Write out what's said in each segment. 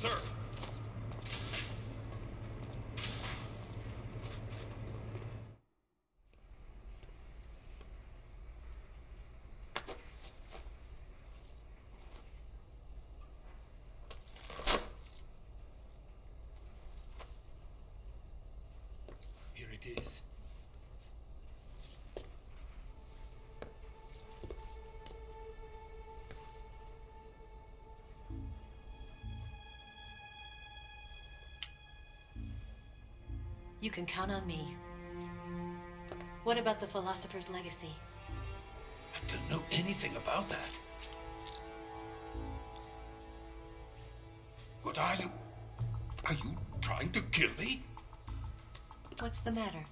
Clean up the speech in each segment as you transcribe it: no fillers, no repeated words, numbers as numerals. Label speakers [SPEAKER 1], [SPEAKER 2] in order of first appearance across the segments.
[SPEAKER 1] Sir.
[SPEAKER 2] Here it is.
[SPEAKER 3] You can count on me. What about the philosopher's legacy?
[SPEAKER 2] I don't know anything about that. What are you? Are you trying to kill me?
[SPEAKER 3] What's the matter?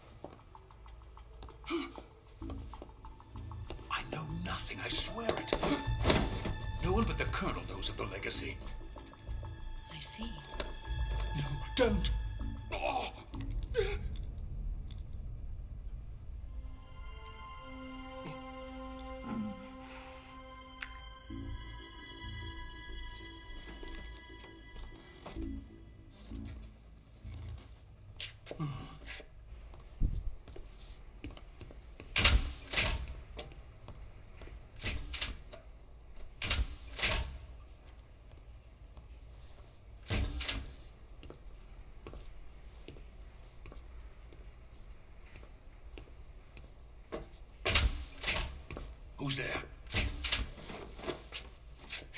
[SPEAKER 2] I know nothing, I swear it. No one but the Colonel knows of the legacy.
[SPEAKER 3] I see.
[SPEAKER 2] No, don't. Oh. Who's there?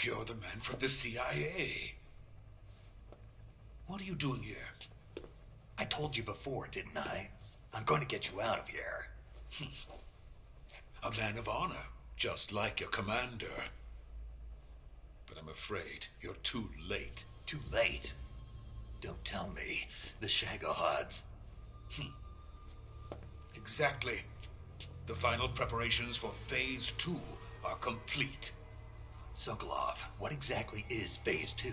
[SPEAKER 2] You're the man from the CIA. What are you doing here?
[SPEAKER 1] I told you before, didn't I? I'm going to get you out of here.
[SPEAKER 2] A man of honor, just like your commander. But I'm afraid you're too late.
[SPEAKER 1] Too late? Don't tell me. The Shagohods.
[SPEAKER 2] Exactly. The final preparations for Phase 2 are complete.
[SPEAKER 1] Sokolov, what exactly is Phase 2?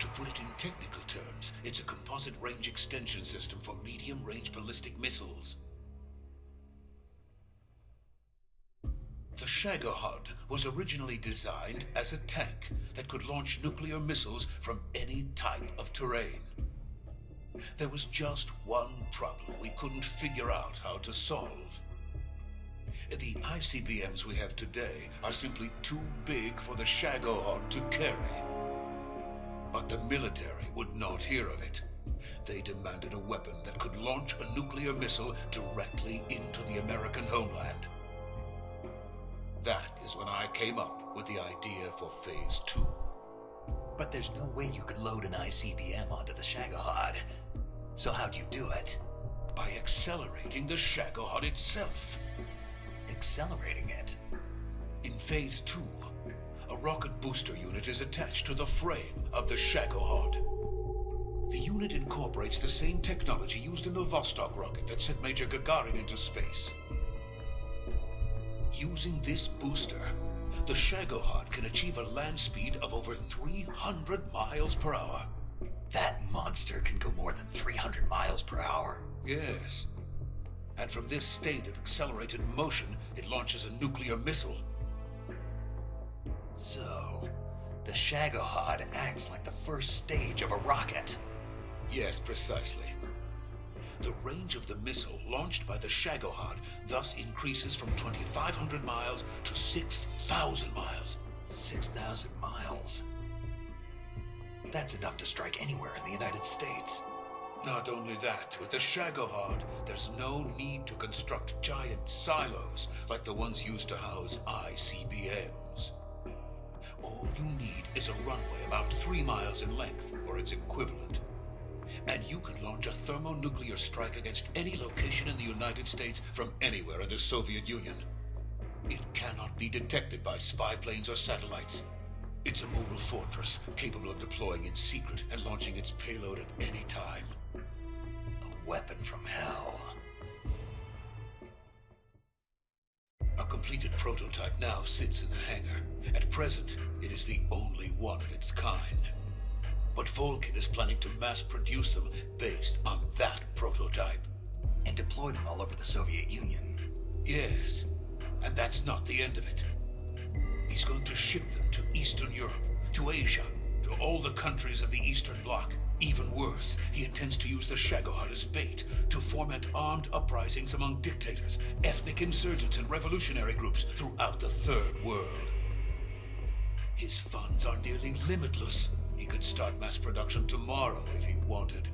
[SPEAKER 2] To put it in technical terms, it's a composite range extension system for medium-range ballistic missiles. The Shagohod was originally designed as a tank that could launch nuclear missiles from any type of terrain. There was just one problem we couldn't figure out how to solve. The ICBMs we have today are simply too big for the Shagohod to carry. But the military would not hear of it. They demanded a weapon that could launch a nuclear missile directly into the American homeland. That is when I came up with the idea for Phase 2.
[SPEAKER 1] But there's no way you could load an ICBM onto the Shagohod. So how'd you do it?
[SPEAKER 2] By accelerating the Shagohod itself.
[SPEAKER 1] Accelerating it?
[SPEAKER 2] In Phase 2, a rocket booster unit is attached to the frame of the Shagohod. The unit incorporates the same technology used in the Vostok rocket that sent Major Gagarin into space. Using this booster, the Shagohod can achieve a land speed of over 300 miles per hour.
[SPEAKER 1] That monster can go more than 300 miles per hour.
[SPEAKER 2] Yes. And from this state of accelerated motion, it launches a nuclear missile.
[SPEAKER 1] So, the Shagohod acts like the first stage of a rocket.
[SPEAKER 2] Yes, precisely. The range of the missile launched by the Shagohod thus increases from 2,500 miles to 6,000 miles.
[SPEAKER 1] 6,000 miles? That's enough to strike anywhere in the United States.
[SPEAKER 2] Not only that, with the Shagohod, there's no need to construct giant silos like the ones used to house ICBMs. All you need is a runway about 3 miles in length, or its equivalent. And you can launch a thermonuclear strike against any location in the United States from anywhere in the Soviet Union. It cannot be detected by spy planes or satellites. It's a mobile fortress, capable of deploying in secret and launching its payload at any time.
[SPEAKER 1] A weapon from hell.
[SPEAKER 2] A completed prototype now sits in the hangar. At present, it is the only one of its kind. But Volgin is planning to mass produce them based on that prototype.
[SPEAKER 1] And deploy them all over the Soviet Union.
[SPEAKER 2] Yes, and that's not the end of it. He's going to ship them to Eastern Europe, to Asia, all the countries of the Eastern Bloc. Even worse, he intends to use the Shagohod as bait to foment armed uprisings among dictators, ethnic insurgents, and revolutionary groups throughout the Third World. His funds are nearly limitless. He could start mass production tomorrow if he wanted.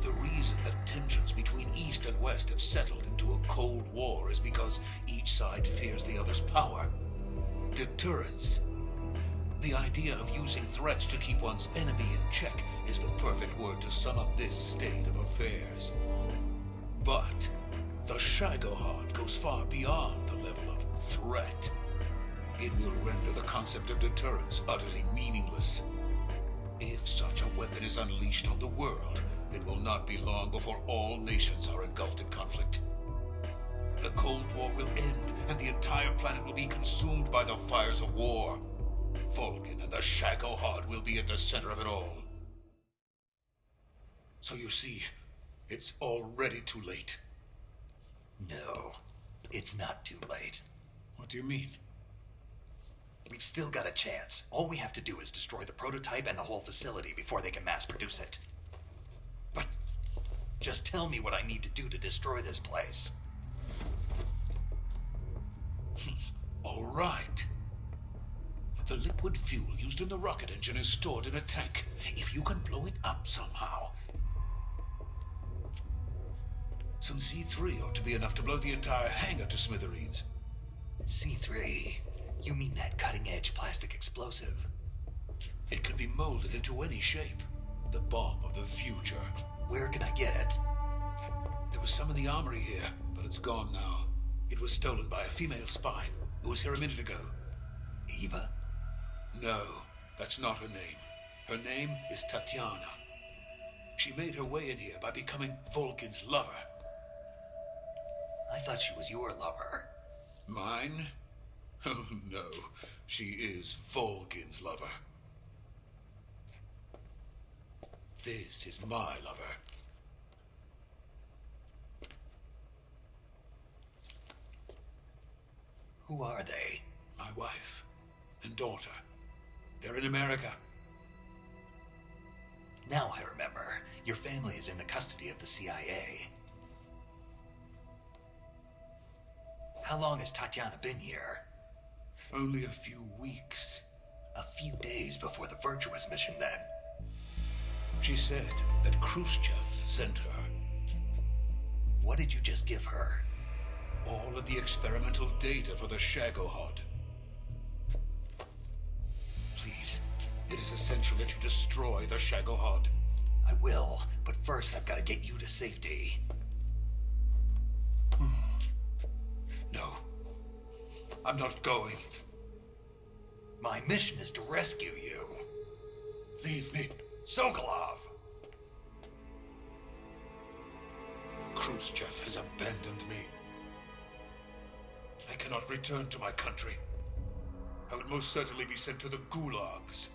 [SPEAKER 2] The reason that tensions between East and West have settled into a Cold War is because each side fears the other's power. Deterrence. The idea of using threats to keep one's enemy in check is the perfect word to sum up this state of affairs. But the Shagohod goes far beyond the level of threat. It will render the concept of deterrence utterly meaningless. If such a weapon is unleashed on the world, it will not be long before all nations are engulfed in conflict. The Cold War will end, and the entire planet will be consumed by the fires of war. Volgin and the Shagohod will be at the center of it all. So you see, it's already too late.
[SPEAKER 1] No, it's not too late.
[SPEAKER 2] What do you mean?
[SPEAKER 1] We've still got a chance. All we have to do is destroy the prototype and the whole facility before they can mass produce it.
[SPEAKER 2] But
[SPEAKER 1] just tell me what I need to do to destroy this place.
[SPEAKER 2] all right. The liquid fuel used in the rocket engine is stored in a tank. If you can blow it up somehow, some C3 ought to be enough to blow the entire hangar to smithereens.
[SPEAKER 1] C3? You mean that cutting-edge plastic explosive?
[SPEAKER 2] It can be molded into any shape. The bomb of the future.
[SPEAKER 1] Where can I get it?
[SPEAKER 2] There was some in the armory here, but it's gone now. It was stolen by a female spy who was here a minute ago.
[SPEAKER 1] Eva?
[SPEAKER 2] No, that's not her name. Her name is Tatiana. She made her way in here by becoming Volgin's lover.
[SPEAKER 1] I thought she was your lover.
[SPEAKER 2] Mine? Oh no, she is Volgin's lover. This is my lover.
[SPEAKER 1] Who are they?
[SPEAKER 2] My wife and daughter. They're in America.
[SPEAKER 1] Now I remember. Your family is in the custody of the CIA. How long has Tatiana been here?
[SPEAKER 2] Only a few weeks.
[SPEAKER 1] A few days before the Virtuous mission, then.
[SPEAKER 2] She said that Khrushchev sent her.
[SPEAKER 1] What did you just give her?
[SPEAKER 2] All of the experimental data for the Shagohod. Please, it is essential that you destroy the Shagohod.
[SPEAKER 1] I will, but first I've got to get you to safety.
[SPEAKER 2] No, I'm not going.
[SPEAKER 1] My mission is to rescue you.
[SPEAKER 2] Leave me.
[SPEAKER 1] Sokolov!
[SPEAKER 2] Khrushchev has abandoned me. I cannot return to my country. I would most certainly be sent to the gulags.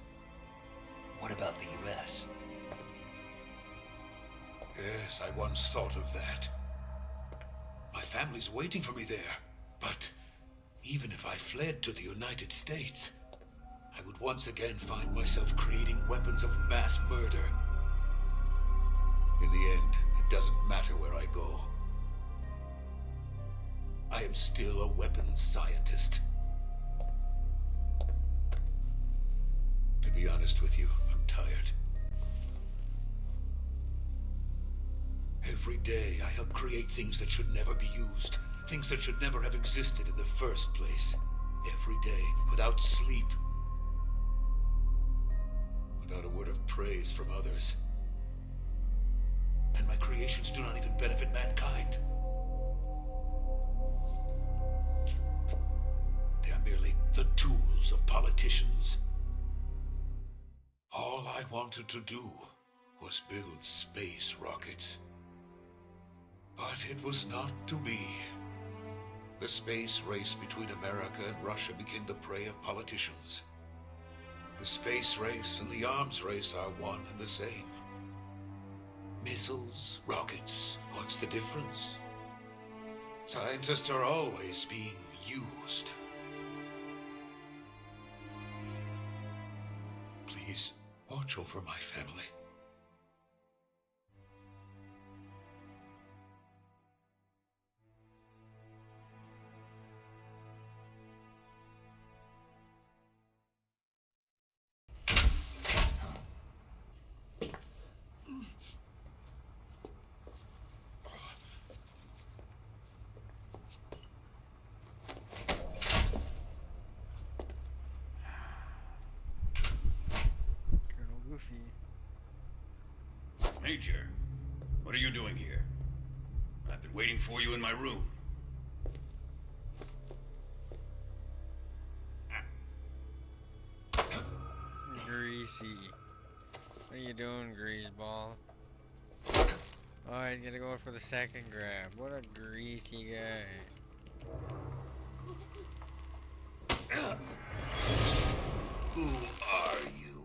[SPEAKER 1] What about the US?
[SPEAKER 2] Yes, I once thought of that. My family's waiting for me there. But even if I fled to the United States, I would once again find myself creating weapons of mass murder. In the end, it doesn't matter where I go. I am still a weapons scientist. To be honest with you, I'm tired. Every day I help create things that should never be used. Things that should never have existed in the first place. Every day, without sleep. Without a word of praise from others. And my creations do not even benefit mankind. They are merely the tools of politicians. All I wanted to do was build space rockets. But it was not to be. The space race between America and Russia became the prey of politicians. The space race and the arms race are one and the same. Missiles, rockets, what's the difference? Scientists are always being used. Please, watch over my family.
[SPEAKER 4] Colonel Goofy.
[SPEAKER 5] Major, what are you doing here? I've been waiting for you in my room.
[SPEAKER 4] Greasy. What are you doing, greaseball? Oh, he's gonna go for the second grab. What a greasy guy.
[SPEAKER 5] Who are you?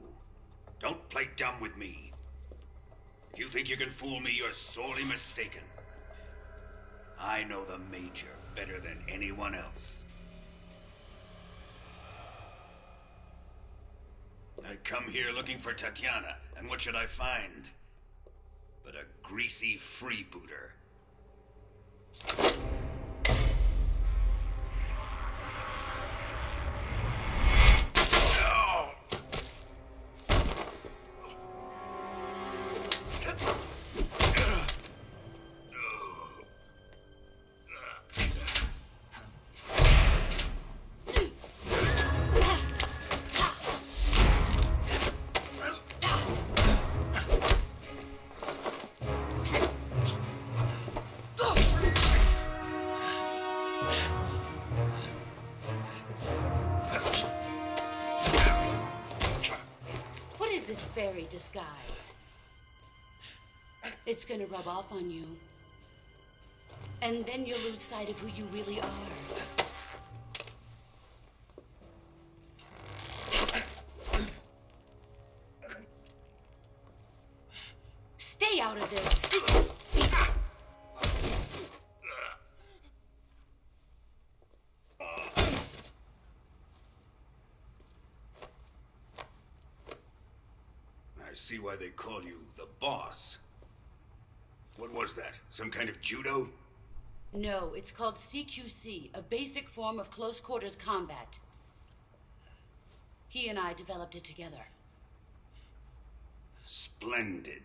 [SPEAKER 5] Don't play dumb with me. If you think you can fool me, you're sorely mistaken. I know the Major better than anyone else. I come here looking for Tatiana, and what should I find? But a greasy freebooter.
[SPEAKER 6] What is this fairy disguise? It's gonna rub off on you. And then you'll lose sight of who you really are. Stay out of this!
[SPEAKER 5] I see why they call you the boss. What was that? Some kind of judo?
[SPEAKER 6] No, it's called CQC, a basic form of close quarters combat. He and I developed it together.
[SPEAKER 5] Splendid.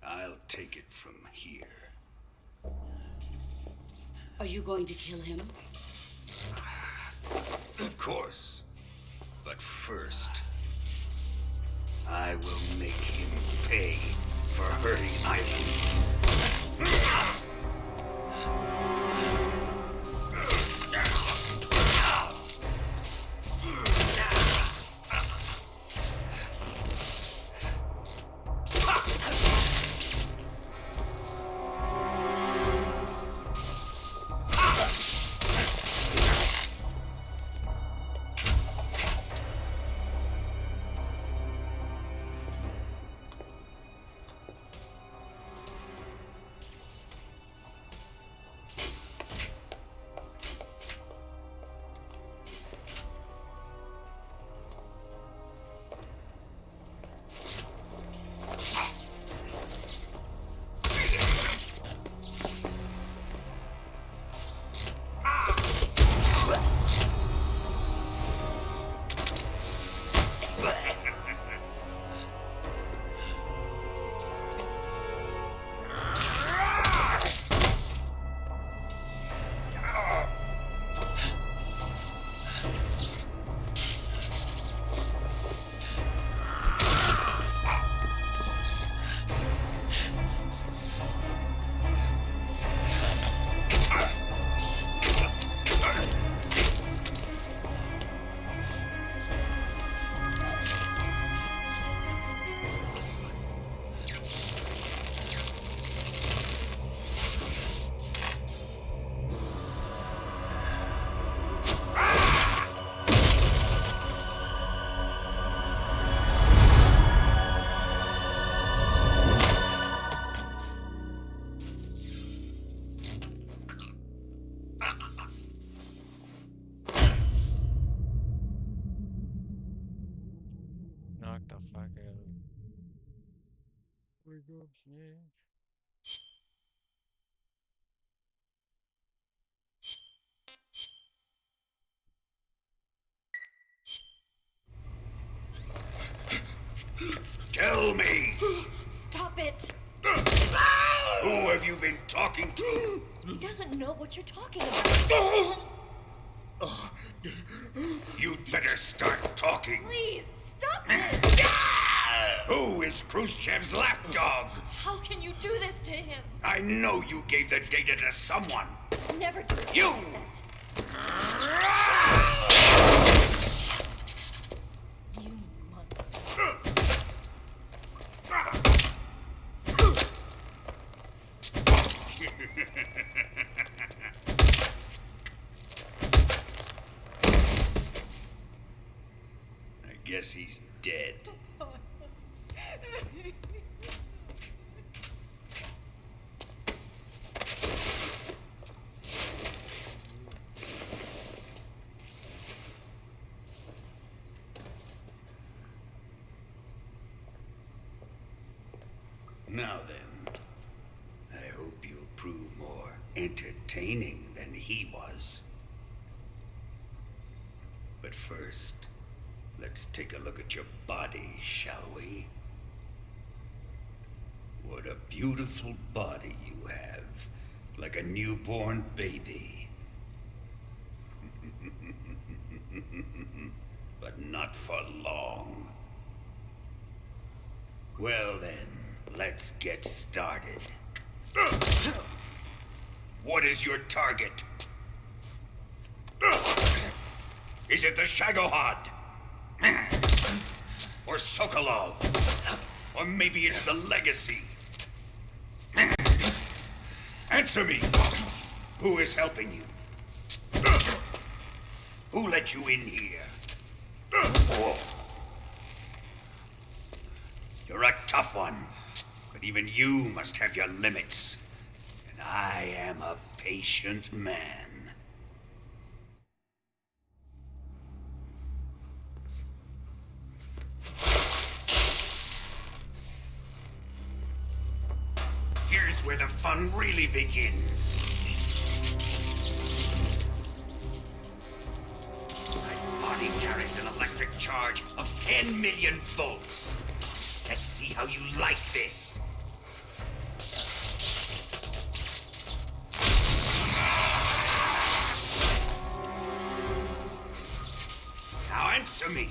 [SPEAKER 5] I'll take it from here.
[SPEAKER 6] Are you going to kill him?
[SPEAKER 5] Of course. But first, I will make him pay for hurting Island.
[SPEAKER 4] Wake up, Snitch.
[SPEAKER 5] Tell me,
[SPEAKER 3] Stop it!
[SPEAKER 5] who have you been talking to?
[SPEAKER 3] He doesn't know what you're talking about.
[SPEAKER 5] You'd better start talking.
[SPEAKER 3] Please, stop this!
[SPEAKER 5] Who is Khrushchev's lapdog?
[SPEAKER 3] How can you do this to him?
[SPEAKER 5] I know you gave the data to someone.
[SPEAKER 3] Never do that.
[SPEAKER 5] You!
[SPEAKER 3] You monster.
[SPEAKER 5] I guess he's dead. Now then, I hope you'll prove more entertaining than he was. But first, let's take a look at your body, shall we? What a beautiful body you have, like a newborn baby. But not for long. Well then, let's get started. What is your target? Is it the Shagohod? Or Sokolov? Or maybe it's the Legacy? Answer me! Who is helping you? Who let you in here? You're a tough one, but even you must have your limits. And I am a patient man. Here's where the fun really begins. My body carries an electric charge of 10 million volts. Let's see how you like this. Now answer me.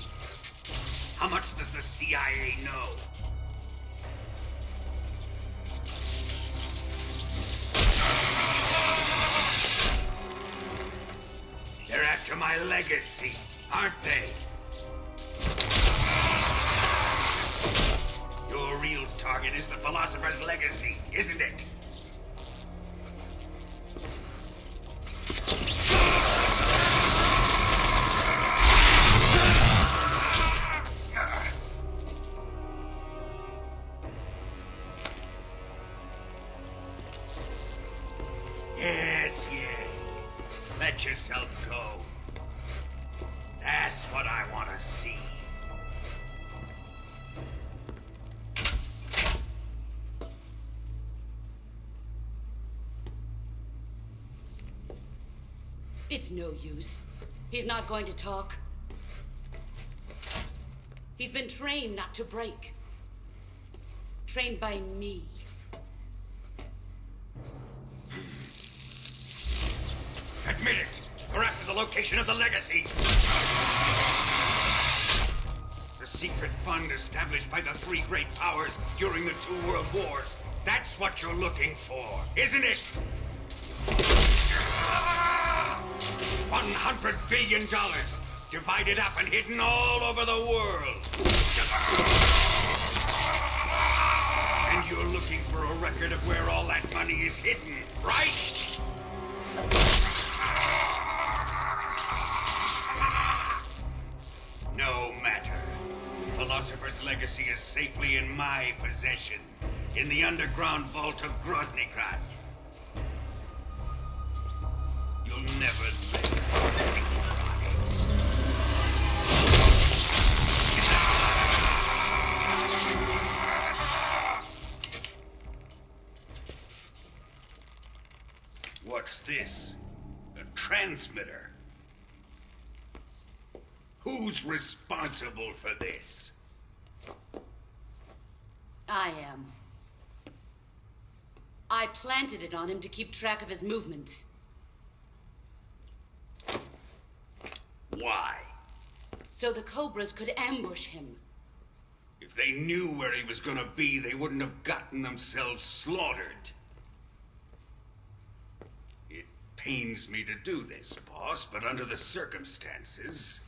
[SPEAKER 5] How much does the CIA know? They're after my legacy, aren't they? Your real target is the Philosopher's Legacy, isn't it? Yes. Let yourself go. That's what I want to see.
[SPEAKER 6] It's no use. He's not going to talk. He's been trained not to break. Trained by me.
[SPEAKER 5] Admit it! We're after the location of the Legacy! The secret fund established by the three great powers during the 2 world wars. That's what you're looking for, isn't it? $100 billion, divided up and hidden all over the world. And you're looking for a record of where all that money is hidden, right? No matter. Philosopher's Legacy is safely in my possession, in the underground vault of Groznygrad. You'll never live. What's this? A transmitter? Who's responsible for this?
[SPEAKER 6] I am. I planted it on him to keep track of his movements.
[SPEAKER 5] Why?
[SPEAKER 6] So the Cobras could ambush him.
[SPEAKER 5] If they knew where he was gonna be, they wouldn't have gotten themselves slaughtered. It pains me to do this, boss, but under the circumstances,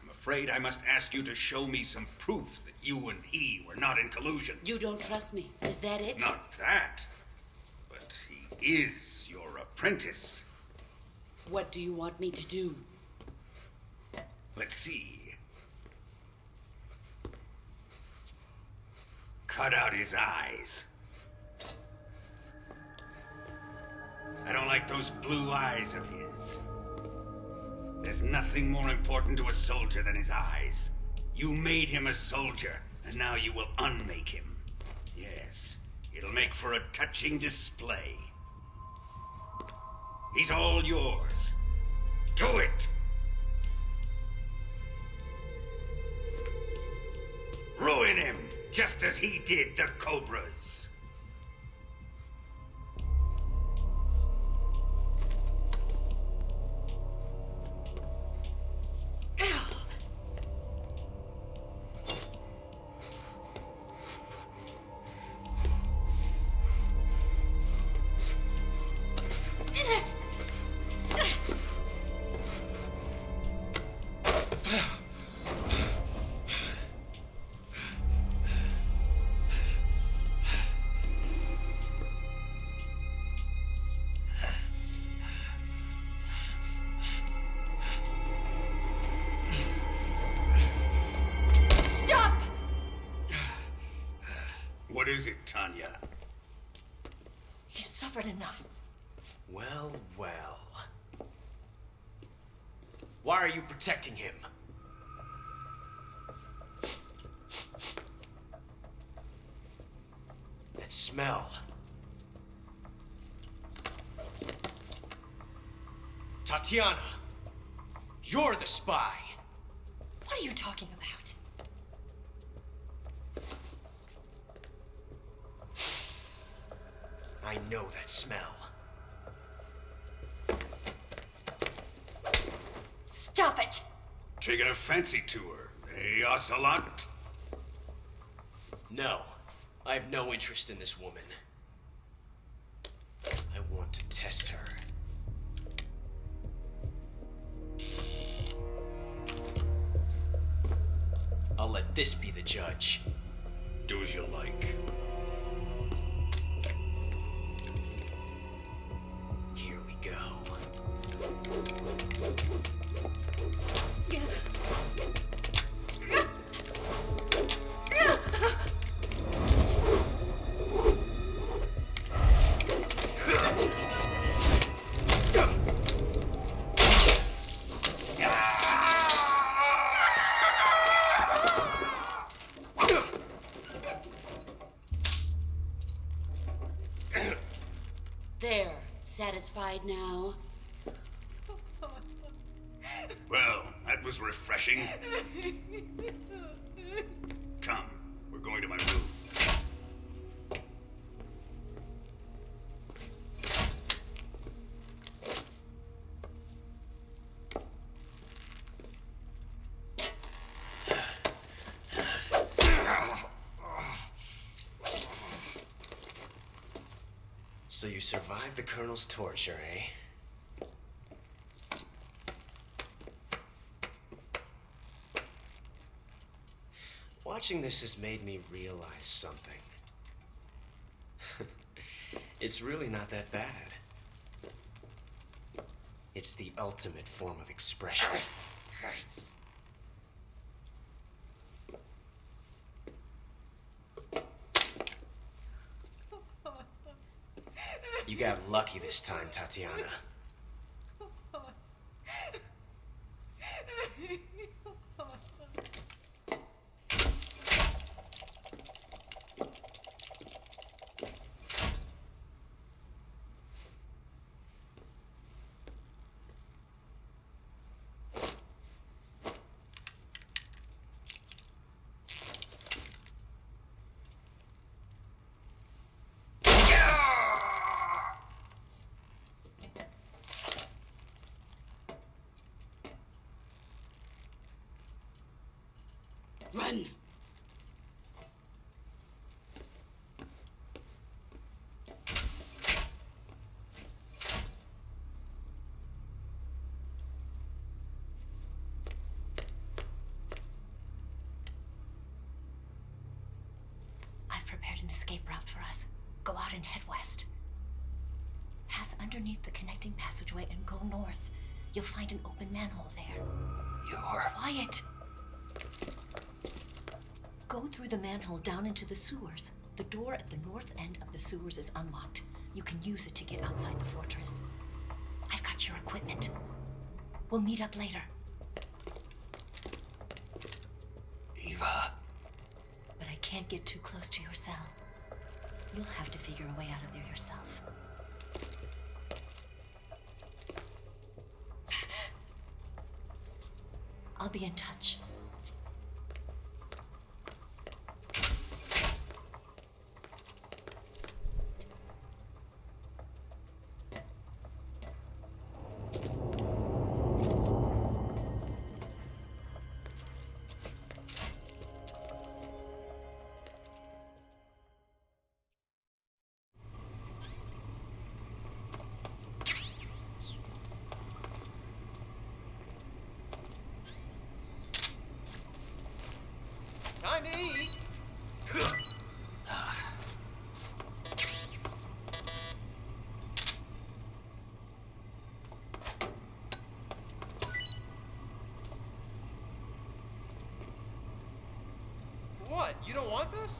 [SPEAKER 5] I'm afraid I must ask you to show me some proof that you and he were not in collusion.
[SPEAKER 6] You don't trust me, is that it?
[SPEAKER 5] Not that, but he is your apprentice.
[SPEAKER 6] What do you want me to do?
[SPEAKER 5] Let's see. Cut out his eyes. I don't like those blue eyes of his. There's nothing more important to a soldier than his eyes. You made him a soldier, and now you will unmake him. Yes, it'll make for a touching display. He's all yours. Do it! Ruin him, just as he did the Cobras. What is it, Tanya?
[SPEAKER 3] He's suffered enough.
[SPEAKER 7] Well, well. Why are you protecting him? That smell. Tatiana, you're the spy.
[SPEAKER 3] What are you talking about?
[SPEAKER 7] I know that smell.
[SPEAKER 3] Stop it!
[SPEAKER 5] Taking a fancy to her, eh, Ocelot?
[SPEAKER 7] No, I have no interest in this woman. I want to test her. I'll let this be the judge.
[SPEAKER 5] Do as you like.
[SPEAKER 7] Here we go.
[SPEAKER 6] There, satisfied now?
[SPEAKER 5] Well, that was refreshing. Come, we're going to my room.
[SPEAKER 7] So you survived the Colonel's torture, eh? Watching this has made me realize something. It's really not that bad. It's the ultimate form of expression. You got lucky this time, Tatiana.
[SPEAKER 6] Run!
[SPEAKER 3] I've prepared an escape route for us. Go out and head west. Pass underneath the connecting passageway and go north. You'll find an open manhole there.
[SPEAKER 1] You're...
[SPEAKER 3] Quiet! Go through the manhole down into the sewers. The door at the north end of the sewers is unlocked. You can use it to get outside the fortress. I've got your equipment. We'll meet up later.
[SPEAKER 1] Eva...
[SPEAKER 3] But I can't get too close to your cell. You'll have to figure a way out of there yourself. I'll be in touch.
[SPEAKER 8] Time to eat. What? You don't want this?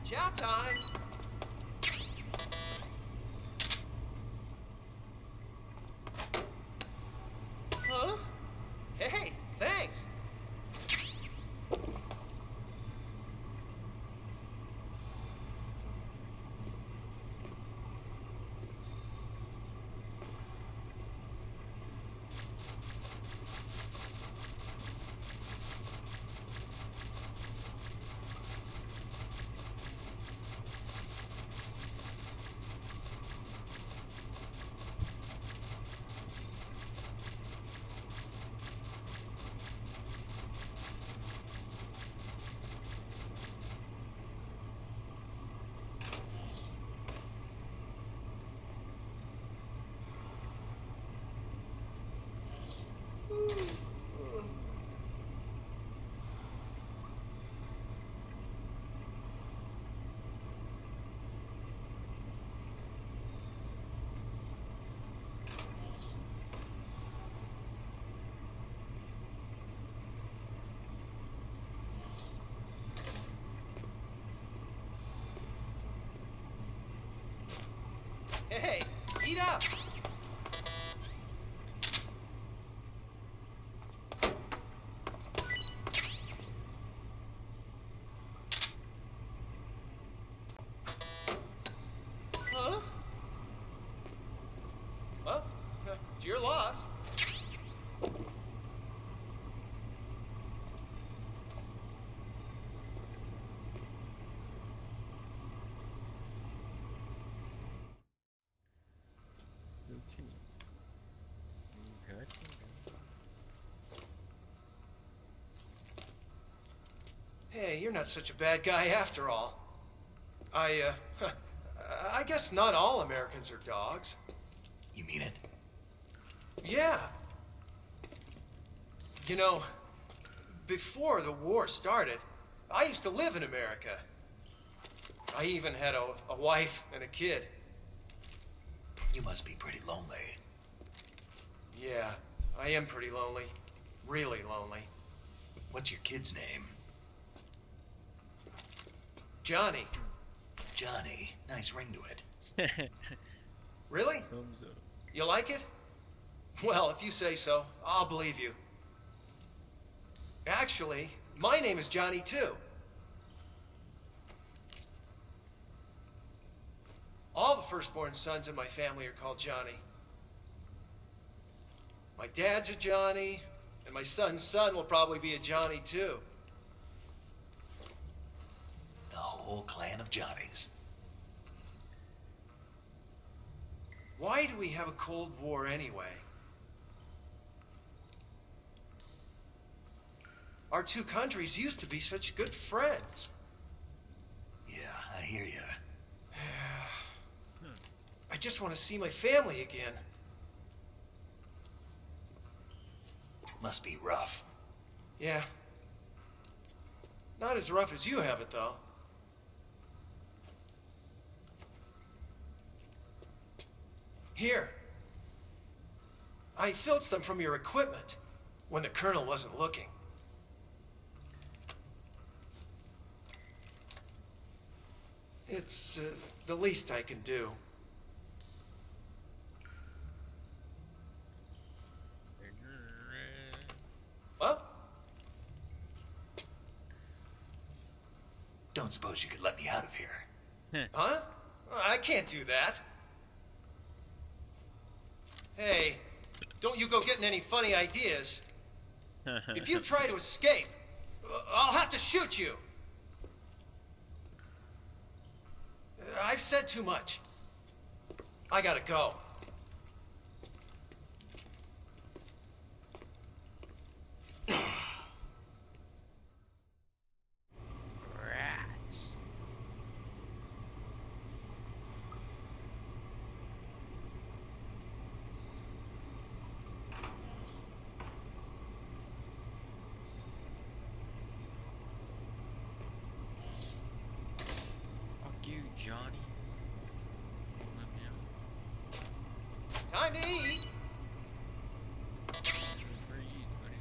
[SPEAKER 8] Chow time! Huh? Hey, thanks! Hey, eat up! Huh? Well, it's your loss. Hey, you're not such a bad guy after all. I
[SPEAKER 9] I guess not all Americans are dogs.
[SPEAKER 1] You mean it?
[SPEAKER 9] Yeah. You know, before the war started, I used to live in America. I even had a wife and a kid.
[SPEAKER 1] You must be pretty lonely.
[SPEAKER 9] Yeah, I am pretty lonely. Really lonely.
[SPEAKER 1] What's your kid's name?
[SPEAKER 9] Johnny.
[SPEAKER 1] Johnny. Nice ring to it.
[SPEAKER 9] Really?
[SPEAKER 4] Thumbs up.
[SPEAKER 9] You like it? Well, if you say so, I'll believe you. Actually, my name is Johnny too. All the firstborn sons in my family are called Johnny. My dad's a Johnny, and my son's son will probably be a Johnny too.
[SPEAKER 1] A whole clan of Johnnies.
[SPEAKER 9] Why do we have a Cold War anyway? Our two countries used to be such good friends.
[SPEAKER 1] Yeah, I hear you.
[SPEAKER 9] I just want to see my family again.
[SPEAKER 1] Must be rough.
[SPEAKER 9] Yeah. Not as rough as you have it, though. Here. I filched them from your equipment when the colonel wasn't looking. It's the least I can do. Well?
[SPEAKER 1] Don't suppose you could let me out of here?
[SPEAKER 9] Huh? I can't do that. Hey, don't you go getting any funny ideas. If you try to escape, I'll have to shoot you. I've said too much. I gotta go.
[SPEAKER 4] Rats. Fuck you, Johnny. Let me out.
[SPEAKER 9] Time to eat.
[SPEAKER 4] Good for you, buddy.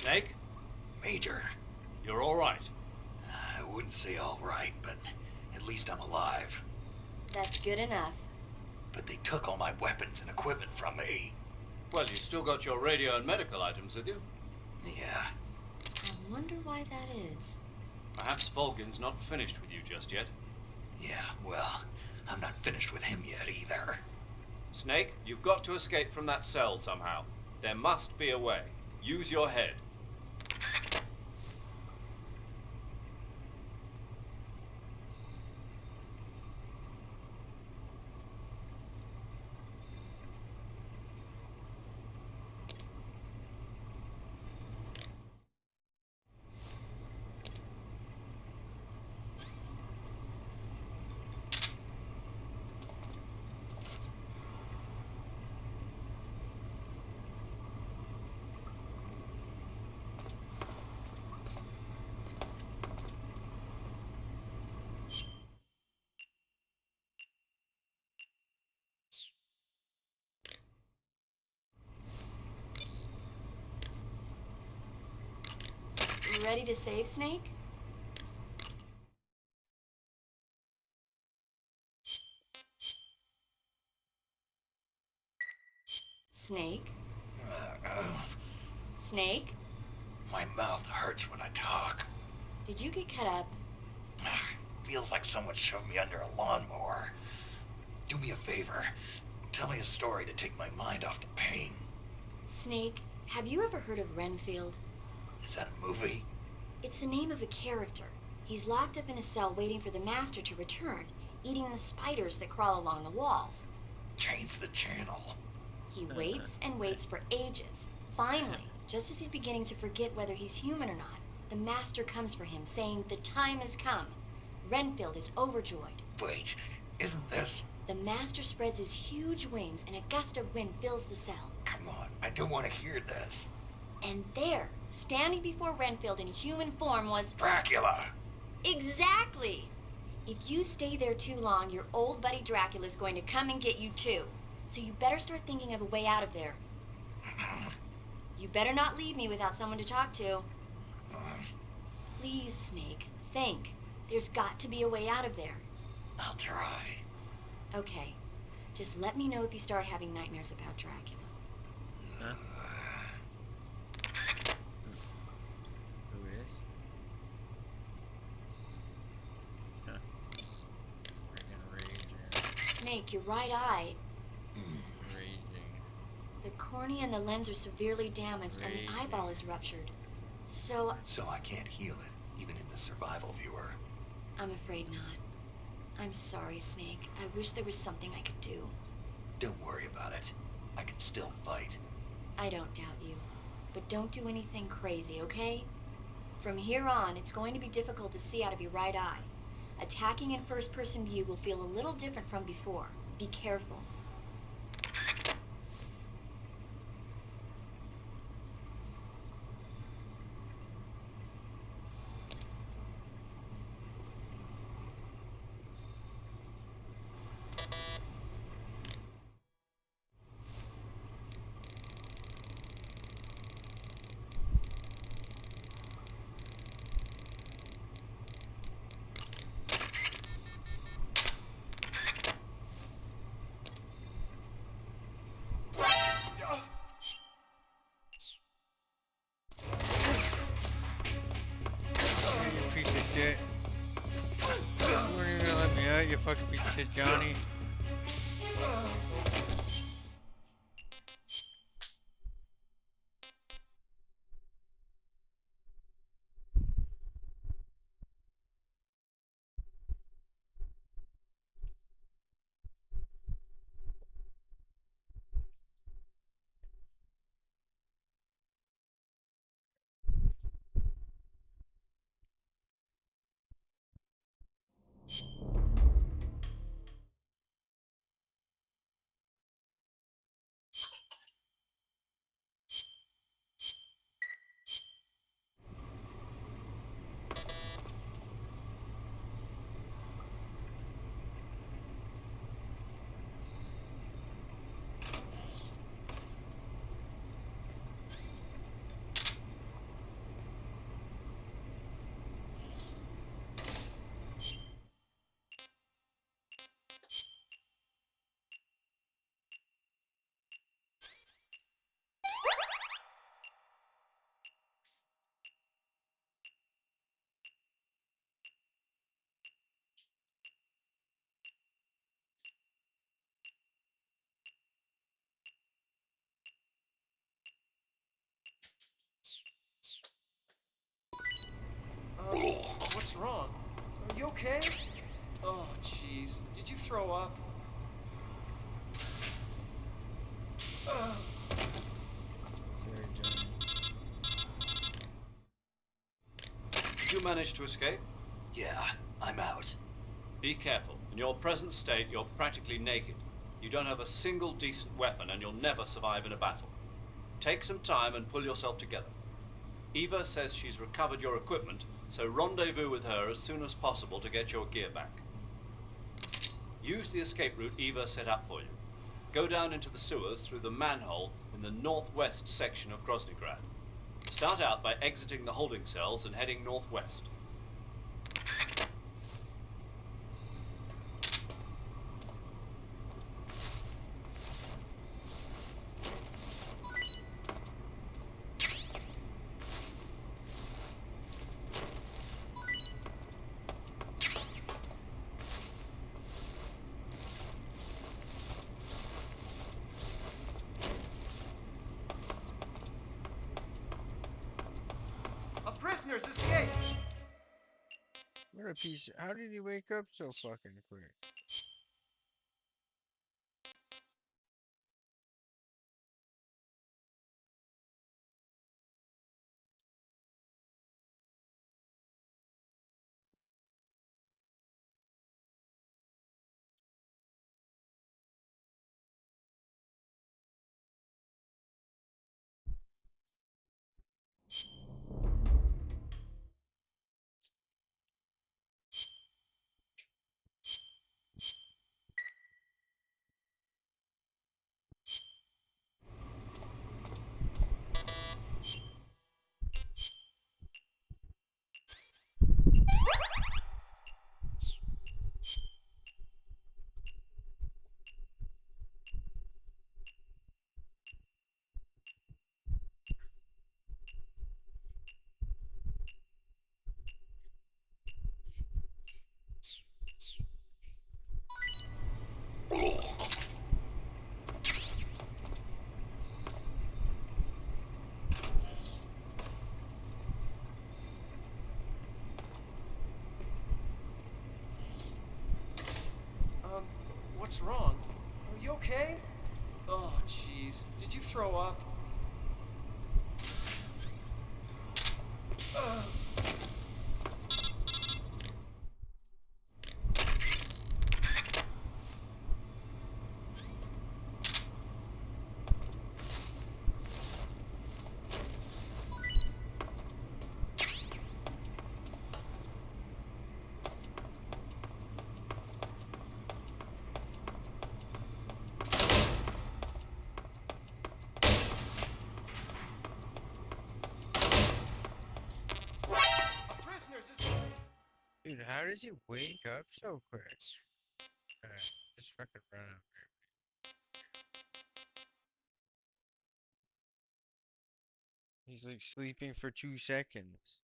[SPEAKER 5] Snake,
[SPEAKER 1] Major,
[SPEAKER 5] you're all right.
[SPEAKER 1] I wouldn't say all right, but at least I'm alive.
[SPEAKER 3] That's good enough.
[SPEAKER 1] But they took all my weapons and equipment from me.
[SPEAKER 5] Well, you still got your radio and medical items with you.
[SPEAKER 1] Yeah.
[SPEAKER 3] I wonder why that is.
[SPEAKER 9] Perhaps Volgin's not finished with you just yet.
[SPEAKER 1] Yeah, well, I'm not finished with him yet either.
[SPEAKER 9] Snake, you've got to escape from that cell somehow. There must be a way. Use your head.
[SPEAKER 3] You ready to save, Snake? Snake? Snake?
[SPEAKER 1] My mouth hurts when I talk.
[SPEAKER 3] Did you get cut up?
[SPEAKER 1] Feels like someone shoved me under a lawnmower. Do me a favor. Tell me a story to take my mind off the pain.
[SPEAKER 3] Snake, have you ever heard of Renfield?
[SPEAKER 1] Is that a movie?
[SPEAKER 3] It's the name of a character. He's locked up in a cell waiting for the master to return, eating the spiders that crawl along the walls.
[SPEAKER 1] Change the channel.
[SPEAKER 3] He waits and waits for ages. Finally, just as he's beginning to forget whether he's human or not, the master comes for him, saying the time has come. Renfield is overjoyed.
[SPEAKER 1] Wait, isn't this...
[SPEAKER 3] The master spreads his huge wings and a gust of wind fills the cell.
[SPEAKER 1] Come on, I don't want to hear this.
[SPEAKER 3] And there, standing before Renfield in human form was...
[SPEAKER 1] Dracula!
[SPEAKER 3] Exactly! If you stay there too long, your old buddy Dracula's going to come and get you too. So you better start thinking of a way out of there. You better not leave me without someone to talk to. Please, Snake, think. There's got to be a way out of there.
[SPEAKER 1] I'll try.
[SPEAKER 3] Okay. Just let me know if you start having nightmares about Dracula.
[SPEAKER 4] Huh? Who is? Huh. Freaking raging.
[SPEAKER 3] Snake, your right eye.
[SPEAKER 4] Raging.
[SPEAKER 3] The cornea and the lens are severely damaged and the eyeball is ruptured. So,
[SPEAKER 1] So I can't heal it, even in the survival viewer.
[SPEAKER 3] I'm afraid not. I'm sorry, Snake. I wish there was something I could do.
[SPEAKER 1] Don't worry about it. I can still fight.
[SPEAKER 3] I don't doubt you. But don't do anything crazy, okay? From here on, it's going to be difficult to see out of your right eye. Attacking in first-person view will feel a little different from before. Be careful.
[SPEAKER 4] You piece of shit. You weren't even gonna let me out, you fucking piece of shit, Johnny.
[SPEAKER 9] did you throw up?
[SPEAKER 4] Sorry, Johnny.
[SPEAKER 10] Did you manage to escape?
[SPEAKER 1] Yeah, I'm out.
[SPEAKER 10] Be careful. In your present state, you're practically naked. You don't have a single decent weapon, and you'll never survive in a battle. Take some time and pull yourself together. Eva says she's recovered your equipment, so rendezvous with her as soon as possible to get your gear back. Use the escape route Eva set up for you. Go down into the sewers through the manhole in the northwest section of Groznygrad. Start out by exiting the holding cells and heading northwest.
[SPEAKER 9] A prisoner's escaped!
[SPEAKER 4] What a piece. How did he wake up so fucking quick?
[SPEAKER 9] What's wrong? Are you okay? Oh, jeez. Did you throw up?
[SPEAKER 4] Dude, how does he wake up so quick? Just fucking run up here. He's like sleeping for 2 seconds.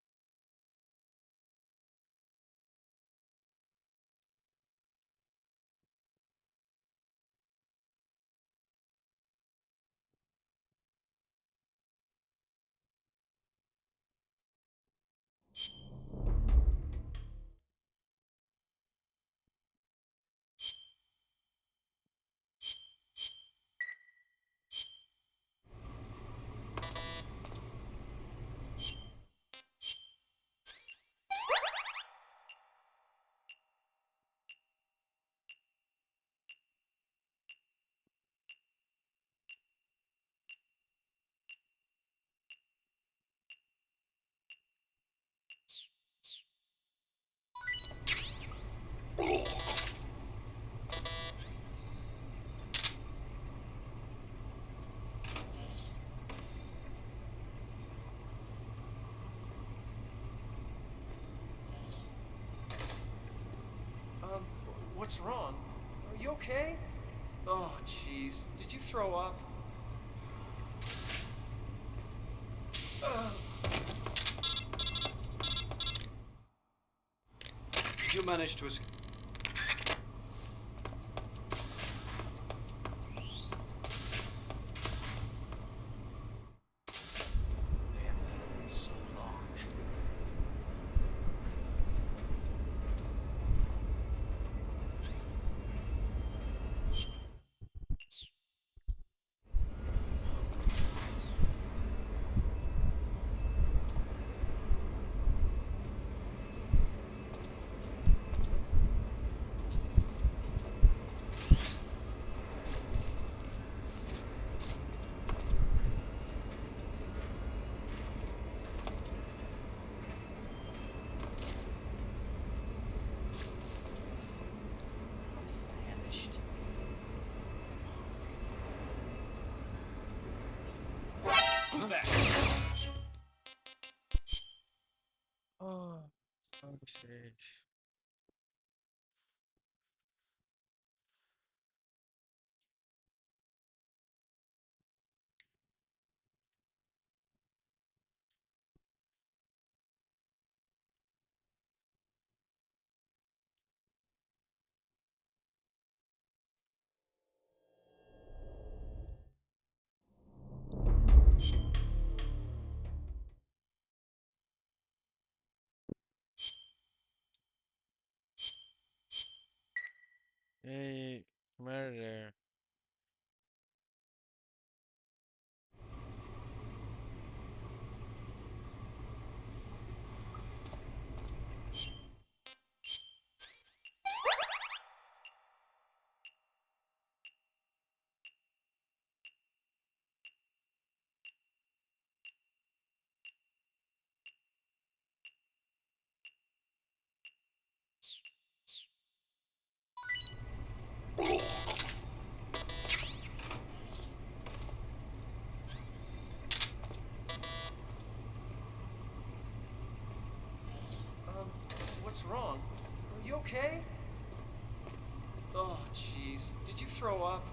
[SPEAKER 9] What's wrong? Are you okay? Oh, jeez. Did you throw up?
[SPEAKER 10] Did you manage to escape?
[SPEAKER 1] So long.
[SPEAKER 5] Who's that?
[SPEAKER 4] Oh, shit. Hey, come out of there.
[SPEAKER 9] What's wrong? Are you okay? Oh, jeez. Did you throw up?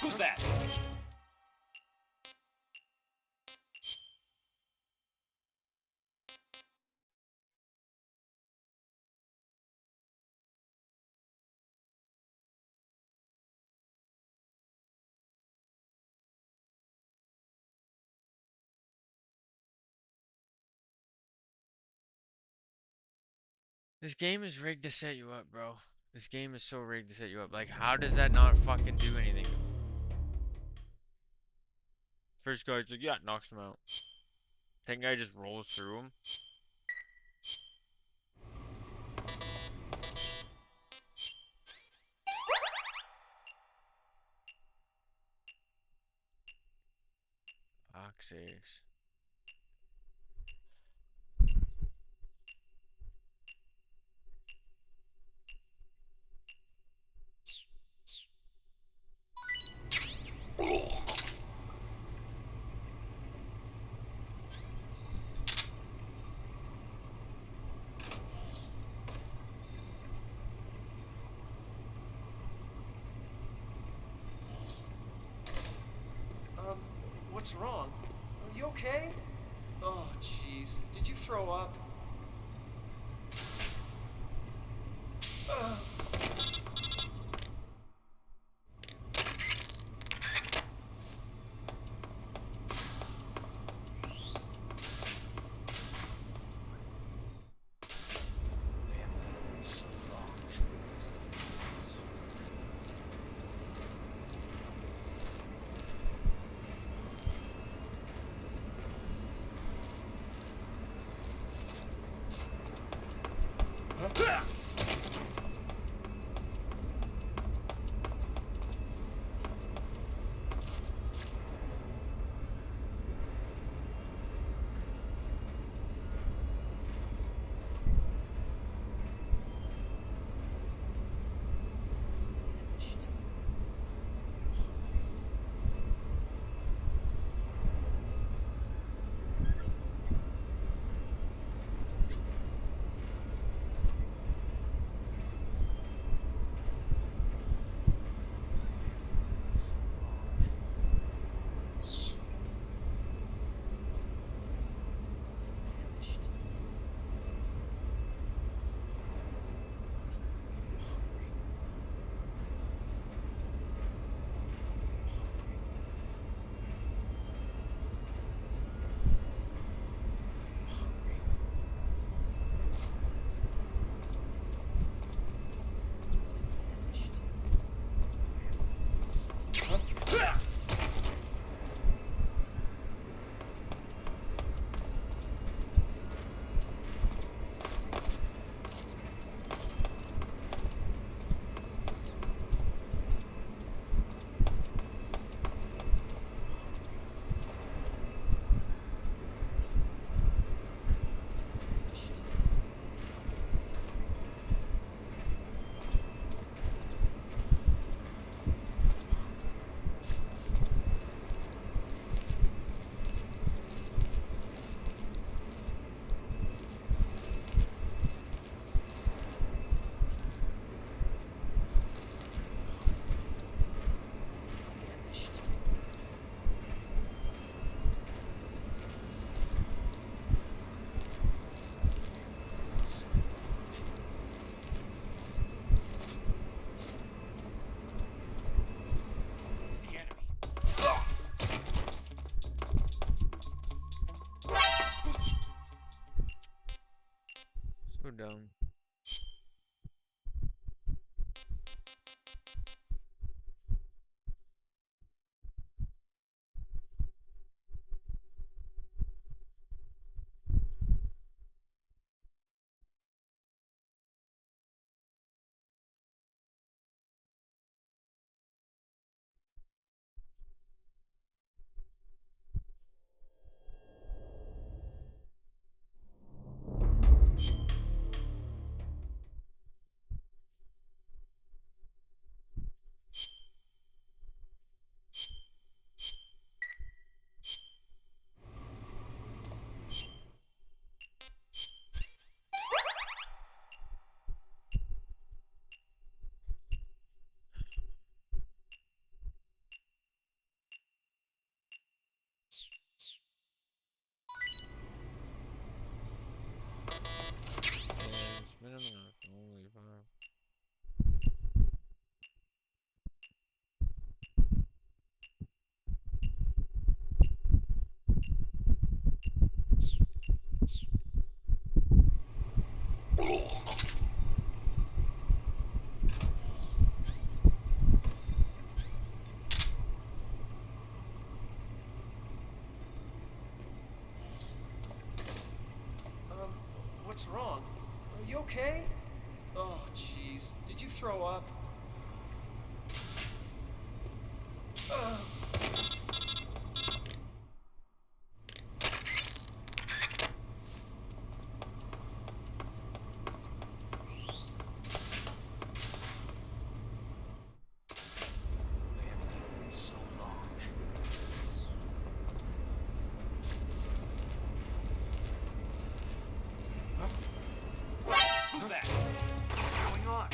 [SPEAKER 5] Who's that?
[SPEAKER 4] This game is rigged to set you up, bro. This game is so rigged to set you up. Like, how does that not fucking do anything to him? First guy's like, yeah, knocks him out. Second guy just rolls through him. Fuck's sakes.
[SPEAKER 9] What's wrong? Are you okay? Oh, jeez. Did you throw up?
[SPEAKER 4] So dumb. It's minimum only 5.
[SPEAKER 9] What's wrong? Are you okay? Oh, jeez. Did you throw up?
[SPEAKER 1] So long. Who's that? What's going on?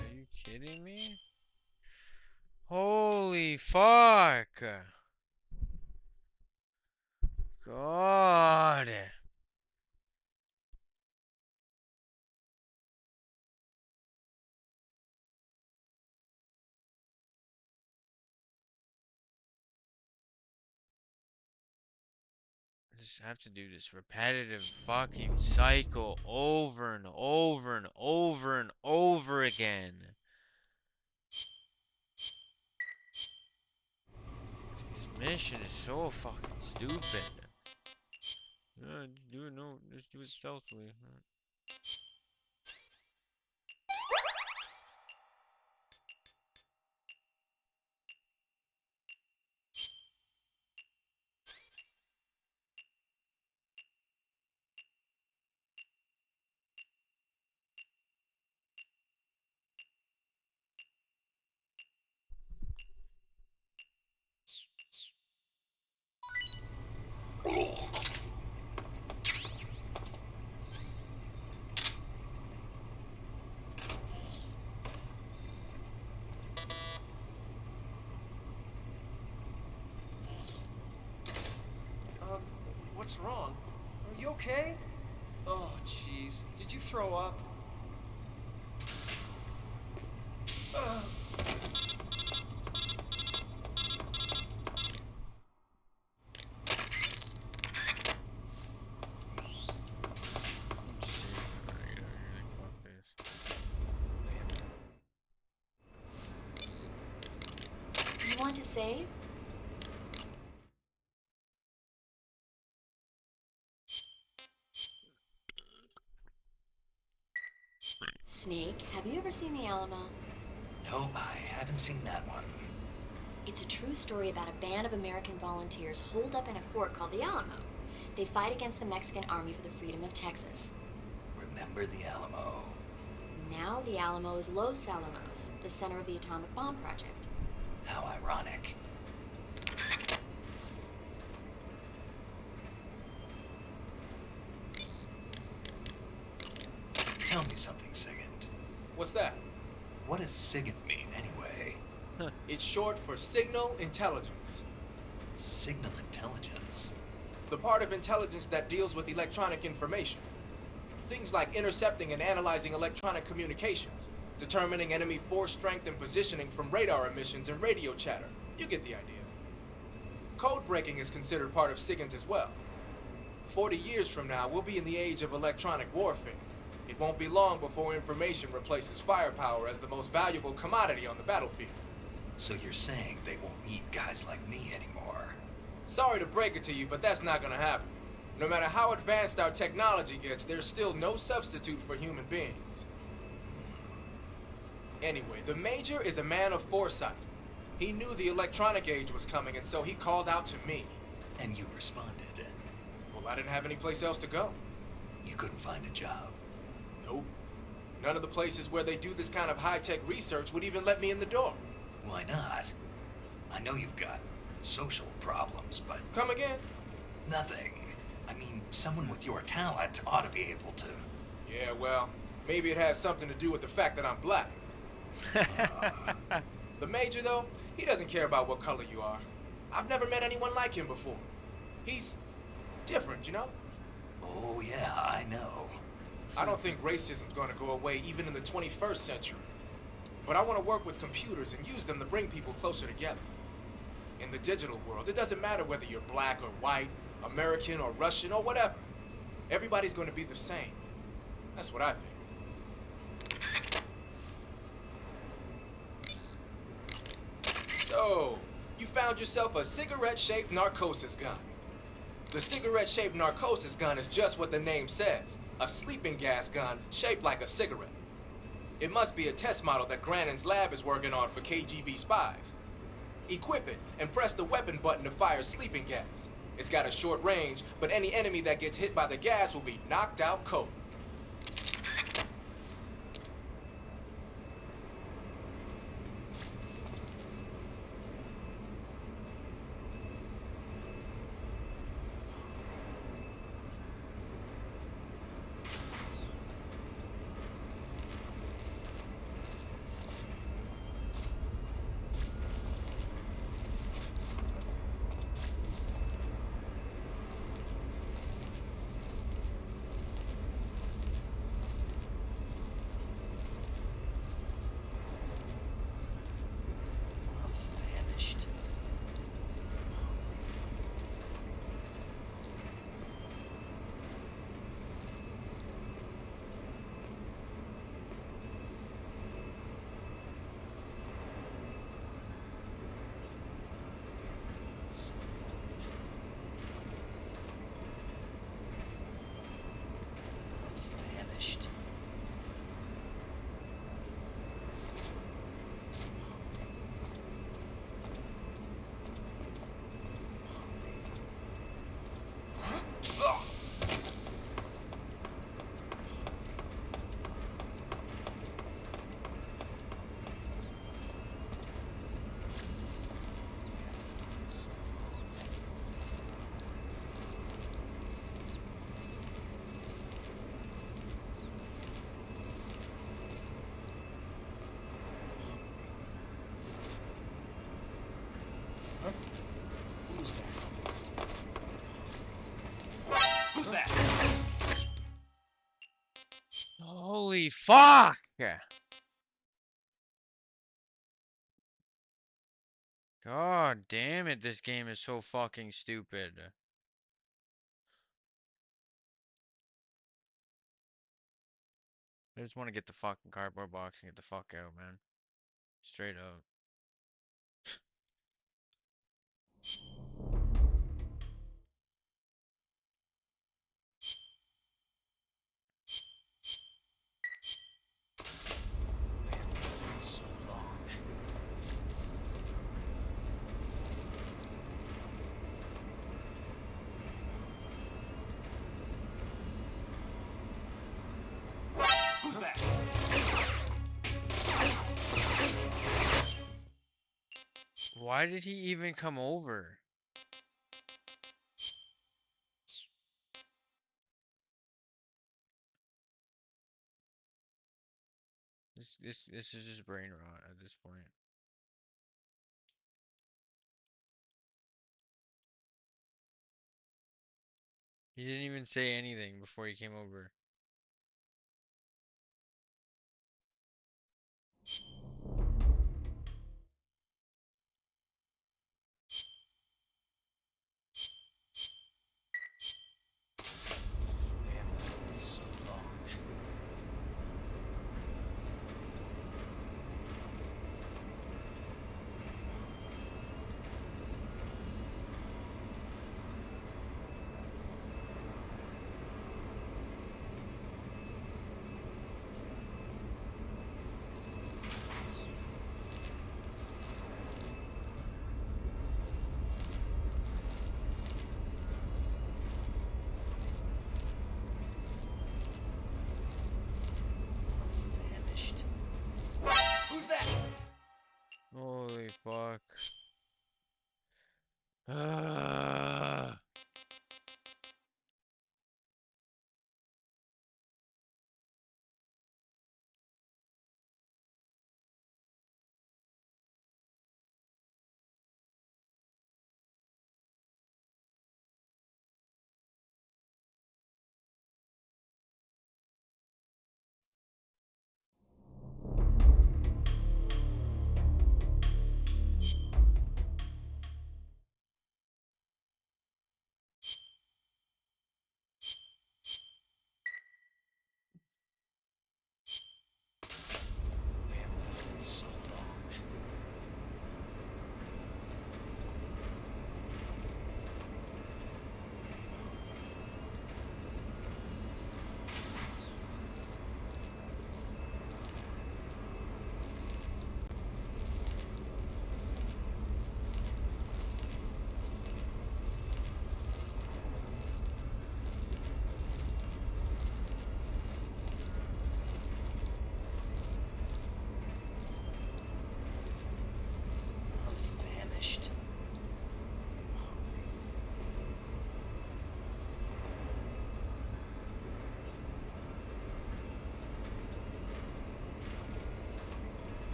[SPEAKER 4] Are you kidding me? Holy fuck! God! I just have to do this repetitive fucking cycle over and over and over and over again. This mission is so fucking stupid. Yeah, just do it, no, just do it stealthily.
[SPEAKER 9] What's wrong? Are you okay? Oh, jeez. Did you throw up?
[SPEAKER 3] You want to save? Snake, have you ever seen the Alamo?
[SPEAKER 1] Nope, I haven't seen that one.
[SPEAKER 3] It's a true story about a band of American volunteers holed up in a fort called the Alamo. They fight against the Mexican army for the freedom of Texas.
[SPEAKER 1] Remember the Alamo.
[SPEAKER 3] Now the Alamo is Los Alamos, the center of the atomic bomb project.
[SPEAKER 1] How ironic. Tell me something, Sigint.
[SPEAKER 8] What's that?
[SPEAKER 1] What does Sigint mean, anyway?
[SPEAKER 8] It's short for signal intelligence.
[SPEAKER 1] Signal intelligence?
[SPEAKER 8] The part of intelligence that deals with electronic information. Things like intercepting and analyzing electronic communications, determining enemy force strength and positioning from radar emissions and radio chatter. You get the idea. Code breaking is considered part of SIGINT as well. 40 years from now, we'll be in the age of electronic warfare. It won't be long before information replaces firepower as the most valuable commodity on the battlefield.
[SPEAKER 1] So you're saying they won't need guys like me anymore?
[SPEAKER 8] Sorry to break it to you, but that's not gonna happen. No matter how advanced our technology gets, there's still no substitute for human beings. Anyway, the Major is a man of foresight. He knew the electronic age was coming, and so he called out to me.
[SPEAKER 1] And you responded?
[SPEAKER 8] Well, I didn't have any place else to go.
[SPEAKER 1] You couldn't find a job?
[SPEAKER 8] Nope. None of the places where they do this kind of high-tech research would even let me in the door.
[SPEAKER 1] Why not? I know you've got social problems, but...
[SPEAKER 8] Come again?
[SPEAKER 1] Nothing. I mean, someone with your talent ought to be able to...
[SPEAKER 8] Yeah, well, maybe it has something to do with the fact that I'm black. The Major, though, he doesn't care about what color you are. I've never met anyone like him before. He's different, you know?
[SPEAKER 1] Oh, yeah, I know.
[SPEAKER 8] I don't think racism's gonna go away even in the 21st century. But I want to work with computers and use them to bring people closer together. In the digital world, it doesn't matter whether you're black or white, American or Russian or whatever. Everybody's going to be the same. That's what I think. So, you found yourself a cigarette-shaped narcosis gun. The cigarette-shaped narcosis gun is just what the name says. A sleeping gas gun shaped like a cigarette. It must be a test model that Grannon's lab is working on for KGB spies. Equip it and press the weapon button to fire sleeping gas. It's got a short range, but any enemy that gets hit by the gas will be knocked out cold.
[SPEAKER 4] Holy fuck! God damn it, this game is so fucking stupid. I just want to get the fucking cardboard box and get the fuck out, man. Straight up.
[SPEAKER 1] So long.
[SPEAKER 5] Who's that?
[SPEAKER 4] Why did he even come over? This is just brain rot at this point. He didn't even say anything before he came over.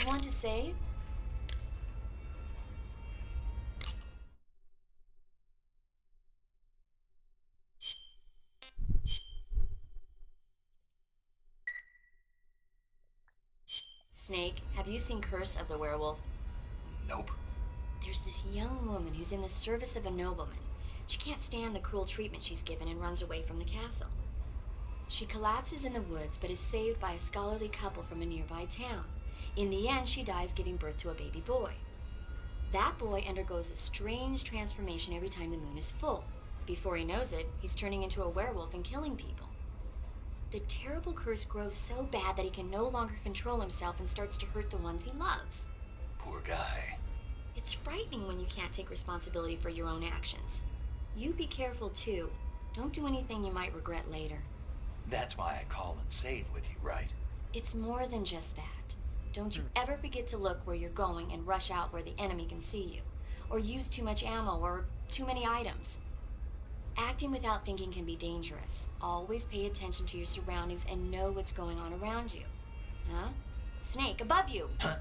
[SPEAKER 3] You want to save? Snake, have you seen Curse of the Werewolf?
[SPEAKER 1] Nope.
[SPEAKER 3] There's this young woman who's in the service of a nobleman. She can't stand the cruel treatment she's given and runs away from the castle. She collapses in the woods but is saved by a scholarly couple from a nearby town. In the end, she dies giving birth to a baby boy. That boy undergoes a strange transformation every time the moon is full. Before he knows it, he's turning into a werewolf and killing people. The terrible curse grows so bad that he can no longer control himself and starts to hurt the ones he loves.
[SPEAKER 1] Poor guy.
[SPEAKER 3] It's frightening when you can't take responsibility for your own actions. You be careful too. Don't do anything you might regret later.
[SPEAKER 1] That's why I call and save with you, right?
[SPEAKER 3] It's more than just that. Don't you ever forget to look where you're going and rush out where the enemy can see you. Or use too much ammo or too many items. Acting without thinking can be dangerous. Always pay attention to your surroundings and know what's going on around you. Huh? Snake, above you!
[SPEAKER 1] Huh?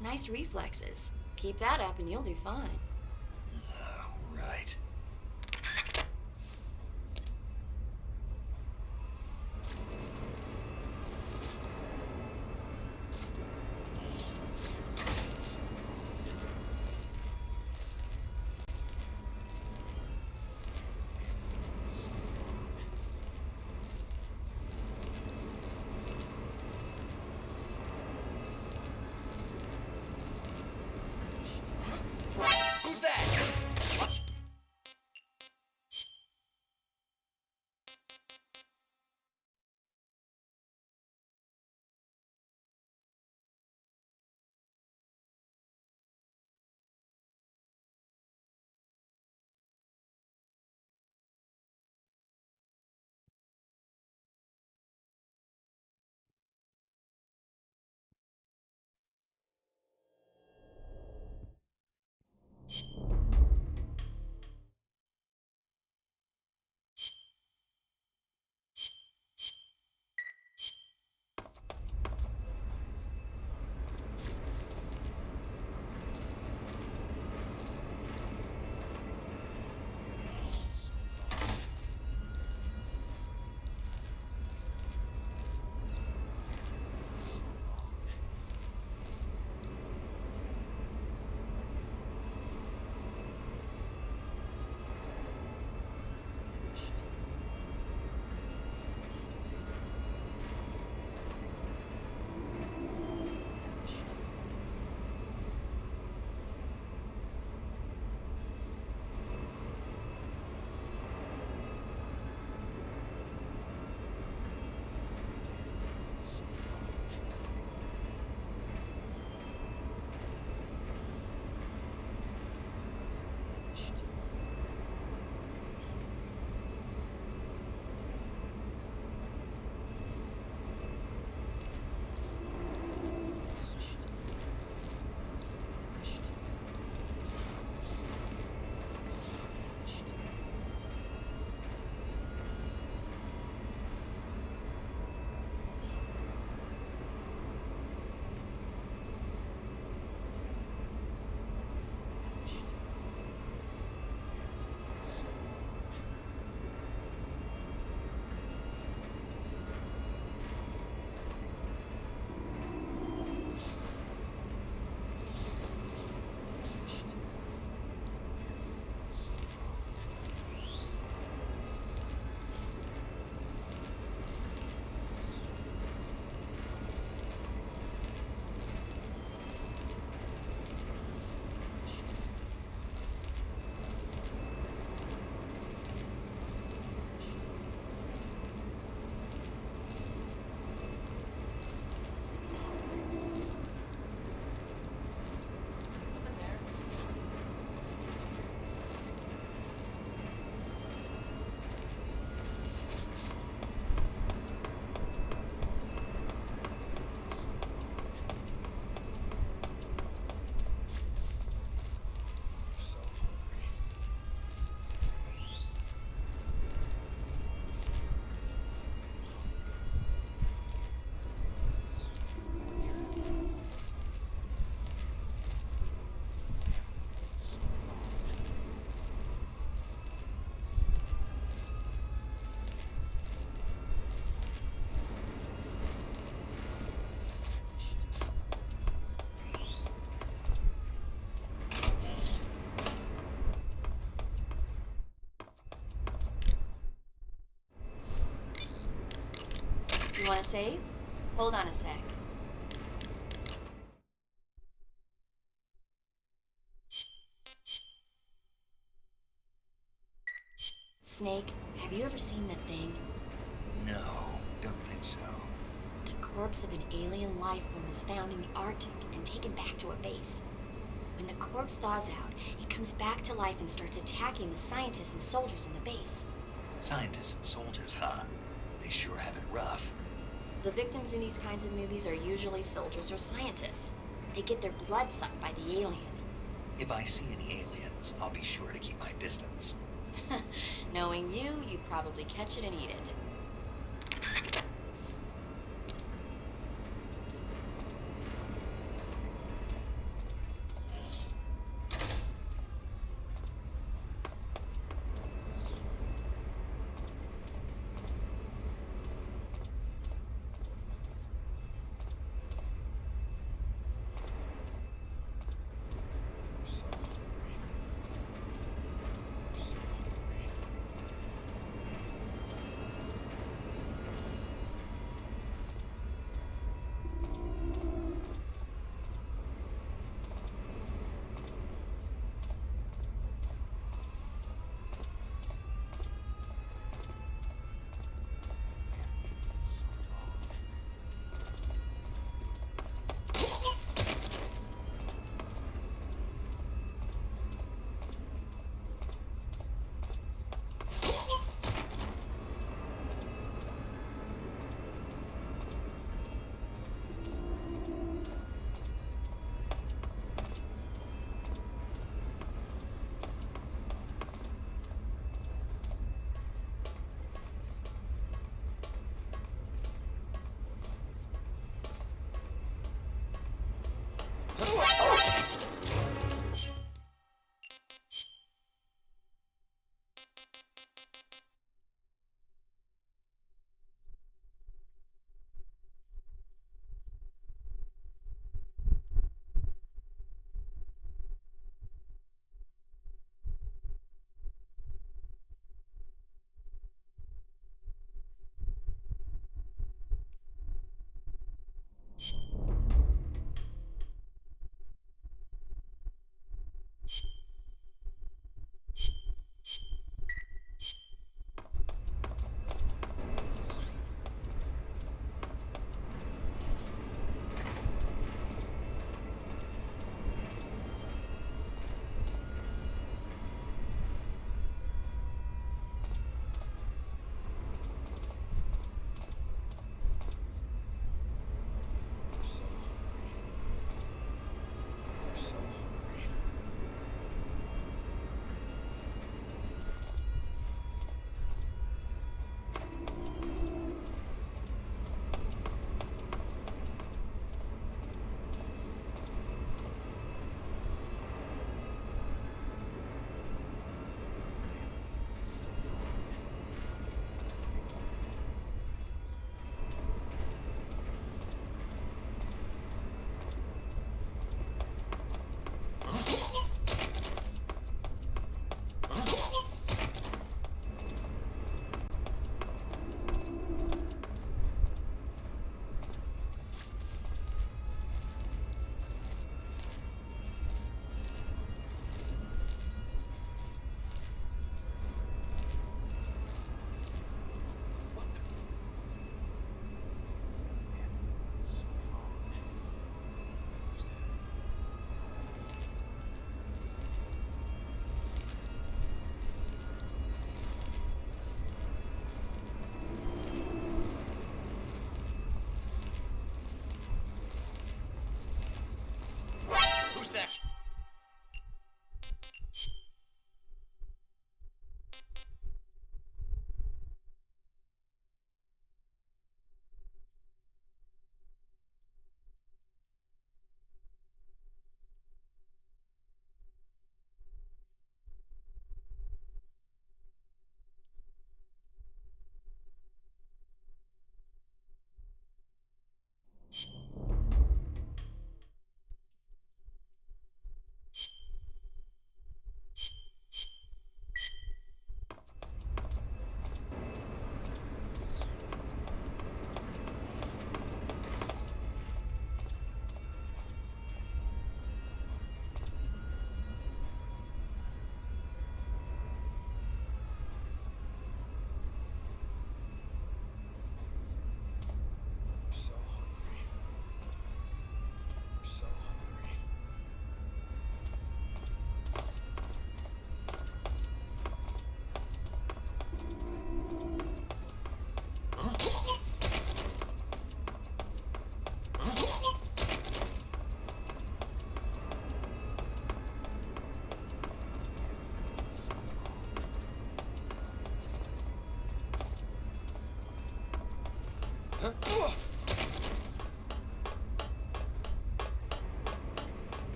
[SPEAKER 3] Nice reflexes. Keep that up and you'll do fine.
[SPEAKER 1] Right.
[SPEAKER 11] Who's that?
[SPEAKER 3] want to save? Hold on a sec. Snake, have you ever seen the thing?
[SPEAKER 1] No, don't think so.
[SPEAKER 3] The corpse of an alien life form is found in the Arctic and taken back to a base. When the corpse thaws out, it comes back to life and starts attacking the scientists and soldiers in the base.
[SPEAKER 1] Scientists and soldiers, huh? They sure have it rough.
[SPEAKER 3] The victims in these kinds of movies are usually soldiers or scientists. They get their blood sucked by the alien.
[SPEAKER 1] If I see any aliens, I'll be sure to keep my distance.
[SPEAKER 3] Knowing you, you'd probably catch it and eat it.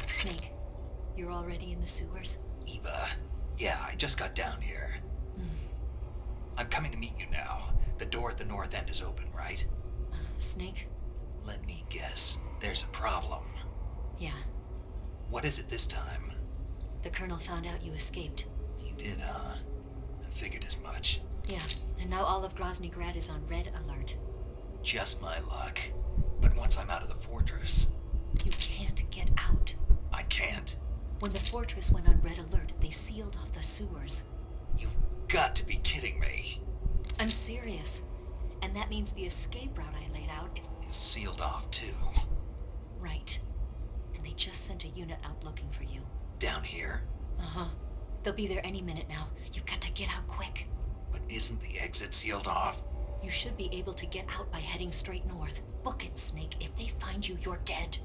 [SPEAKER 3] Snake, you're already in the sewers?
[SPEAKER 1] Eva, yeah, I just got down here. I'm coming to meet you now. The door at the north end is open, right?
[SPEAKER 3] Snake?
[SPEAKER 1] Let me guess. There's a problem.
[SPEAKER 3] Yeah.
[SPEAKER 1] What is it this time?
[SPEAKER 3] The Colonel found out you escaped.
[SPEAKER 1] He did, huh? I figured as much.
[SPEAKER 3] Yeah, and now all of Grozny Grad is on red alert.
[SPEAKER 1] Just my luck. But once I'm out of the fortress...
[SPEAKER 3] You can't get out.
[SPEAKER 1] I can't.
[SPEAKER 3] When the fortress went on red alert, they sealed off the sewers.
[SPEAKER 1] You've got to be kidding me.
[SPEAKER 3] I'm serious. And that means the escape route I laid out is...
[SPEAKER 1] It's sealed off, too.
[SPEAKER 3] Right. And they just sent a unit out looking for you.
[SPEAKER 1] Down here?
[SPEAKER 3] Uh-huh. They'll be there any minute now. You've got to get out quick.
[SPEAKER 1] But isn't the exit sealed off?
[SPEAKER 3] You should be able to get out by heading straight north. Book it, Snake. If they find you, you're dead.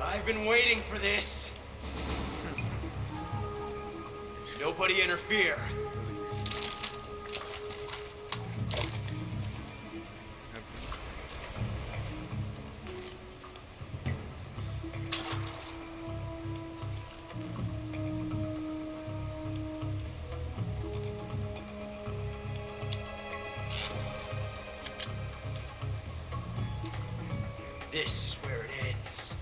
[SPEAKER 9] I've been waiting for this. Nobody interfere. This is where it ends.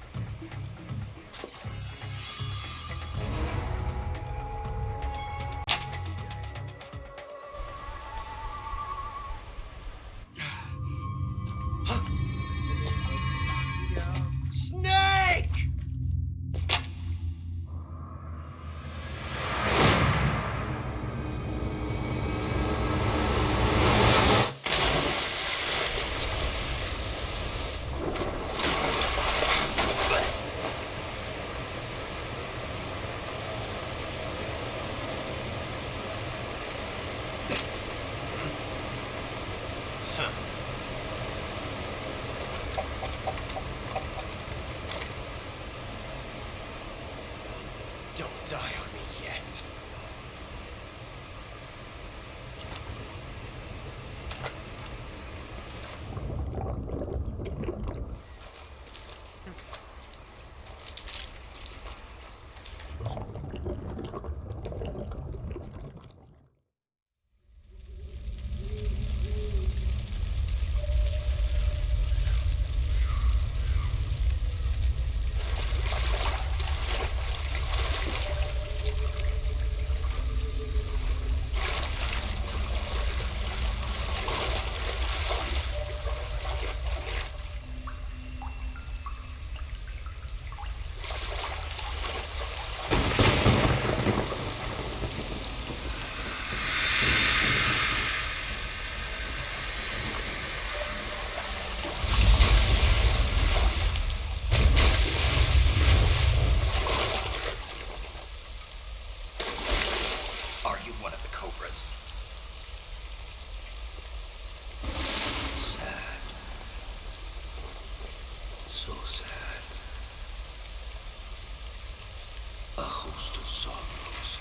[SPEAKER 9] Snake! Don't die on me yet.
[SPEAKER 1] Are you one of the Cobras?
[SPEAKER 2] Sad. So sad. A host of sorrows.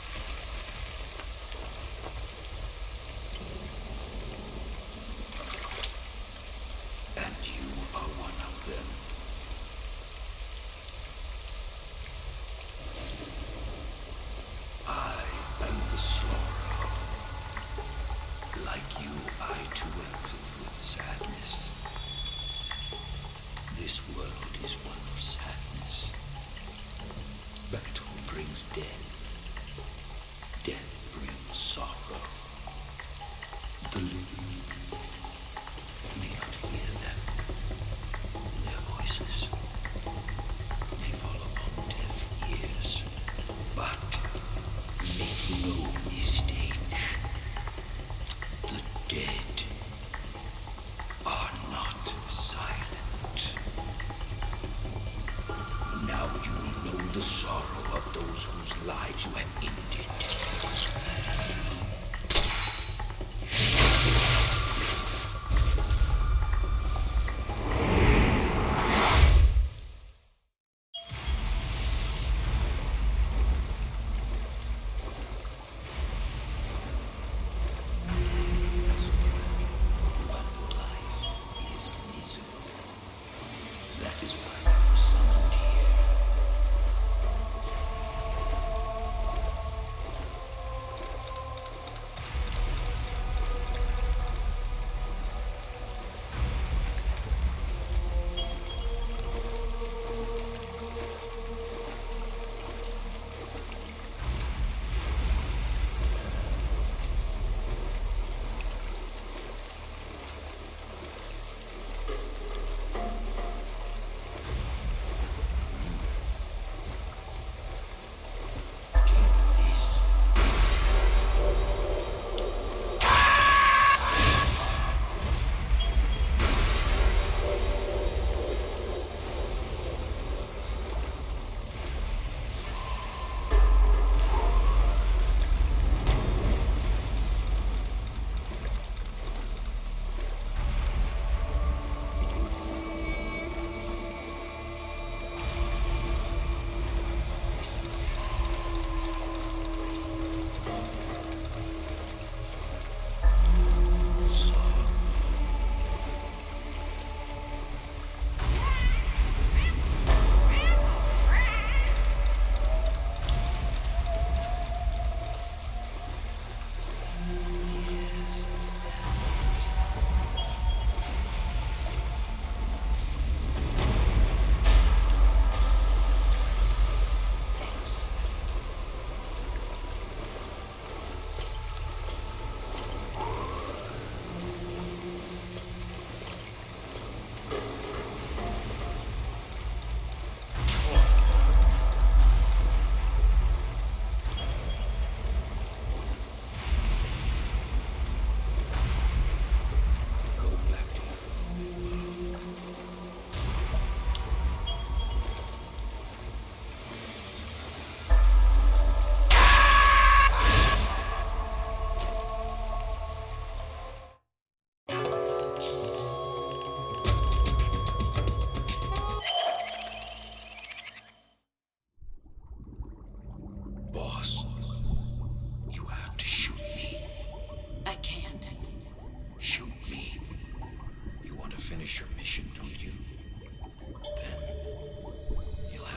[SPEAKER 2] And you are one of them. I am the Slaughter. Like you, I too am filled with sadness. This world is one of sadness. Battle brings death. Death brings sorrow. The living may not hear them. Their voices may fall upon deaf ears. But make no mistake, the dead are not silent. Now you will know the sorrow of those whose lives you have ended. But life is miserable. That is why you were summoned here.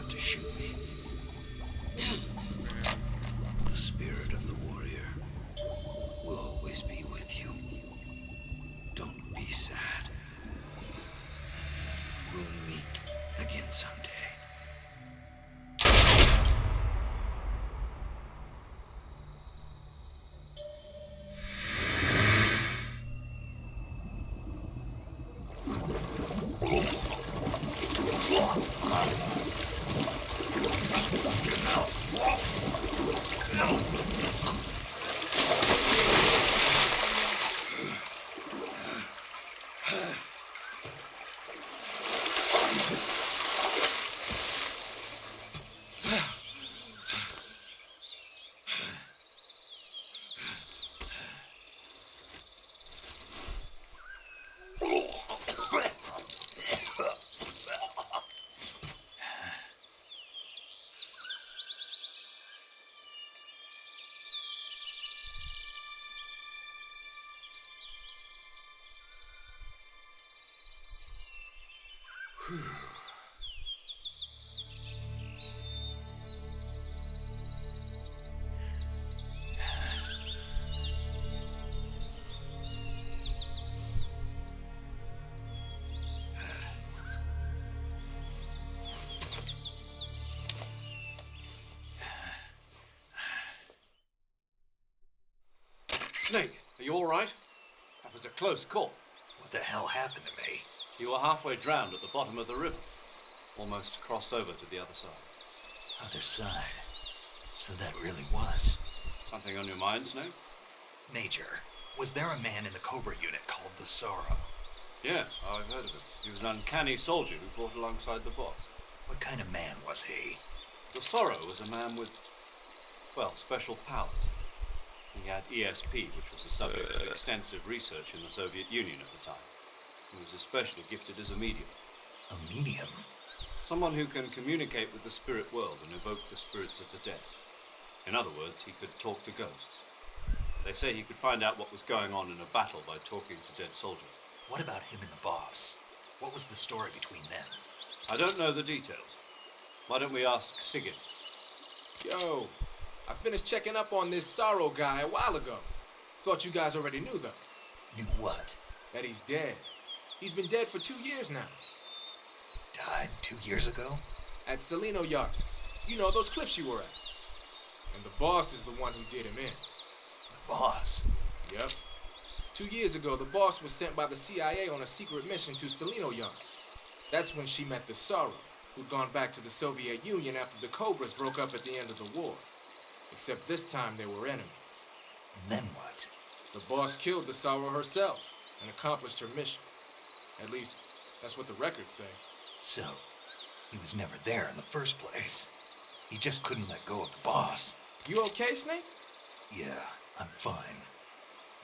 [SPEAKER 2] have to shoot me. The spirit of the warrior will always be with you. Don't be sad. We'll meet again someday.
[SPEAKER 10] Snake, are you all right? That was a close call.
[SPEAKER 1] What the hell happened to me?
[SPEAKER 10] You were halfway drowned at the bottom of the river. Almost crossed over to the other side.
[SPEAKER 1] Other side. So that really was.
[SPEAKER 10] Something on your mind, Snake?
[SPEAKER 1] Major, was there a man in the Cobra unit called the Sorrow?
[SPEAKER 10] Yes, I've heard of him. He was an uncanny soldier who fought alongside the boss.
[SPEAKER 1] What kind of man was he?
[SPEAKER 10] The Sorrow was a man with, well, special powers. He had ESP, which was the subject of extensive research in the Soviet Union at the time. He was especially gifted as a medium.
[SPEAKER 1] A medium?
[SPEAKER 10] Someone who can communicate with the spirit world and evoke the spirits of the dead. In other words, he could talk to ghosts. They say he could find out what was going on in a battle by talking to dead soldiers.
[SPEAKER 1] What about him and the boss? What was the story between them?
[SPEAKER 10] I don't know the details. Why don't we ask Sigurd?
[SPEAKER 8] Yo, I finished checking up on this Sorrow guy a while ago. Thought you guys already knew, though.
[SPEAKER 1] Knew what?
[SPEAKER 8] That he's dead. He's been dead for 2 years now.
[SPEAKER 1] Died 2 years ago?
[SPEAKER 8] At Selino-Yarsk. You know, those cliffs you were at. And the boss is the one who did him in.
[SPEAKER 1] The boss?
[SPEAKER 8] Yep. 2 years ago, the boss was sent by the CIA on a secret mission to Selino-Yarsk. That's when she met the Sorrow, who'd gone back to the Soviet Union after the Cobras broke up at the end of the war. Except this time they were enemies.
[SPEAKER 1] And then what?
[SPEAKER 8] The boss killed the Sorrow herself and accomplished her mission. At least, that's what the records say.
[SPEAKER 1] So, he was never there in the first place. He just couldn't let go of the boss.
[SPEAKER 8] You okay, Snake?
[SPEAKER 1] Yeah, I'm fine.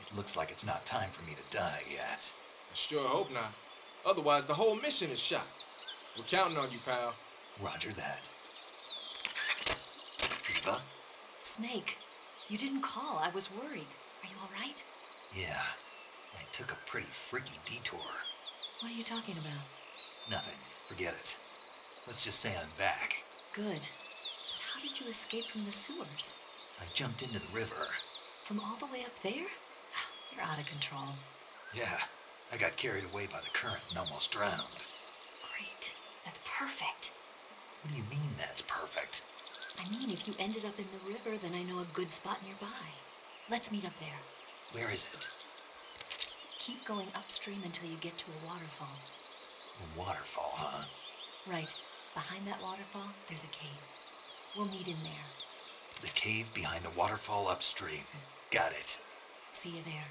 [SPEAKER 1] It looks like it's not time for me to die yet.
[SPEAKER 8] I sure hope not. Otherwise, the whole mission is shot. We're counting on you, pal.
[SPEAKER 1] Roger that. Eva?
[SPEAKER 3] Snake, you didn't call. I was worried. Are you all right?
[SPEAKER 1] Yeah, I took a pretty freaky detour.
[SPEAKER 3] What are you talking about?
[SPEAKER 1] Nothing. Forget it. Let's just say I'm back.
[SPEAKER 3] Good. But how did you escape from the sewers?
[SPEAKER 1] I jumped into the river.
[SPEAKER 3] From all the way up there? You're out of control.
[SPEAKER 1] Yeah, I got carried away by the current and almost drowned.
[SPEAKER 3] Great. That's perfect.
[SPEAKER 1] What do you mean that's perfect?
[SPEAKER 3] I mean, if you ended up in the river, then I know a good spot nearby. Let's meet up there.
[SPEAKER 1] Where is it?
[SPEAKER 3] Keep going upstream until you get to a waterfall.
[SPEAKER 1] A waterfall, huh?
[SPEAKER 3] Right. Behind that waterfall, there's a cave. We'll meet in there.
[SPEAKER 1] The cave behind the waterfall upstream. Got it.
[SPEAKER 3] See you there.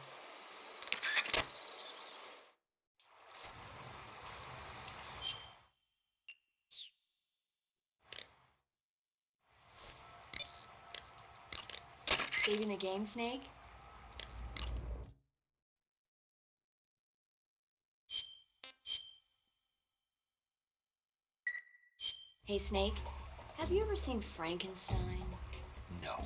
[SPEAKER 3] Saving the game, Snake? Hey, Snake, have you ever seen Frankenstein?
[SPEAKER 1] No.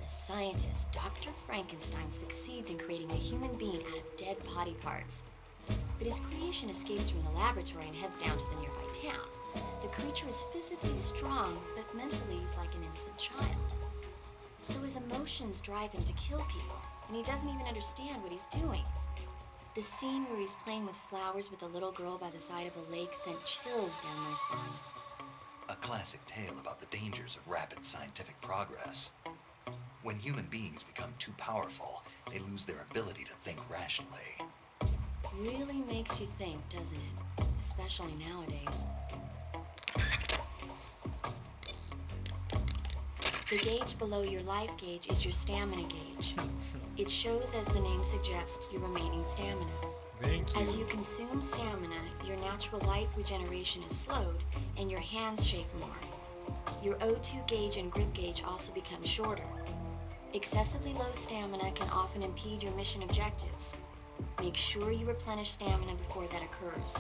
[SPEAKER 3] The scientist, Dr. Frankenstein, succeeds in creating a human being out of dead body parts. But his creation escapes from the laboratory and heads down to the nearby town. The creature is physically strong, but mentally he's like an innocent child. So his emotions drive him to kill people, and he doesn't even understand what he's doing. The scene where he's playing with flowers with a little girl by the side of a lake sent chills down my spine.
[SPEAKER 1] A classic tale about the dangers of rapid scientific progress. When human beings become too powerful, they lose their ability to think rationally.
[SPEAKER 3] Really makes you think, doesn't it? Especially nowadays. The gauge below your life gauge is your stamina gauge. It shows, as the name suggests, your remaining stamina.
[SPEAKER 4] Thank you.
[SPEAKER 3] As you consume stamina, your natural life regeneration is slowed, and your hands shake more. Your O2 gauge and grip gauge also become shorter. Excessively low stamina can often impede your mission objectives. Make sure you replenish stamina before that occurs.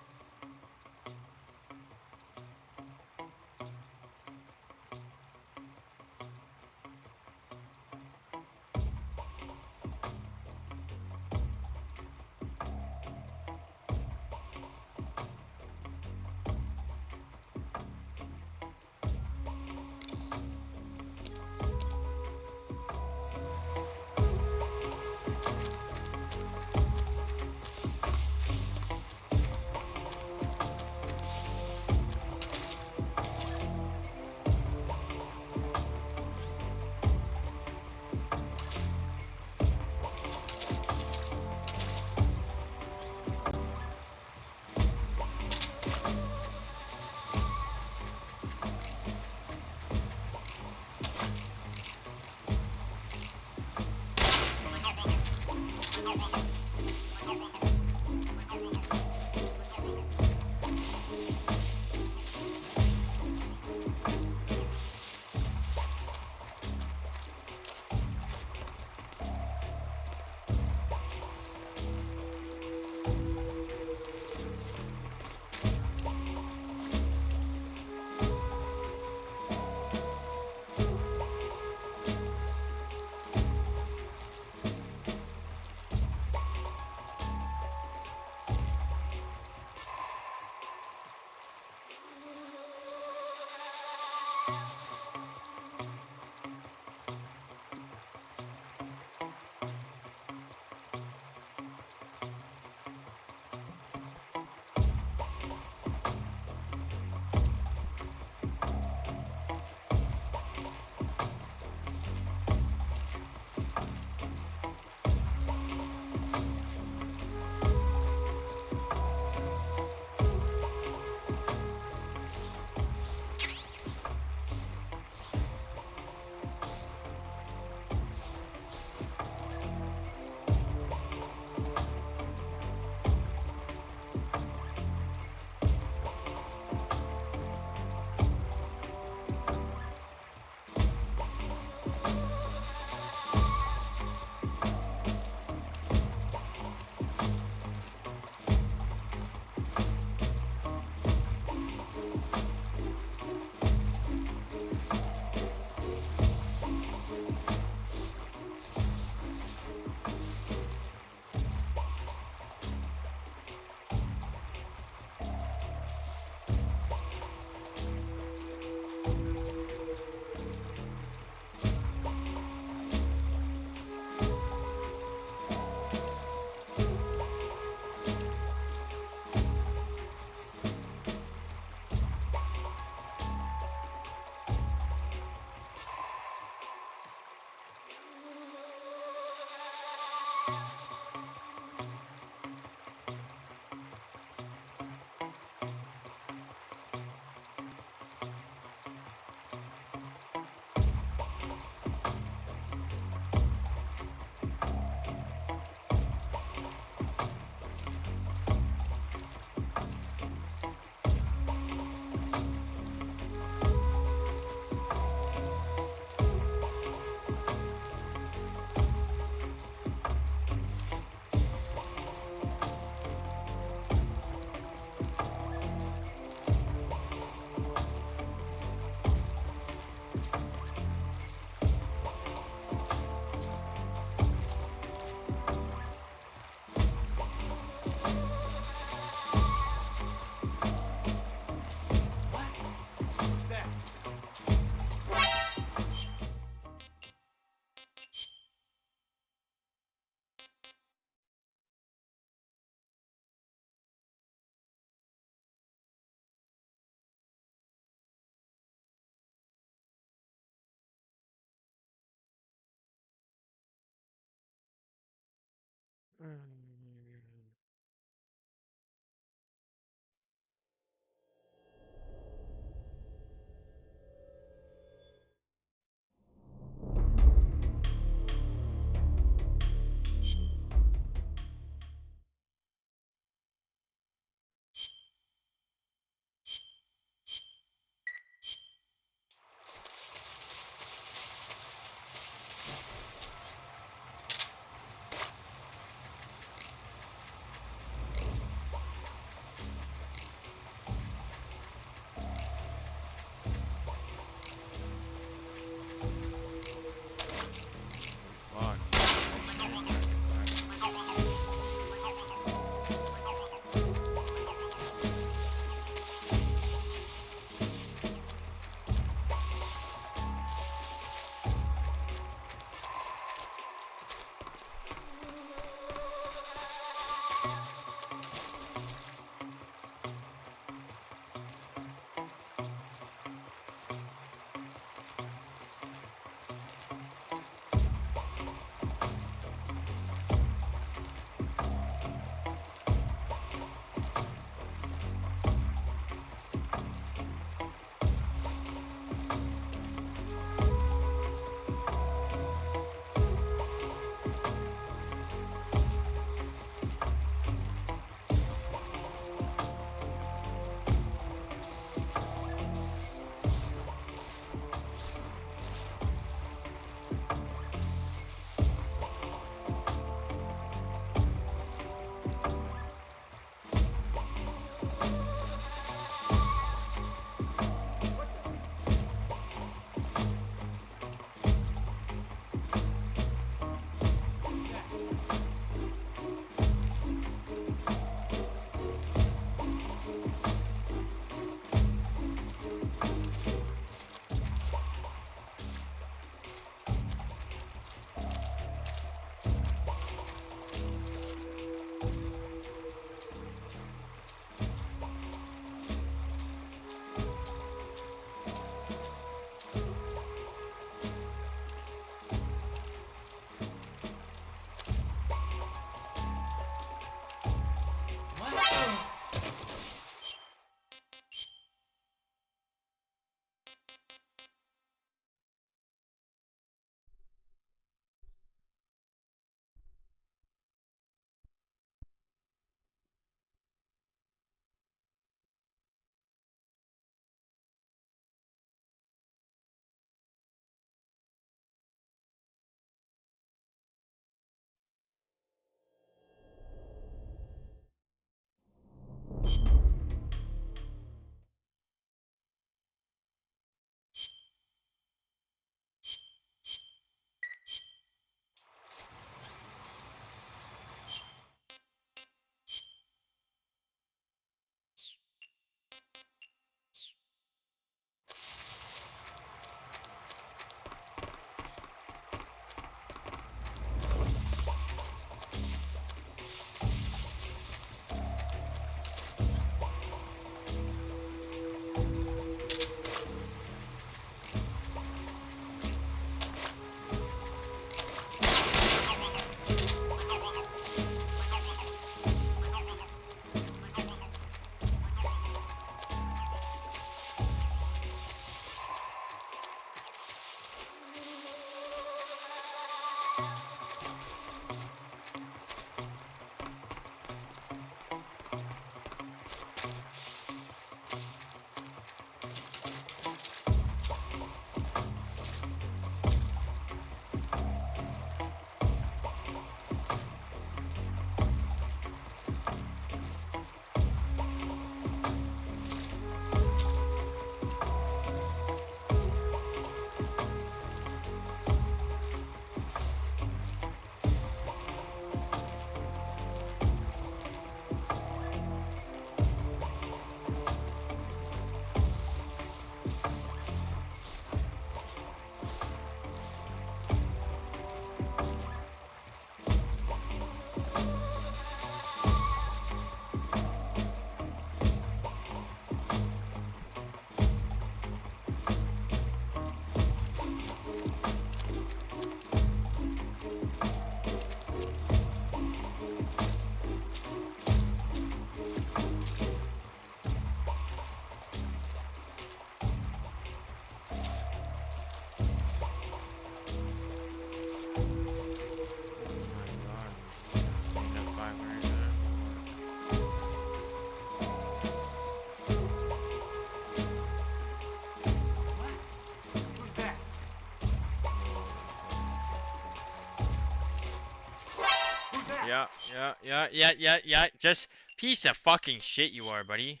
[SPEAKER 4] Yeah. Just piece of fucking shit you are, buddy.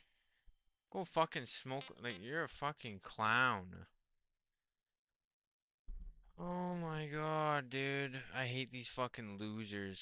[SPEAKER 4] Go fucking smoke. Like, you're a fucking clown. Oh my god, dude. I hate these fucking losers.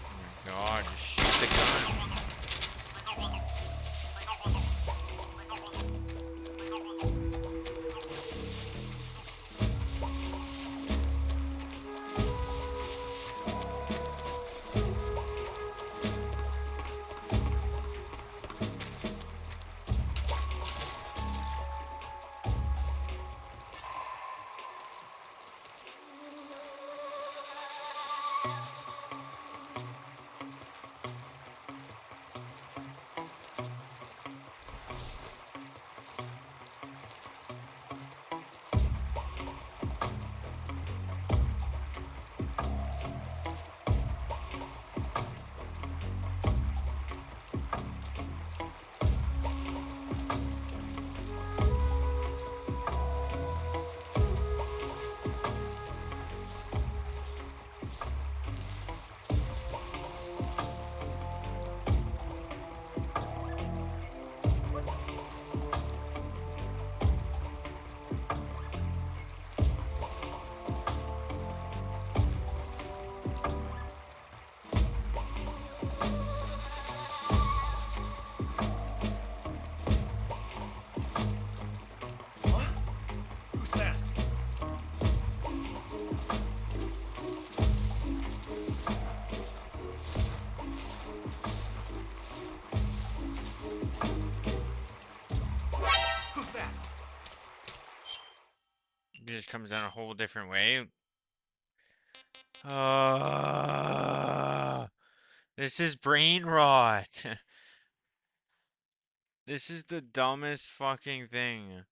[SPEAKER 4] Oh my god, just shoot the gun.
[SPEAKER 9] Who's that? Who's that?
[SPEAKER 4] It just comes down a whole different way. This is brain rot. This is the dumbest fucking thing.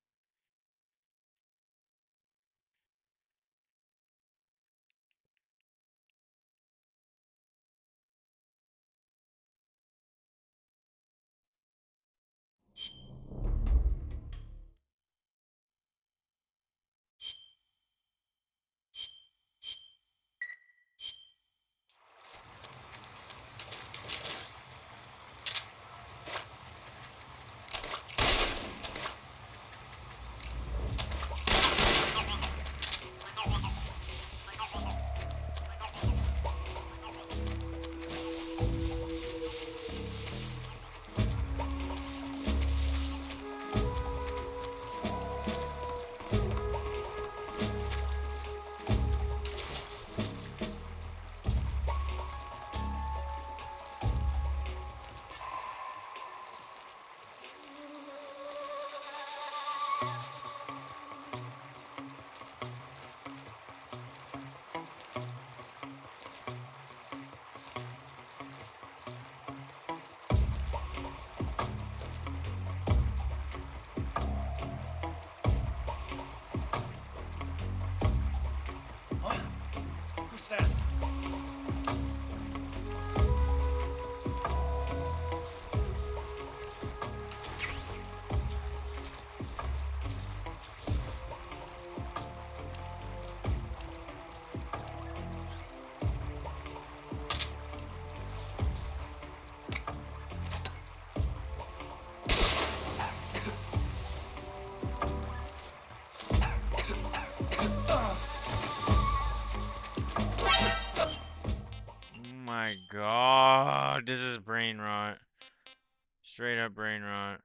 [SPEAKER 9] What? Who's that?
[SPEAKER 4] Oh my god, this is brain rot. Straight up brain rot.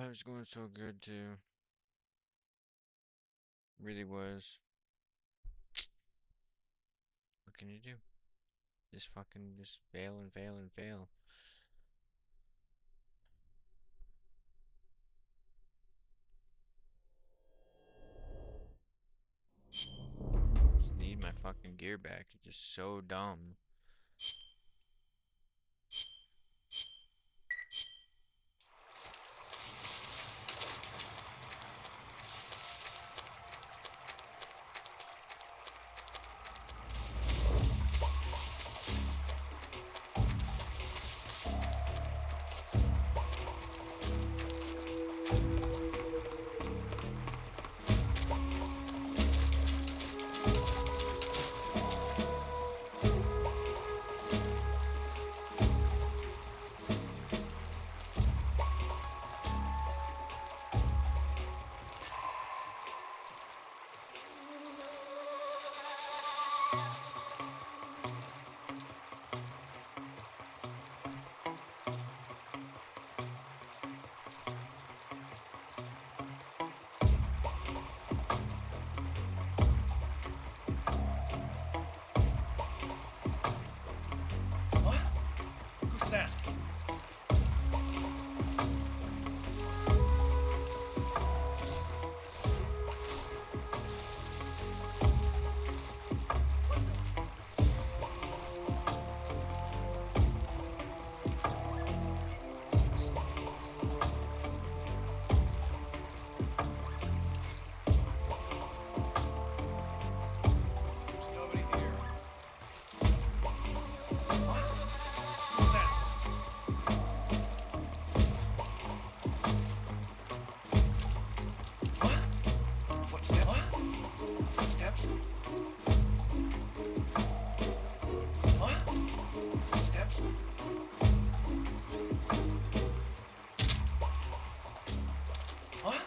[SPEAKER 4] It was going so good too. Really was. What can you do? Just fucking just fail and fail and fail. Just need my fucking gear back. It's just so dumb.
[SPEAKER 2] What? Who's that? There's nobody here. What? Who's that? What? Footsteps? What? Footsteps? What? Footsteps? What?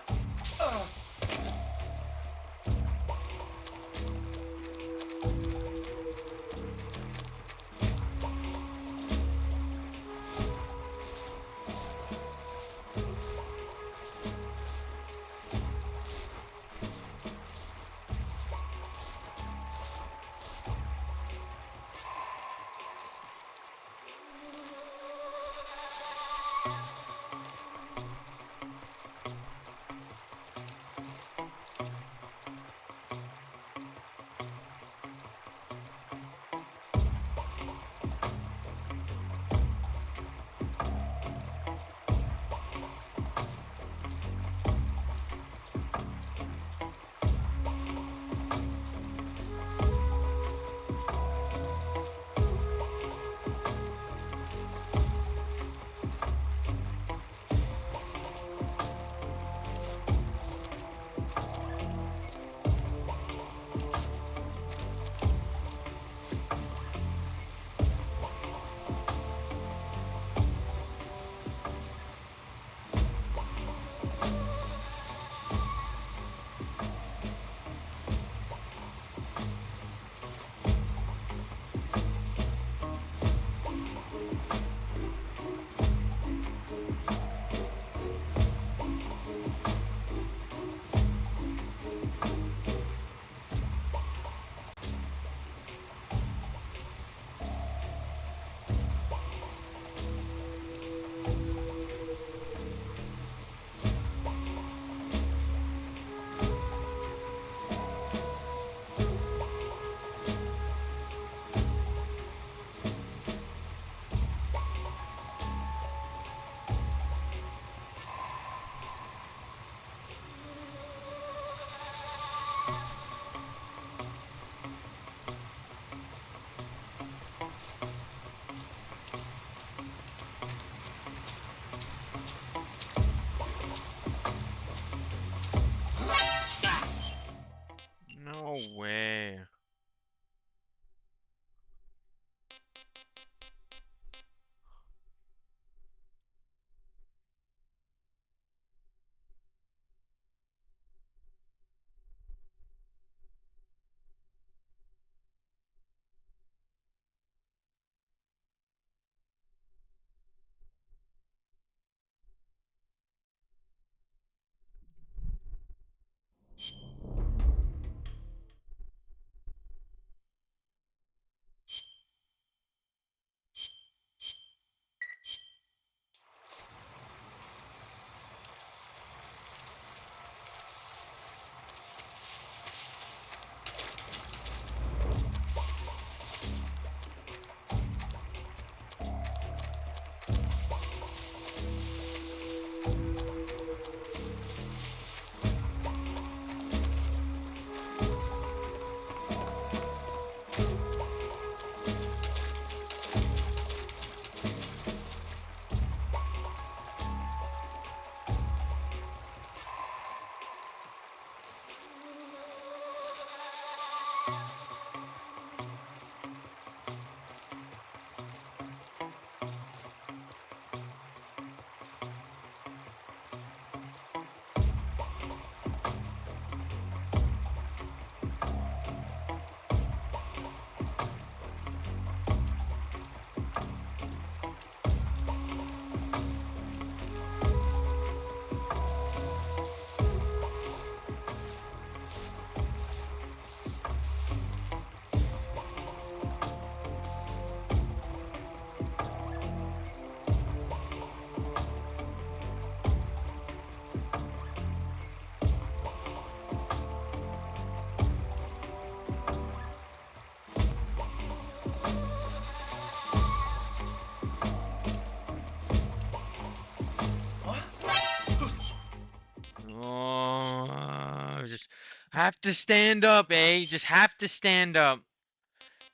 [SPEAKER 4] Have to stand up, eh? Just have to stand up.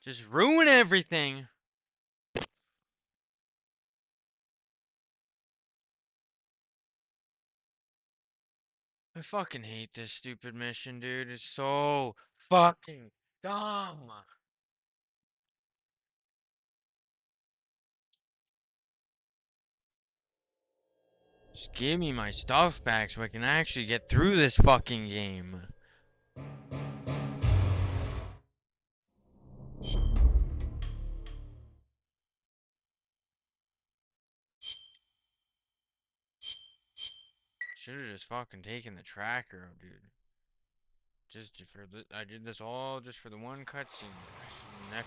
[SPEAKER 4] Just ruin everything. I fucking hate this stupid mission, dude. It's so fucking dumb. Just give me my stuff back so I can actually get through this fucking game. Should've just fucking taken the tracker, dude. Just for the, I did this all just for the one cutscene. I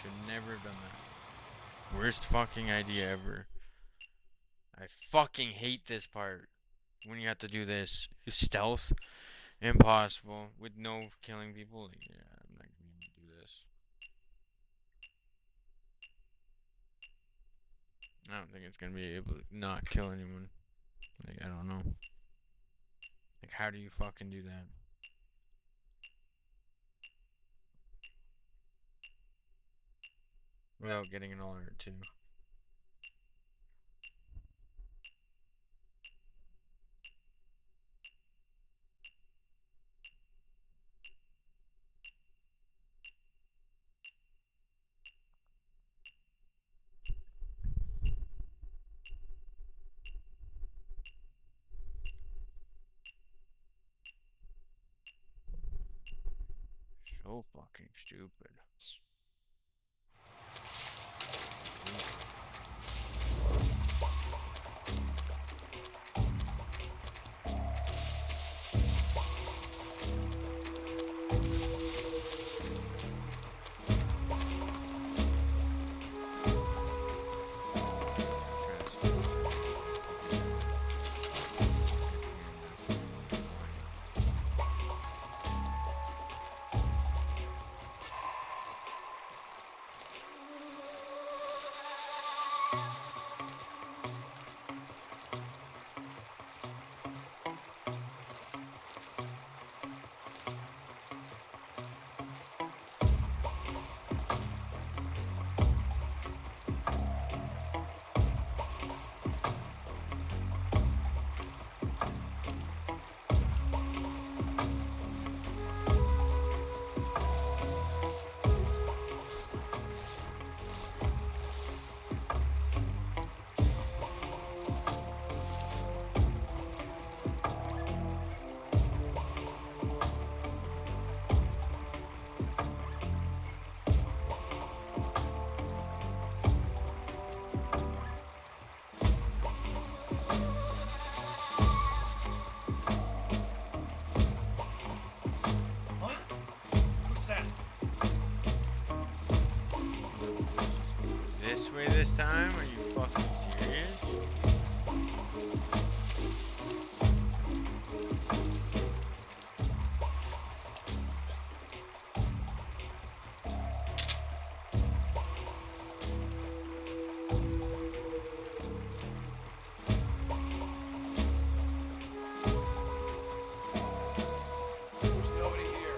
[SPEAKER 4] should never have done that. Worst fucking idea ever. I fucking hate this part. When you have to do this. Stealth. Impossible. With no killing people. Yeah, I'm not gonna be able to do this. I don't think it's gonna be able to not kill anyone. Like, I don't know. Like, how do you fucking do that? Without getting an alert, too. So fucking stupid. This way this time? Are you fucking serious?
[SPEAKER 9] There's nobody here.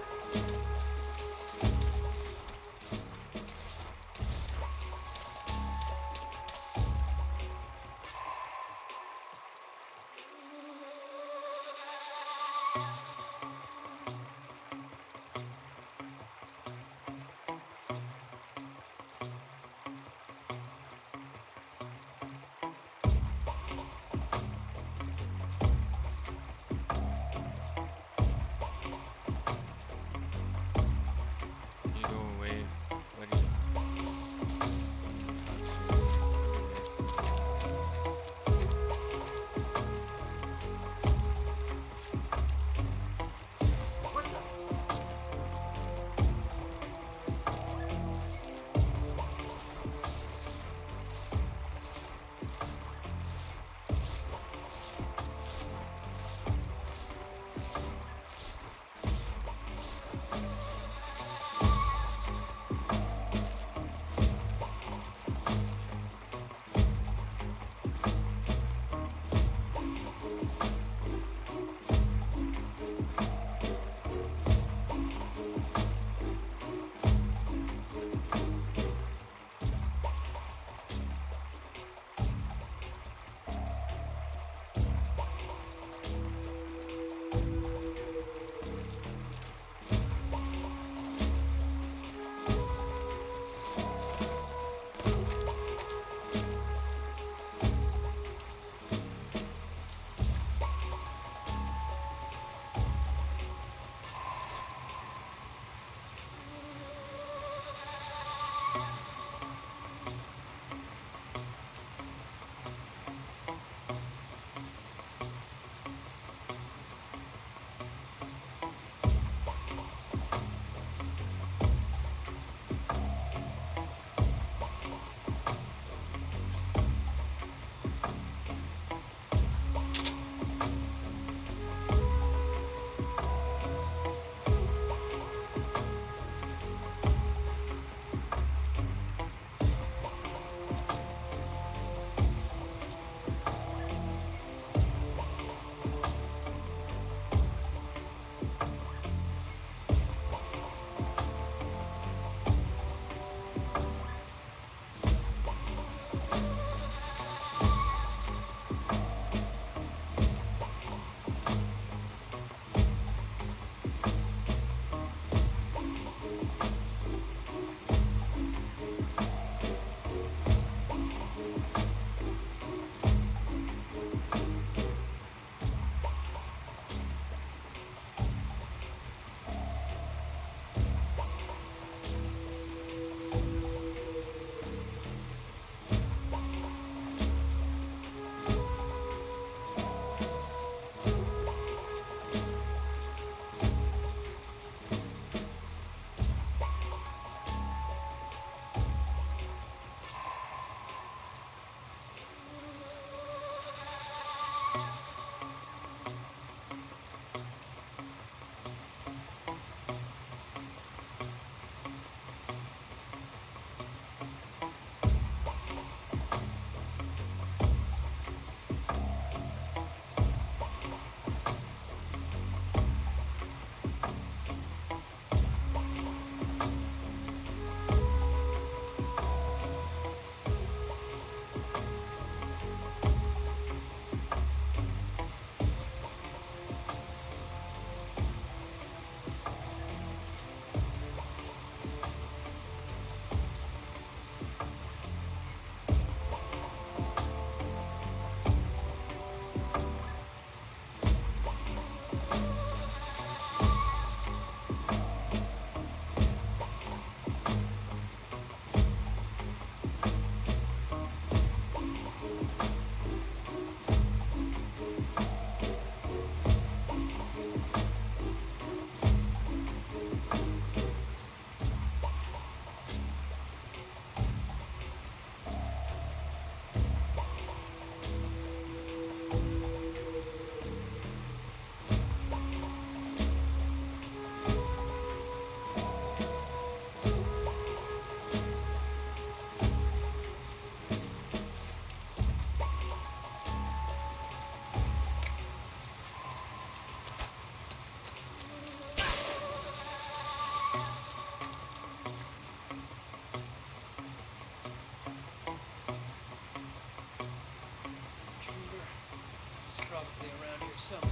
[SPEAKER 9] probably around here somewhere.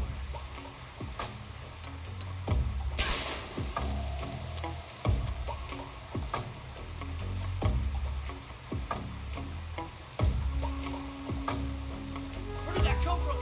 [SPEAKER 9] Where did that come from?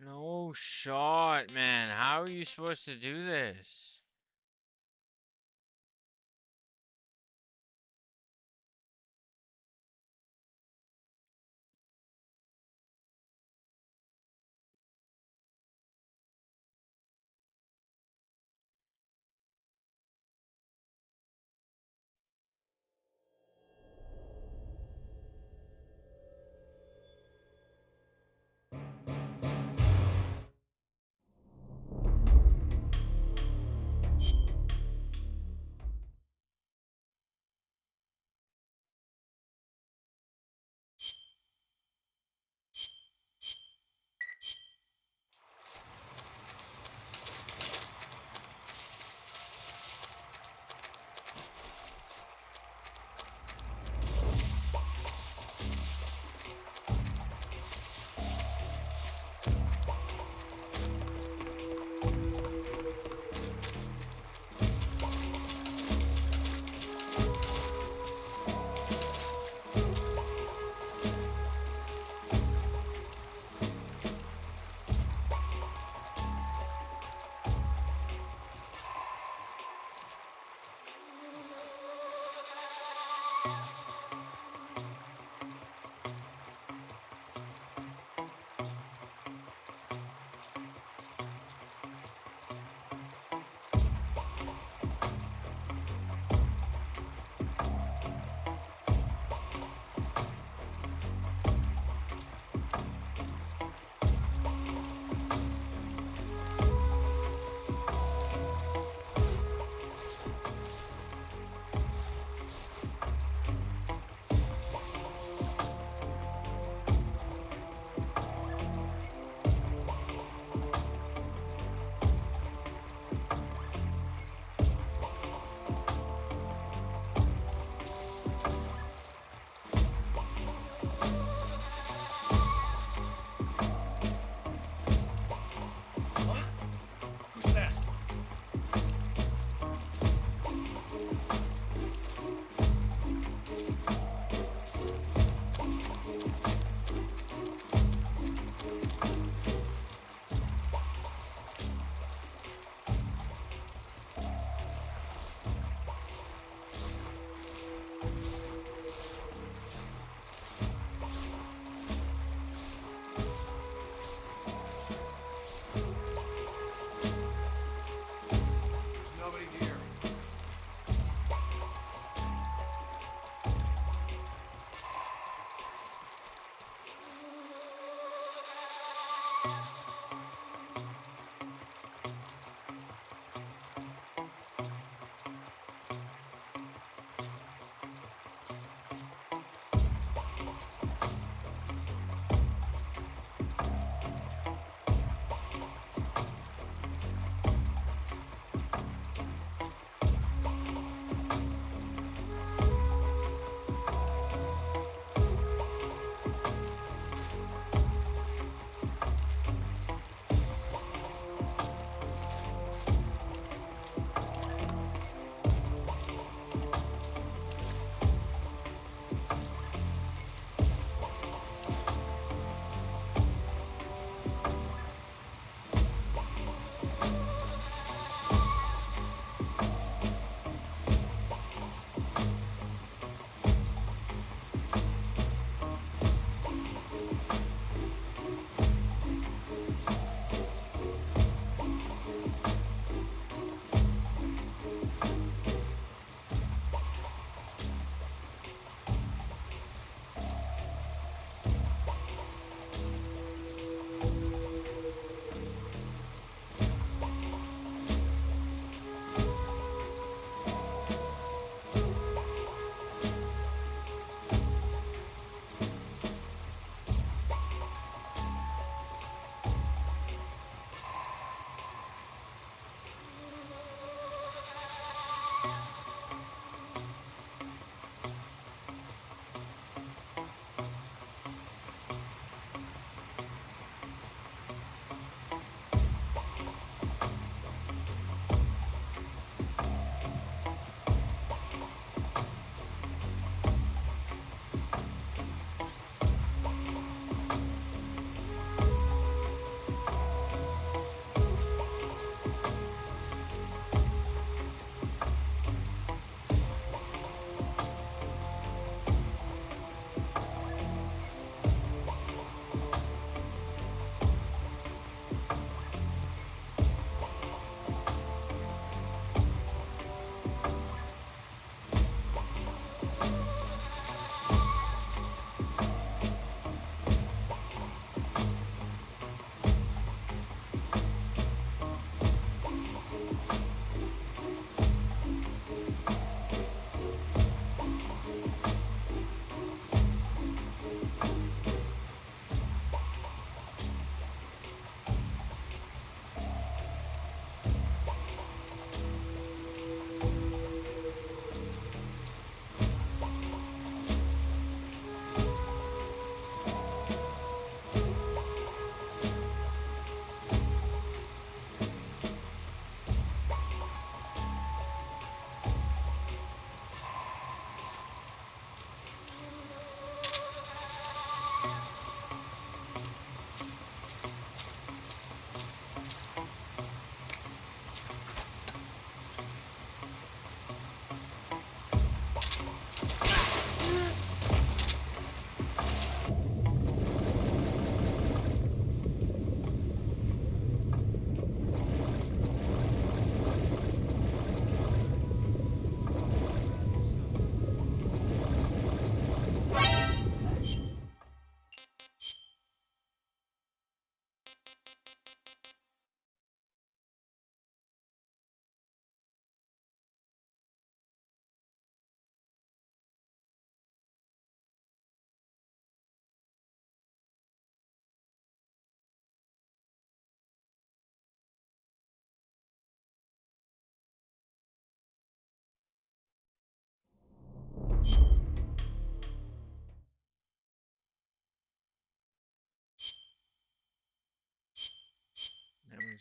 [SPEAKER 4] No shot, man. How are you supposed to do this?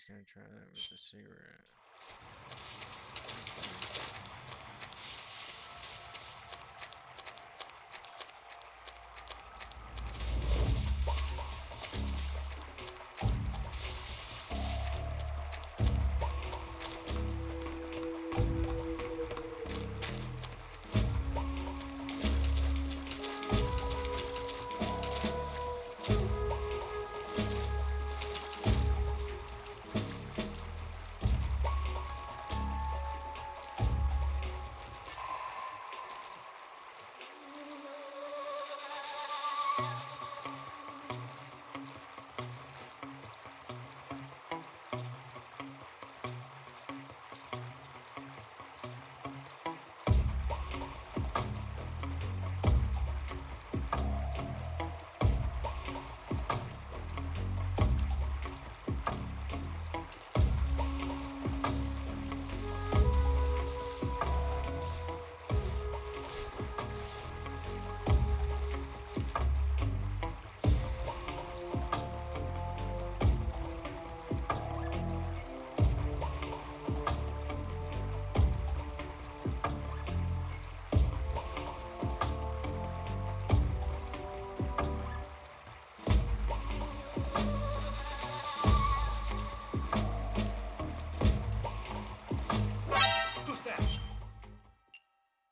[SPEAKER 4] gonna try that with the cigarette.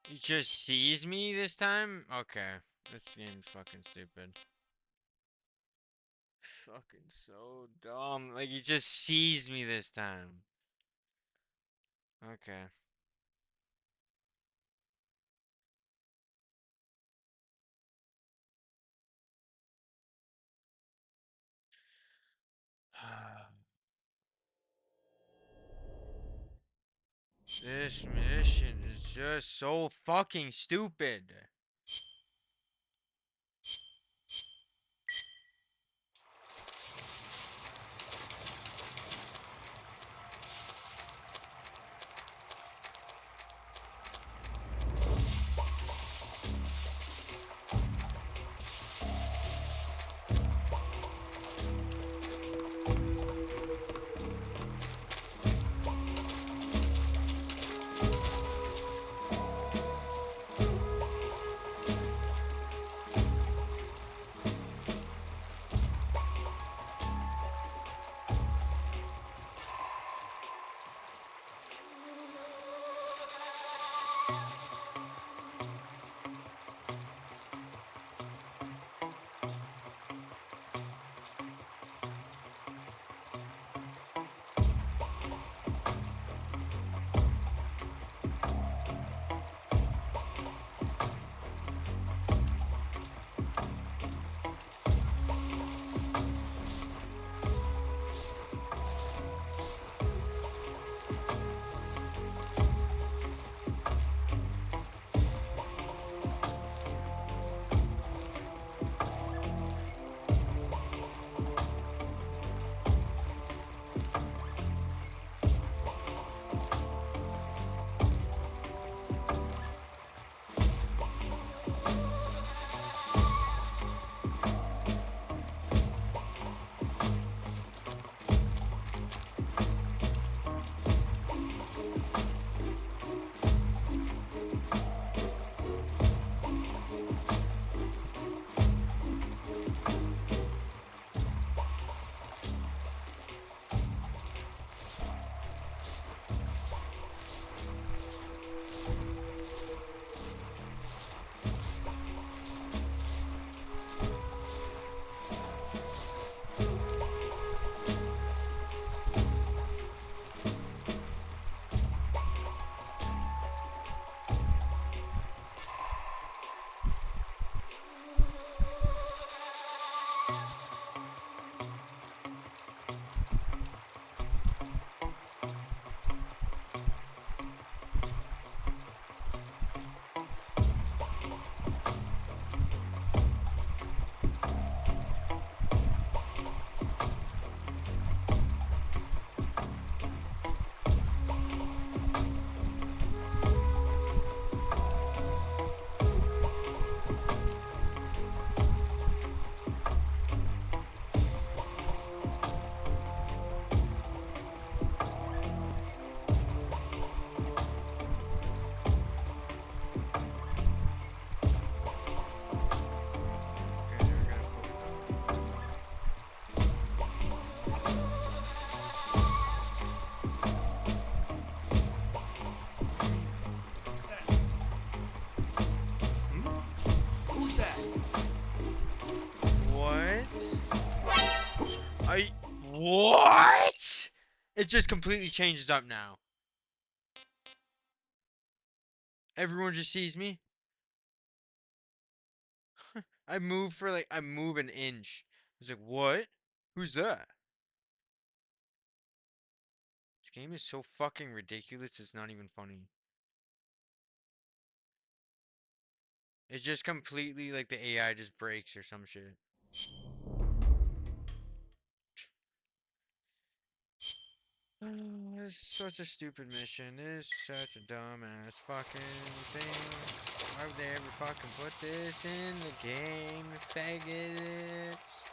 [SPEAKER 4] He just sees me this time? Okay. This game's fucking stupid. Fucking so dumb. Like, he just sees me this time. Okay. This mission is just so fucking stupid. What? It just completely changes up now. Everyone just sees me. I move an inch. It's like, what? Who's that? This game is so fucking ridiculous, it's not even funny. It's just completely like the AI just breaks or some shit. This is such a stupid mission. This is such a dumbass fucking thing. Why would they ever fucking put this in the game, faggots?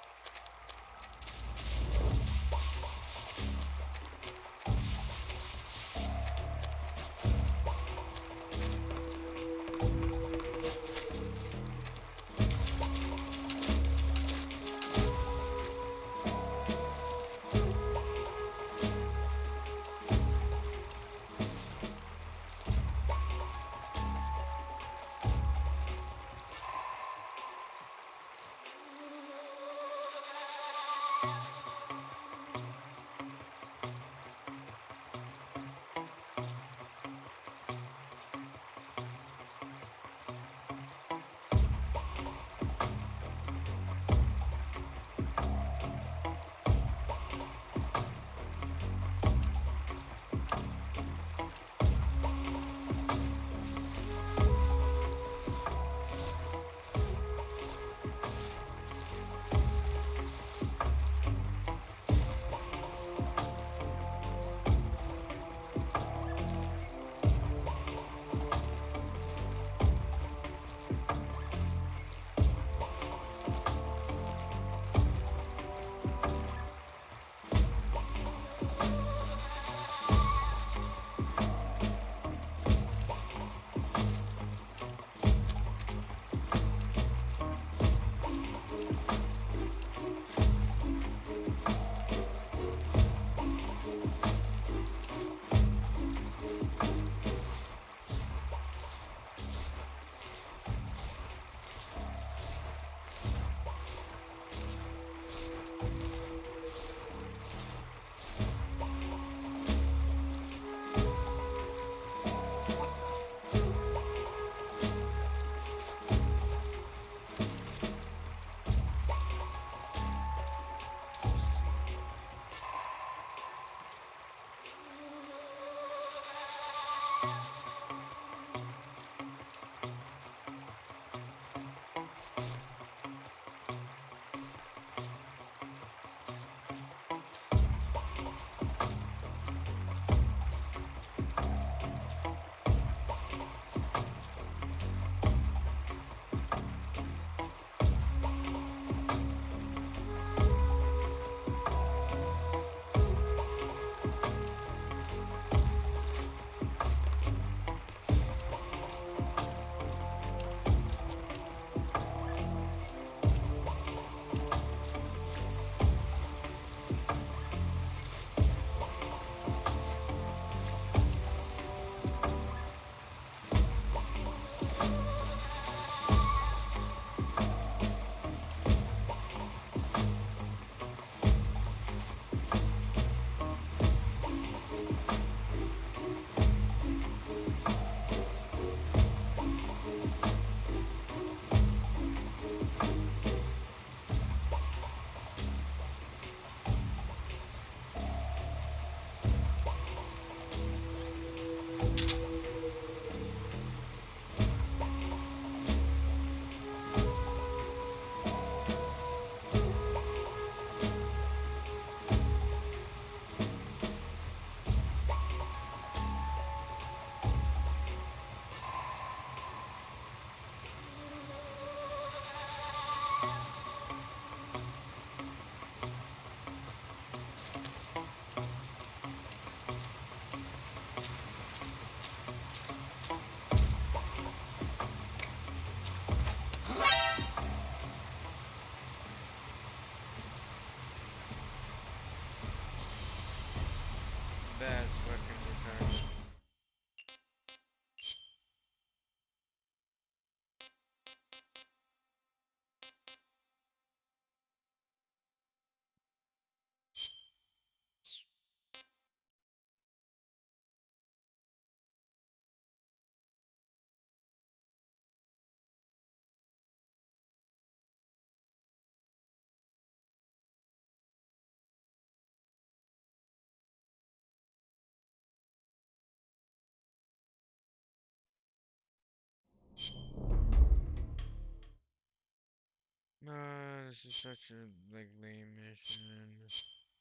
[SPEAKER 4] This is such a like lame mission.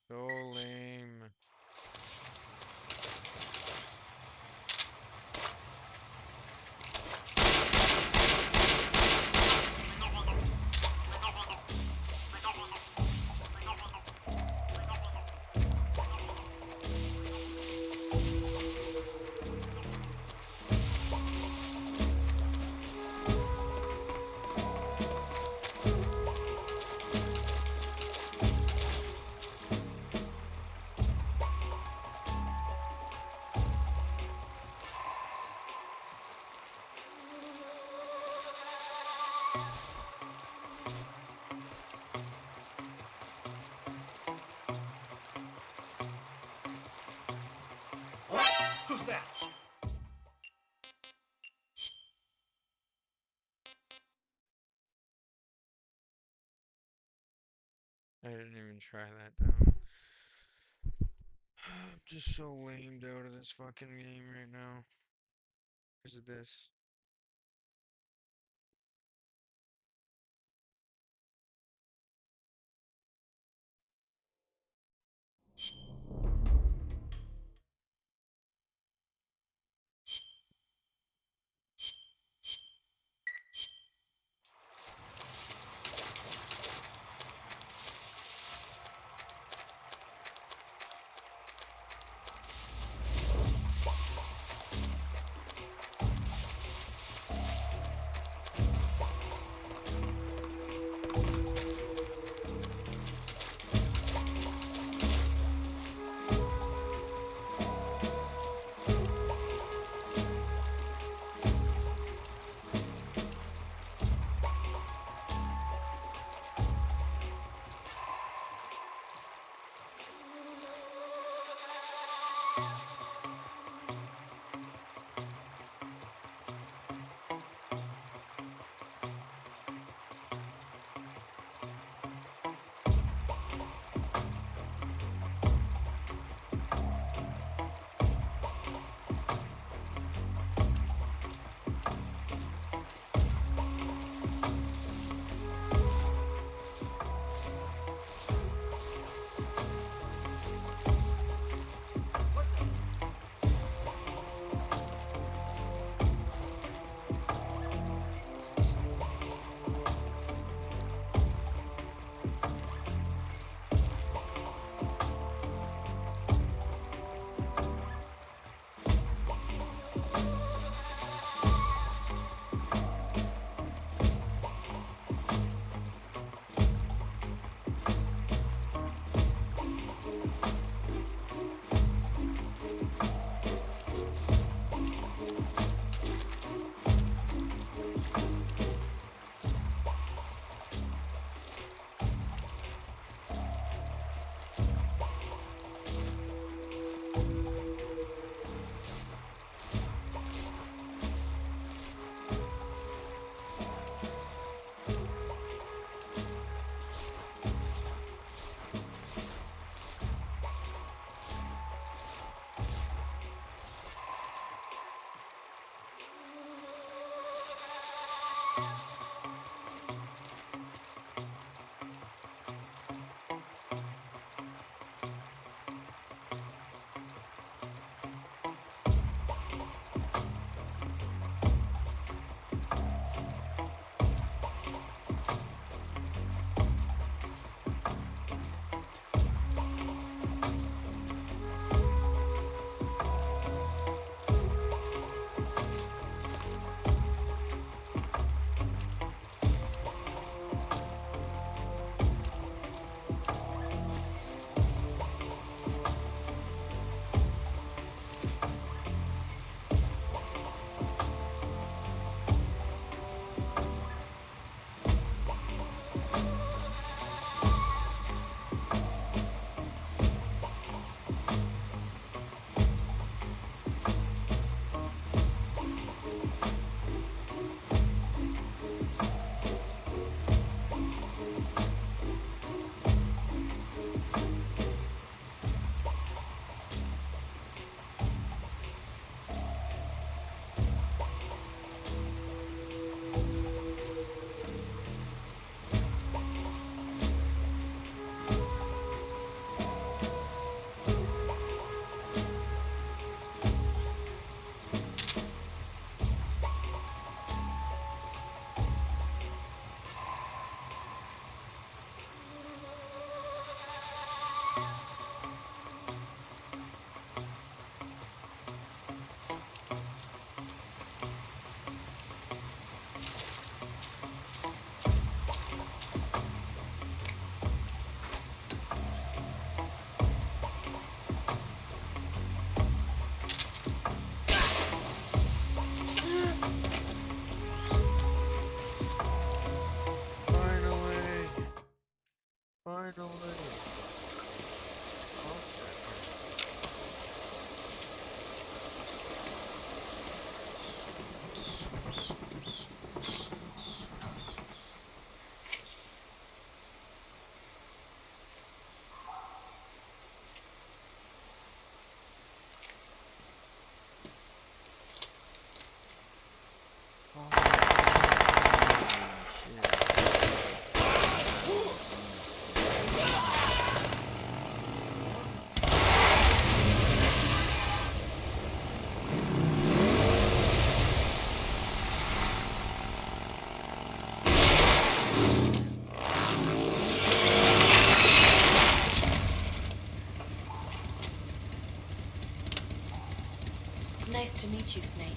[SPEAKER 4] So lame.
[SPEAKER 9] Who's that?
[SPEAKER 4] I didn't even try that though. I'm just so lamed out of this fucking game right now. Because of this.
[SPEAKER 3] Nice to meet you, Snake.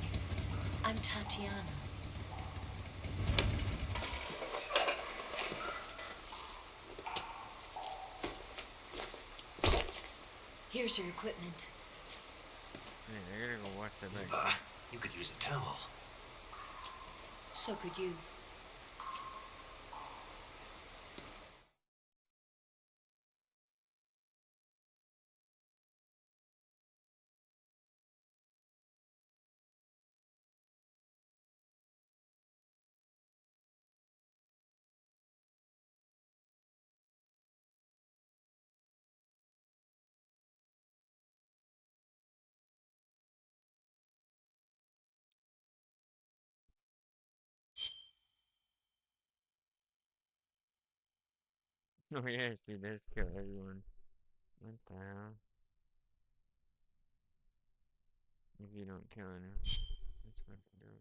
[SPEAKER 3] I'm Tatiana. Here's your equipment.
[SPEAKER 4] Hey, I gotta go watch the back.
[SPEAKER 1] Eva, you could use a towel.
[SPEAKER 3] So could you.
[SPEAKER 4] Oh yeah, she does kill everyone. What the hell? If you don't kill anyone. That's fucking jokes.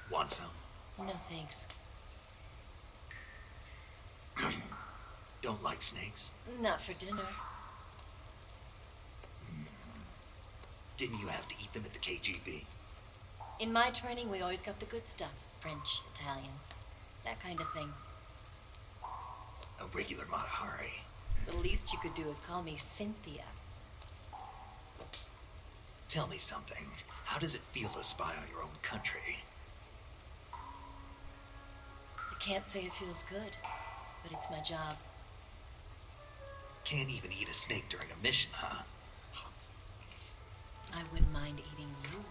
[SPEAKER 1] Want some?
[SPEAKER 3] No thanks.
[SPEAKER 1] Don't like snakes?
[SPEAKER 3] Not for dinner.
[SPEAKER 1] Didn't you have to eat them at the KGB?
[SPEAKER 3] In my training, we always got the good stuff. French, Italian, that kind of thing.
[SPEAKER 1] A regular Matahari.
[SPEAKER 3] The least you could do is call me Cynthia.
[SPEAKER 1] Tell me something. How does it feel to spy on your own country?
[SPEAKER 3] I can't say it feels good, but it's my job.
[SPEAKER 1] Can't even eat a snake during a mission, huh?
[SPEAKER 3] I wouldn't mind eating you.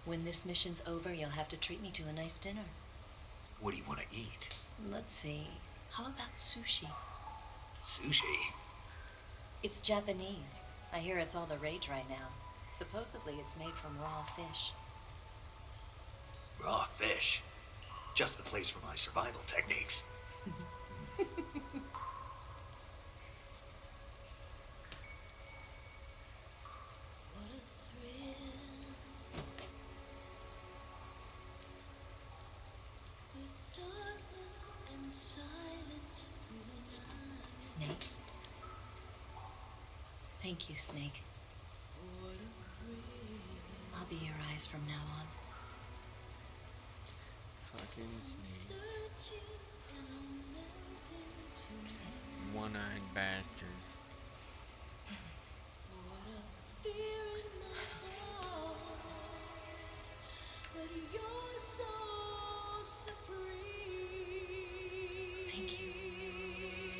[SPEAKER 3] When this mission's over, you'll have to treat me to a nice dinner.
[SPEAKER 1] What do you want to eat?
[SPEAKER 3] Let's see. How about sushi?
[SPEAKER 1] Sushi?
[SPEAKER 3] It's Japanese. I hear it's all the rage right now. Supposedly it's made from raw fish.
[SPEAKER 1] Raw fish. Just the place for my survival techniques.
[SPEAKER 3] Snake. Thank you, Snake. I'll be your eyes from now on.
[SPEAKER 4] Fucking snake. One-eyed bastard.
[SPEAKER 3] Thank you,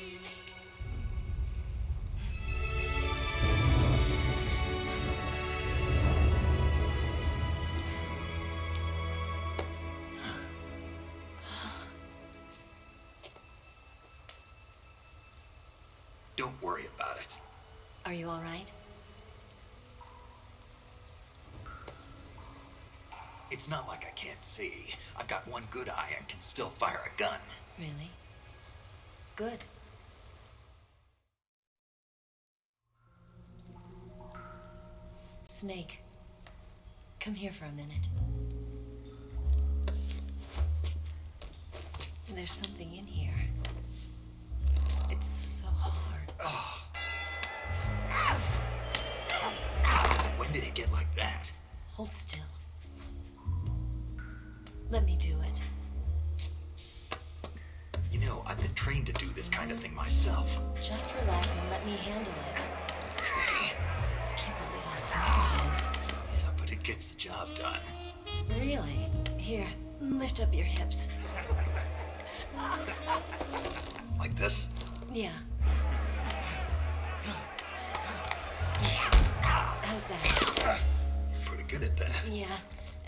[SPEAKER 3] Snake.
[SPEAKER 1] Don't worry about it.
[SPEAKER 3] Are you all right?
[SPEAKER 1] It's not like I can't see. I've got one good eye and can still fire a gun.
[SPEAKER 3] Really? Good. Snake, come here for a minute. There's something in here. It's so hard.
[SPEAKER 1] When did it get like that?
[SPEAKER 3] Hold still. Let me do it.
[SPEAKER 1] You know, I've been trained to do this kind of thing myself.
[SPEAKER 3] Just relax and let me handle it.
[SPEAKER 1] Okay.
[SPEAKER 3] I can't believe how smart it is.
[SPEAKER 1] Yeah, but it gets the job done.
[SPEAKER 3] Really? Here, lift up your hips.
[SPEAKER 1] Like this?
[SPEAKER 3] Yeah. How's that?
[SPEAKER 1] Pretty good at that.
[SPEAKER 3] Yeah,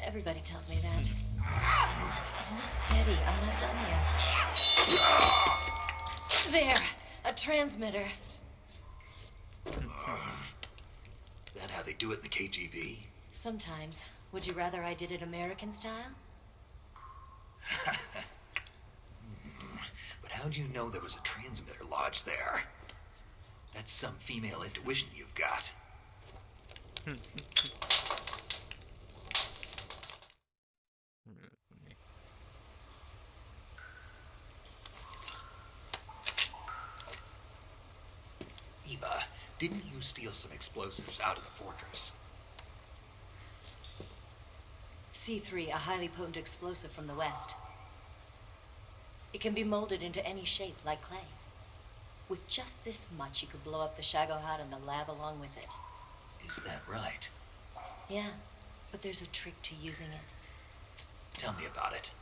[SPEAKER 3] everybody tells me that. Hold steady, I'm not done yet. There, a transmitter.
[SPEAKER 1] Is that how they do it in the KGB?
[SPEAKER 3] Sometimes. Would you rather I did it American style?
[SPEAKER 1] But how'd you know there was a transmitter lodged there? That's some female intuition you've got. Eva, didn't you steal some explosives out of the fortress?
[SPEAKER 3] C3, a highly potent explosive from the west. It can be molded into any shape, like clay. With just this much, you could blow up the Shagohod and the lab along with it.
[SPEAKER 1] Is that right?
[SPEAKER 3] Yeah, but there's a trick to using it.
[SPEAKER 1] Tell me about it.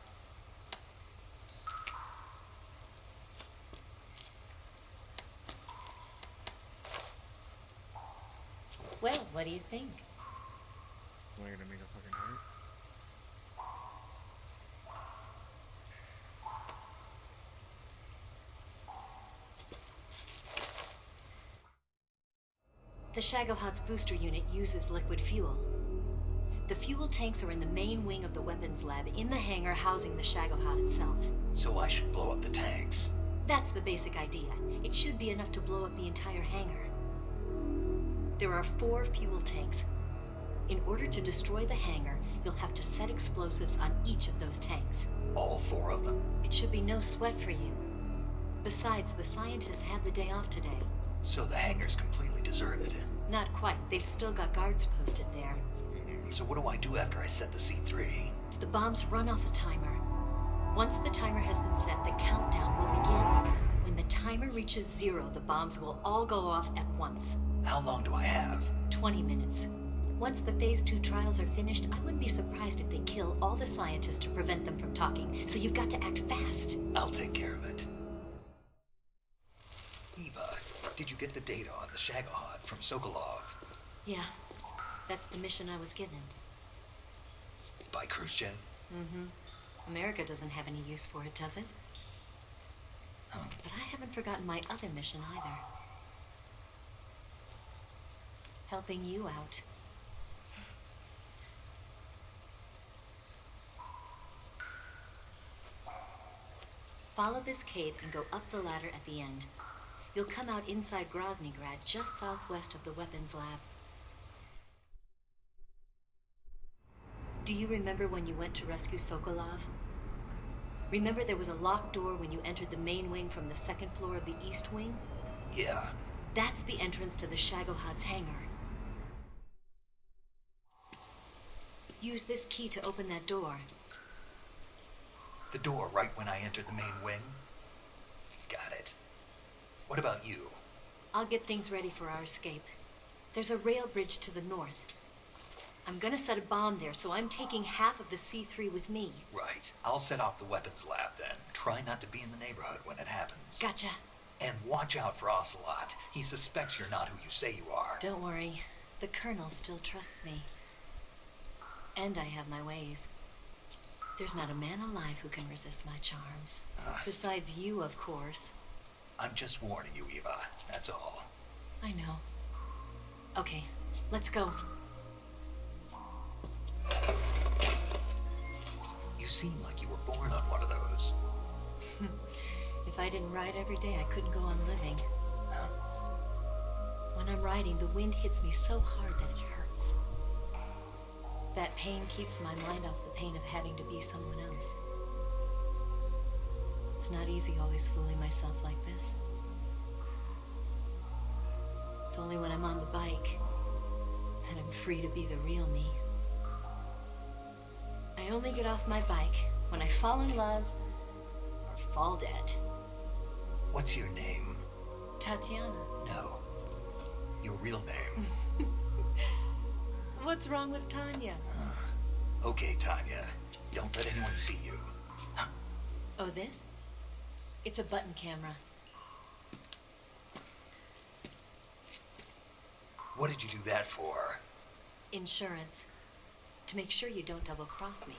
[SPEAKER 3] Well, what do you think?
[SPEAKER 4] Am I gonna make a fucking heart?
[SPEAKER 3] The Shagohod's booster unit uses liquid fuel. The fuel tanks are in the main wing of the weapons lab in the hangar housing the Shagohod itself.
[SPEAKER 1] So I should blow up the tanks.
[SPEAKER 3] That's the basic idea. It should be enough to blow up the entire hangar. There are 4 fuel tanks. In order to destroy the hangar, you'll have to set explosives on each of those tanks.
[SPEAKER 1] All 4 of them?
[SPEAKER 3] It should be no sweat for you. Besides, the scientists had the day off today.
[SPEAKER 1] So the hangar's completely deserted.
[SPEAKER 3] Not quite. They've still got guards posted there.
[SPEAKER 1] So what do I do after I set the C3?
[SPEAKER 3] The bombs run off a timer. Once the timer has been set, the countdown will begin. When the timer reaches 0, the bombs will all go off at once.
[SPEAKER 1] How long do I have?
[SPEAKER 3] 20 minutes. Once the Phase 2 trials are finished, I wouldn't be surprised if they kill all the scientists to prevent them from talking. So you've got to act fast.
[SPEAKER 1] I'll take care of it. Eva, did you get the data on the Shagohod from Sokolov?
[SPEAKER 3] Yeah, that's the mission I was given.
[SPEAKER 1] By Khrushchev?
[SPEAKER 3] Mm-hmm. America doesn't have any use for it, does it?
[SPEAKER 1] Huh.
[SPEAKER 3] But I haven't forgotten my other mission either. Helping you out. Follow this cave and go up the ladder at the end. You'll come out inside Groznygrad, just southwest of the weapons lab. Do you remember when you went to rescue Sokolov? Remember there was a locked door when you entered the main wing from the 2nd floor of the east wing?
[SPEAKER 1] Yeah.
[SPEAKER 3] That's the entrance to the Shagohod's hangar. Use this key to open that door.
[SPEAKER 1] The door right when I entered the main wing? Got it. What about you?
[SPEAKER 3] I'll get things ready for our escape. There's a rail bridge to the north. I'm gonna set a bomb there, so I'm taking half of the C3 with me.
[SPEAKER 1] Right. I'll set off the weapons lab then. Try not to be in the neighborhood when it happens.
[SPEAKER 3] Gotcha.
[SPEAKER 1] And watch out for Ocelot. He suspects you're not who you say you are.
[SPEAKER 3] Don't worry. The Colonel still trusts me. And I have my ways. There's not a man alive who can resist my charms. Besides you, of course.
[SPEAKER 1] I'm just warning you, Eva. That's all.
[SPEAKER 3] I know. Okay, let's go.
[SPEAKER 1] You seem like you were born on one of those.
[SPEAKER 3] If I didn't ride every day, I couldn't go on living.
[SPEAKER 1] Huh?
[SPEAKER 3] When I'm riding, the wind hits me so hard that it hurts. That pain keeps my mind off the pain of having to be someone else. It's not easy always fooling myself like this. It's only when I'm on the bike that I'm free to be the real me. I only get off my bike when I fall in love or fall dead.
[SPEAKER 1] What's your name?
[SPEAKER 3] Tatiana.
[SPEAKER 1] No. Your real name.
[SPEAKER 3] What's wrong with Tanya?
[SPEAKER 1] Okay, Tanya. Don't let anyone see you.
[SPEAKER 3] Oh, this? It's a button camera.
[SPEAKER 1] What did you do that for?
[SPEAKER 3] Insurance. To make sure you don't double-cross me.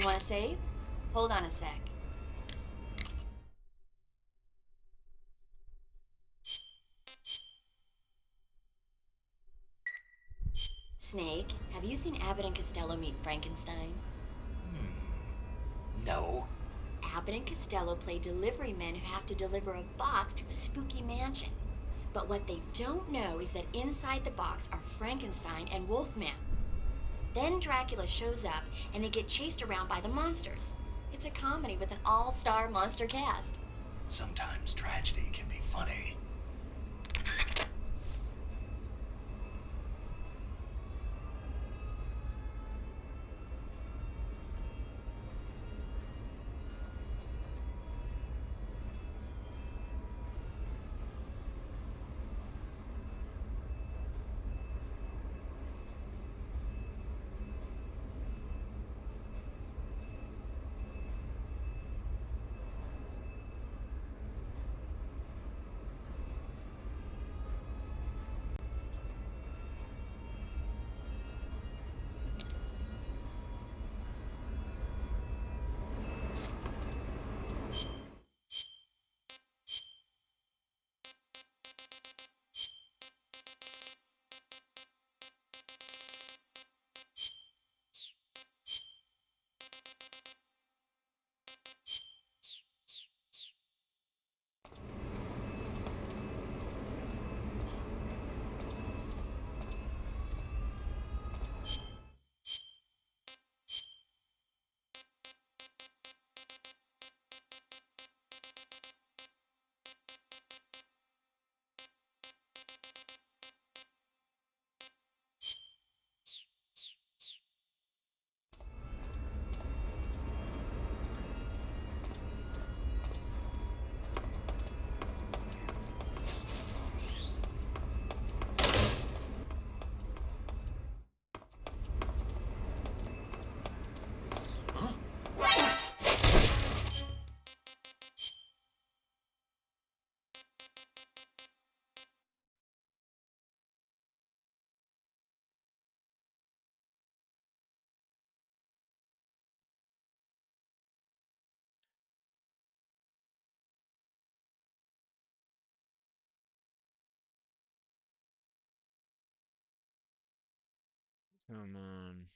[SPEAKER 3] You want to save? Hold on a sec. Snake, have you seen Abbott and Costello meet Frankenstein?
[SPEAKER 1] No.
[SPEAKER 3] Abbott and Costello play delivery men who have to deliver a box to a spooky mansion. But what they don't know is that inside the box are Frankenstein and Wolfman. Then Dracula shows up and they get chased around by the monsters. It's a comedy with an all-star monster cast.
[SPEAKER 1] Sometimes tragedy can be funny.
[SPEAKER 4] Come on.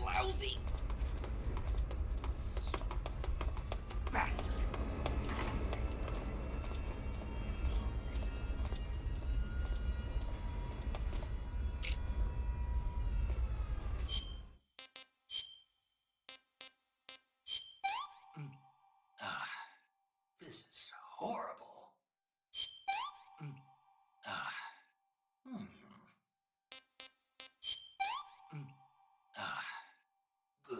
[SPEAKER 11] Lousy bastard.
[SPEAKER 1] Ah, this is horrible. Ah. Ah. Ugh.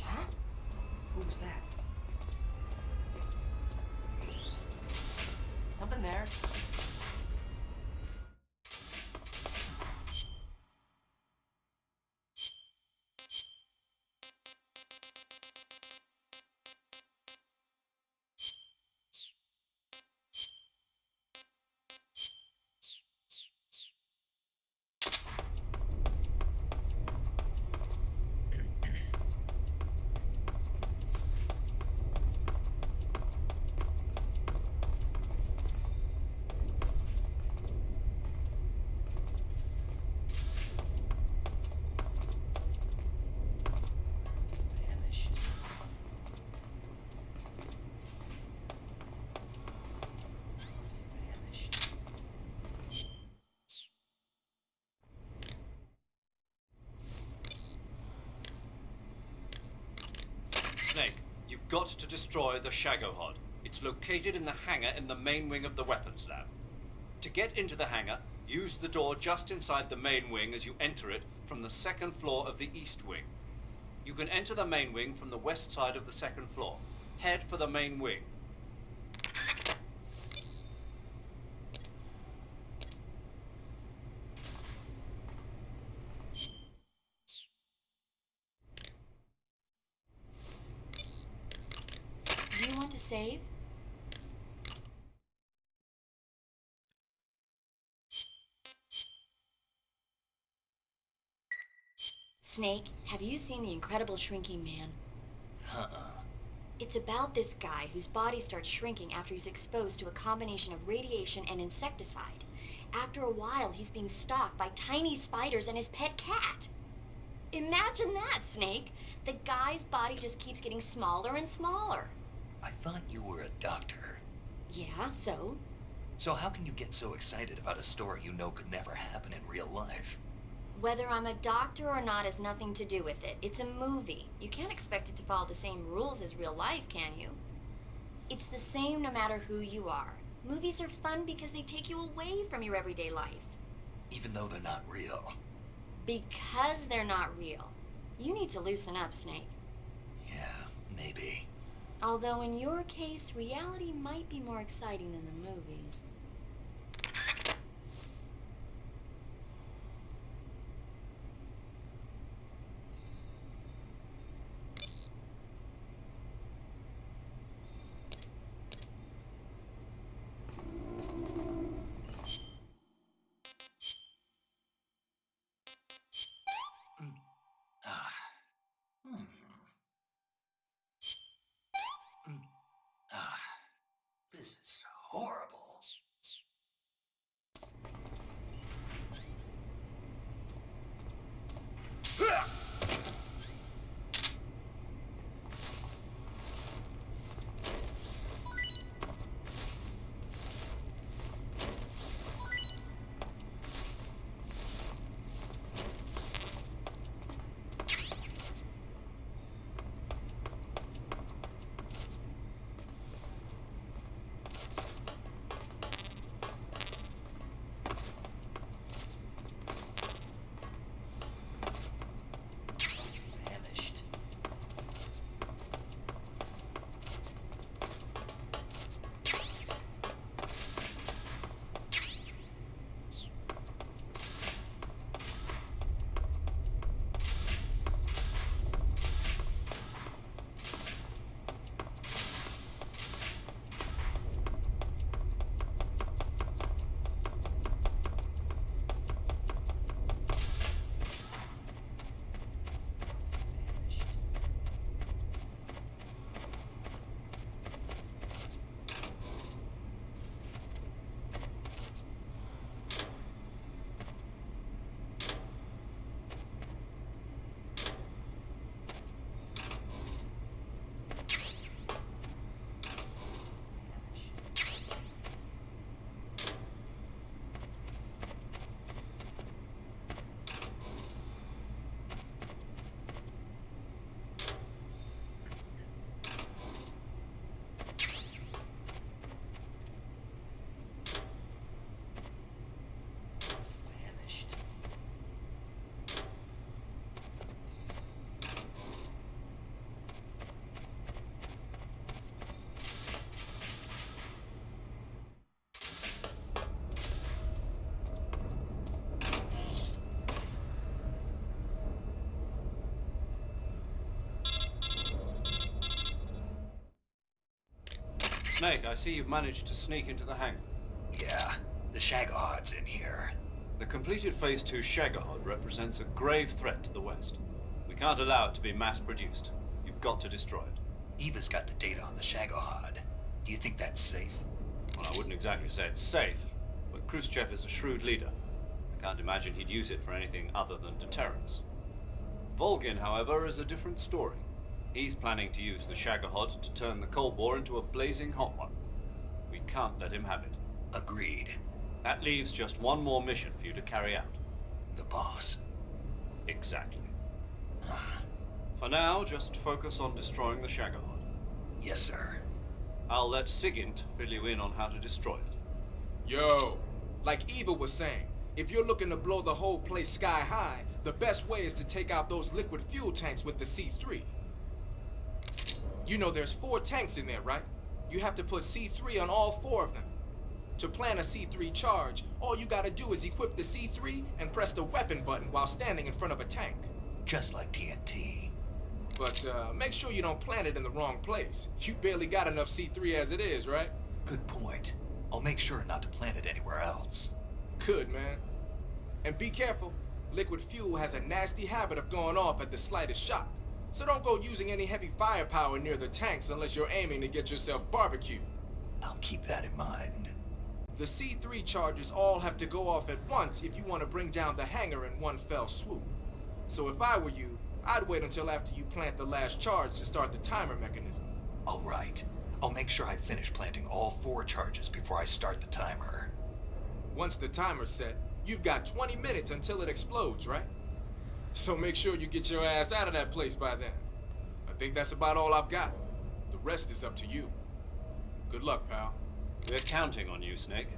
[SPEAKER 11] Huh? Who was that? Something there.
[SPEAKER 10] got to destroy the Shagohod. It's located in the hangar in the main wing of the weapons lab. To get into the hangar, use the door just inside the main wing as you enter it from the second floor of the east wing. You can enter the main wing from the west side of the second floor. Head for the main wing.
[SPEAKER 3] Do you want to save? Snake, have you seen The Incredible Shrinking Man? It's about this guy whose body starts shrinking after he's exposed to a combination of radiation and insecticide. After a while, he's being stalked by tiny spiders and his pet cat. Imagine that, Snake. The guy's body just keeps getting smaller and smaller.
[SPEAKER 1] I thought you were a doctor.
[SPEAKER 3] Yeah, so?
[SPEAKER 1] So how can you get so excited about a story you know could never happen in real life?
[SPEAKER 3] Whether I'm a doctor or not has nothing to do with it. It's a movie. You can't expect it to follow the same rules as real life, can you? It's the same no matter who you are. Movies are fun because they take you away from your everyday life.
[SPEAKER 1] Even though they're not real.
[SPEAKER 3] Because they're not real. You need to loosen up, Snake.
[SPEAKER 1] Yeah, maybe.
[SPEAKER 3] Although in your case, reality might be more exciting than the movies.
[SPEAKER 1] This is horrible.
[SPEAKER 10] Snake, I see you've managed to sneak into the hangar.
[SPEAKER 1] Yeah, the Shagohod's in here.
[SPEAKER 10] The completed Phase 2 Shagohod represents a grave threat to the West. We can't allow it to be mass-produced. You've got to destroy it.
[SPEAKER 1] Eva's got the data on the Shagohod. Do you think that's safe?
[SPEAKER 10] Well, I wouldn't exactly say it's safe, but Khrushchev is a shrewd leader. I can't imagine he'd use it for anything other than deterrence. Volgin, however, is a different story. He's planning to use the Shagohod to turn the Cold War into a blazing hot one. We can't let him have it.
[SPEAKER 1] Agreed.
[SPEAKER 10] That leaves just one more mission for you to carry out.
[SPEAKER 1] The boss.
[SPEAKER 10] Exactly. For now, just focus on destroying the Shagohod.
[SPEAKER 1] Yes, sir.
[SPEAKER 10] I'll let Sigint fill you in on how to destroy it.
[SPEAKER 8] Yo, like Eva was saying, if you're looking to blow the whole place sky high, the best way is to take out those liquid fuel tanks with the C3. You know there's 4 tanks in there, right? You have to put C3 on all 4 of them. To plant a C3 charge, all you gotta do is equip the C3 and press the weapon button while standing in front of a tank.
[SPEAKER 1] Just like TNT.
[SPEAKER 8] But make sure you don't plant it in the wrong place. You barely got enough C3 as it is, right?
[SPEAKER 1] Good point. I'll make sure not to plant it anywhere else.
[SPEAKER 8] Good, man. And be careful. Liquid fuel has a nasty habit of going off at the slightest shock. So don't go using any heavy firepower near the tanks unless you're aiming to get yourself barbecued.
[SPEAKER 1] I'll keep that in mind.
[SPEAKER 8] The C3 charges all have to go off at once if you want to bring down the hangar in one fell swoop. So if I were you, I'd wait until after you plant the last charge to start the timer mechanism.
[SPEAKER 1] All right. I'll make sure I finish planting all 4 charges before I start the timer.
[SPEAKER 8] Once the timer's set, you've got 20 minutes until it explodes, right? So make sure you get your ass out of that place by then. I think that's about all I've got. The rest is up to you. Good luck, pal.
[SPEAKER 10] We're counting on you, Snake.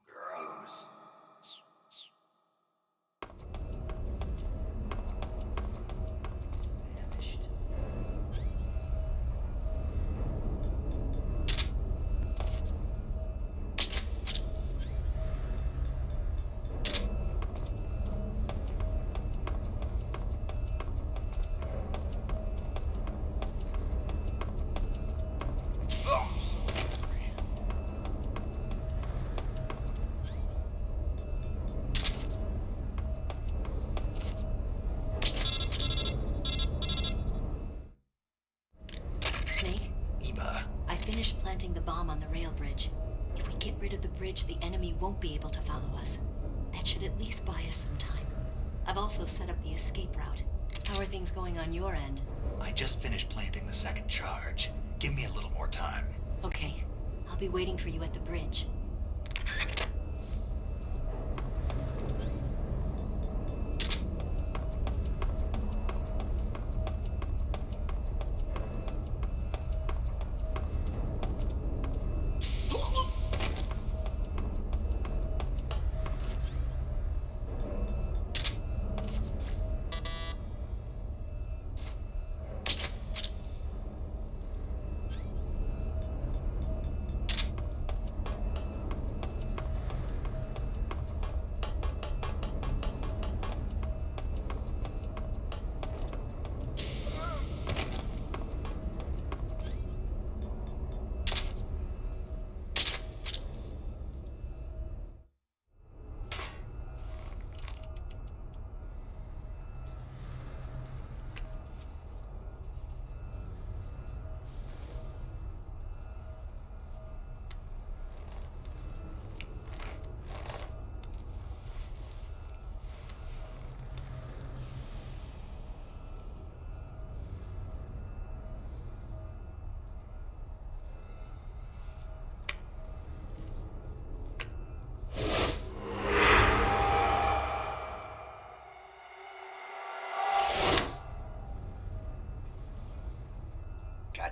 [SPEAKER 5] Gross.
[SPEAKER 11] Famished.
[SPEAKER 3] Snake,
[SPEAKER 1] Eva,
[SPEAKER 3] I finished planting the bomb on the rail bridge. If we get rid of the bridge, the enemy won't be able to follow us. That should at least buy us some time. I've also set up the escape route. How are things going on your end?
[SPEAKER 1] I just finished planting the 2nd charge. Give me a little more time.
[SPEAKER 3] Okay, I'll be waiting for you at the bridge.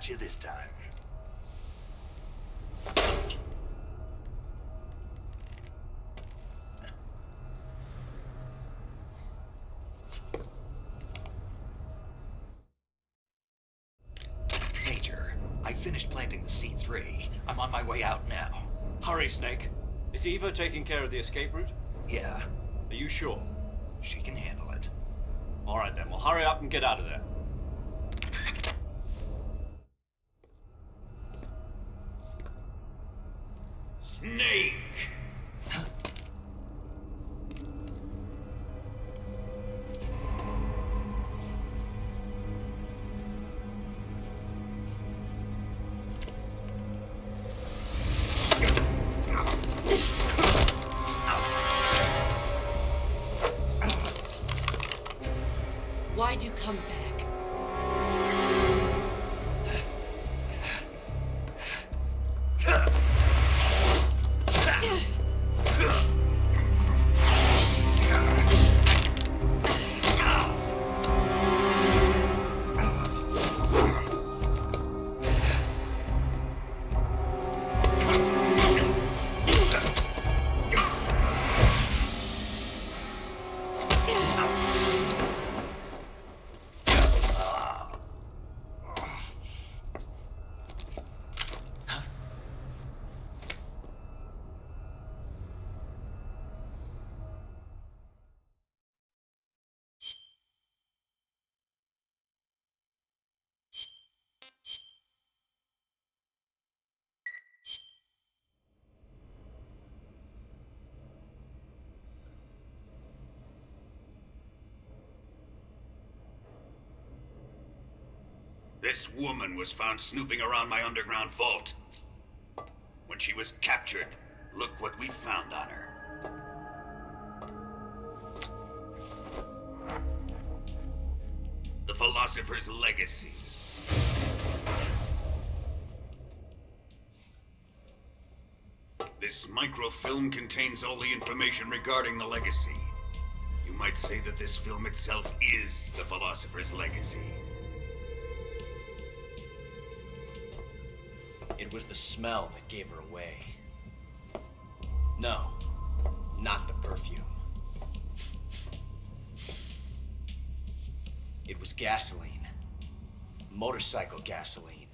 [SPEAKER 5] got you this time.
[SPEAKER 1] Major, I finished planting the C3. I'm on my way out now.
[SPEAKER 10] Hurry, Snake. Is Eva taking care of the escape route?
[SPEAKER 1] Yeah,
[SPEAKER 10] Are you sure?
[SPEAKER 1] she can handle it.
[SPEAKER 10] All right then, well hurry up and get out of there.
[SPEAKER 5] Snake!
[SPEAKER 6] Why'd you come back?
[SPEAKER 5] This woman was found snooping around my underground vault. When she was captured, look what we found on her. The Philosopher's Legacy. This microfilm contains all the information regarding the Legacy. You might say that this film itself is the Philosopher's Legacy.
[SPEAKER 7] It was the smell that gave her away. No, not the perfume. It was gasoline. Motorcycle gasoline.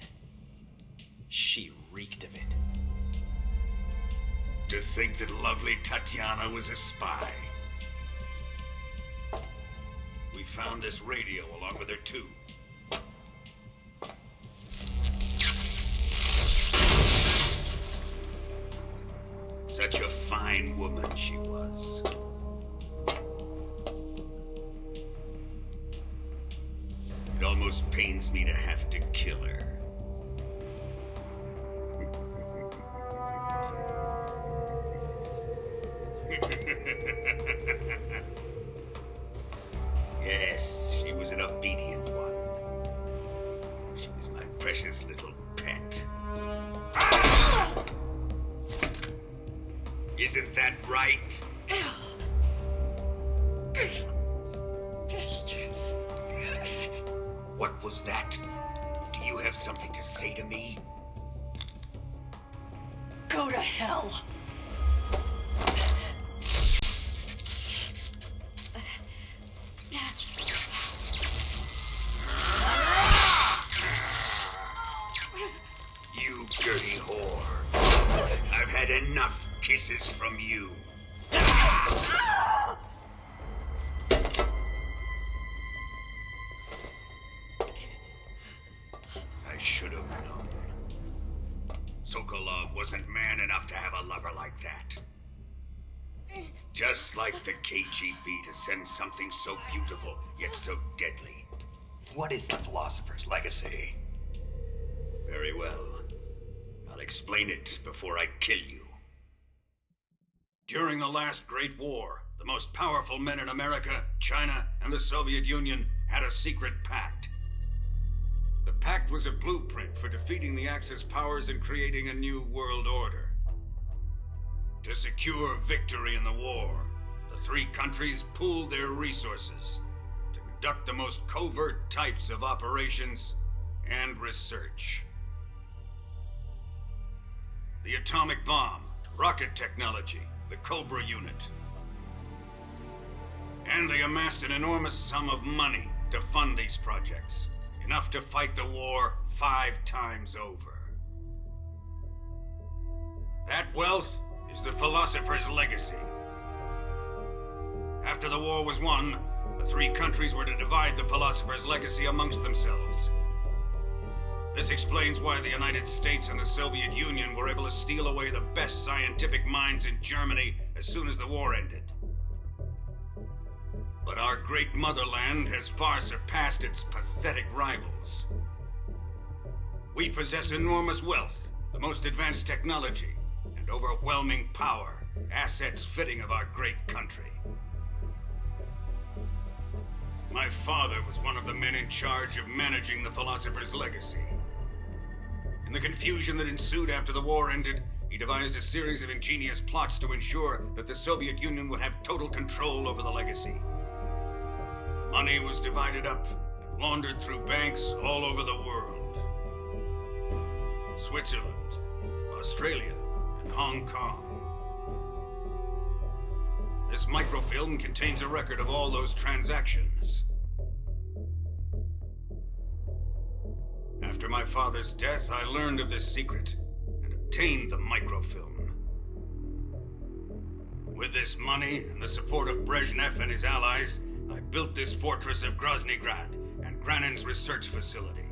[SPEAKER 7] She reeked of it.
[SPEAKER 5] To think that lovely Tatiana was a spy. We found this radio along with her too. Such a fine woman she was. It almost pains me to have to kill her. Yes, she was an obedient one. She was my precious little pet. Isn't that right?
[SPEAKER 6] Bastard.
[SPEAKER 5] What was that? Do you have something to say to me?
[SPEAKER 6] Go to hell.
[SPEAKER 5] You dirty whore. I've had enough kisses from you. I should have known. Sokolov wasn't man enough to have a lover like that. Just like the KGB to send something so beautiful, yet so deadly.
[SPEAKER 1] What is the Philosopher's Legacy?
[SPEAKER 5] Very well. I'll explain it before I kill you. During the last Great War, the most powerful men in America, China, and the Soviet Union had a secret pact. The pact was a blueprint for defeating the Axis powers and creating a new world order. To secure victory in the war, the three countries pooled their resources to conduct the most covert types of operations and research. The atomic bomb, rocket technology, the Cobra unit. And they amassed an enormous sum of money to fund these projects, enough to fight the war 5 times over. That wealth is the philosopher's legacy. After the war was won, the 3 countries were to divide the philosopher's legacy amongst themselves. This explains why the United States and the Soviet Union were able to steal away the best scientific minds in Germany as soon as the war ended. But our great motherland has far surpassed its pathetic rivals. We possess enormous wealth, the most advanced technology, and overwhelming power, assets fitting of our great country. My father was one of the men in charge of managing the philosopher's legacy. In the confusion that ensued after the war ended, he devised a series of ingenious plots to ensure that the Soviet Union would have total control over the legacy. Money was divided up and laundered through banks all over the world. Switzerland, Australia, and Hong Kong. This microfilm contains a record of all those transactions. After my father's death, I learned of this secret and obtained the microfilm. With this money and the support of Brezhnev and his allies, I built this fortress of Groznygrad and Granin's research facility.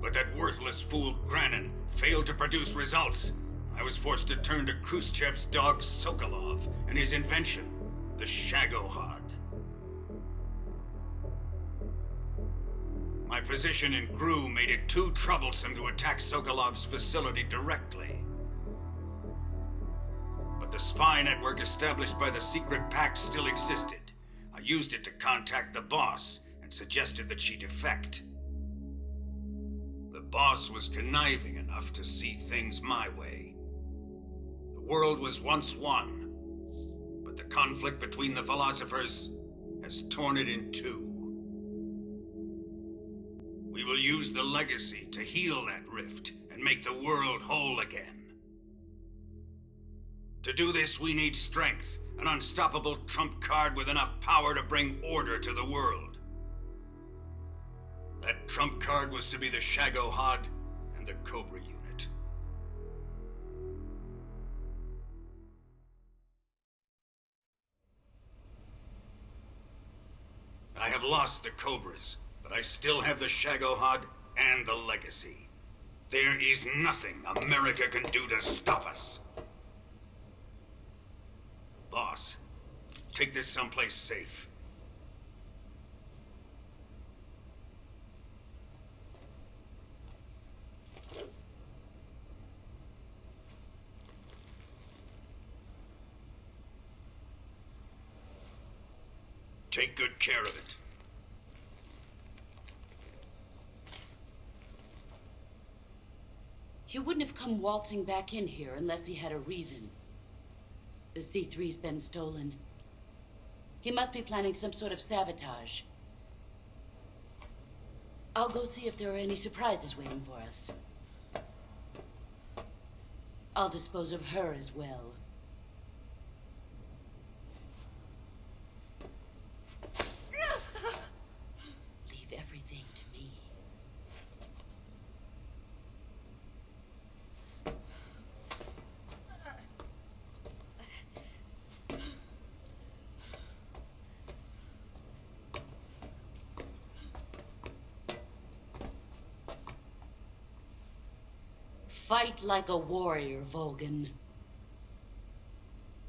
[SPEAKER 5] But that worthless fool Granin failed to produce results. I was forced to turn to Khrushchev's dog Sokolov and his invention, the Shagohod. My position in GRU made it too troublesome to attack Sokolov's facility directly. But the spy network established by the secret pact still existed. I used it to contact the boss and suggested that she defect. The boss was conniving enough to see things my way. The world was once one, but the conflict between the philosophers has torn it in 2. We will use the legacy to heal that rift and make the world whole again. To do this, we need strength, an unstoppable trump card with enough power to bring order to the world. That trump card was to be the Shagohod and the Cobra unit. I have lost the Cobras, but I still have the Shagohod and the legacy. There is nothing America can do to stop us. Boss, take this someplace safe. Take good care of it.
[SPEAKER 6] He wouldn't have come waltzing back in here unless he had a reason. The C3's been stolen. He must be planning some sort of sabotage. I'll go see if there are any surprises waiting for us. I'll dispose of her as well. Leave everything to me. Fight like a warrior, Volgin.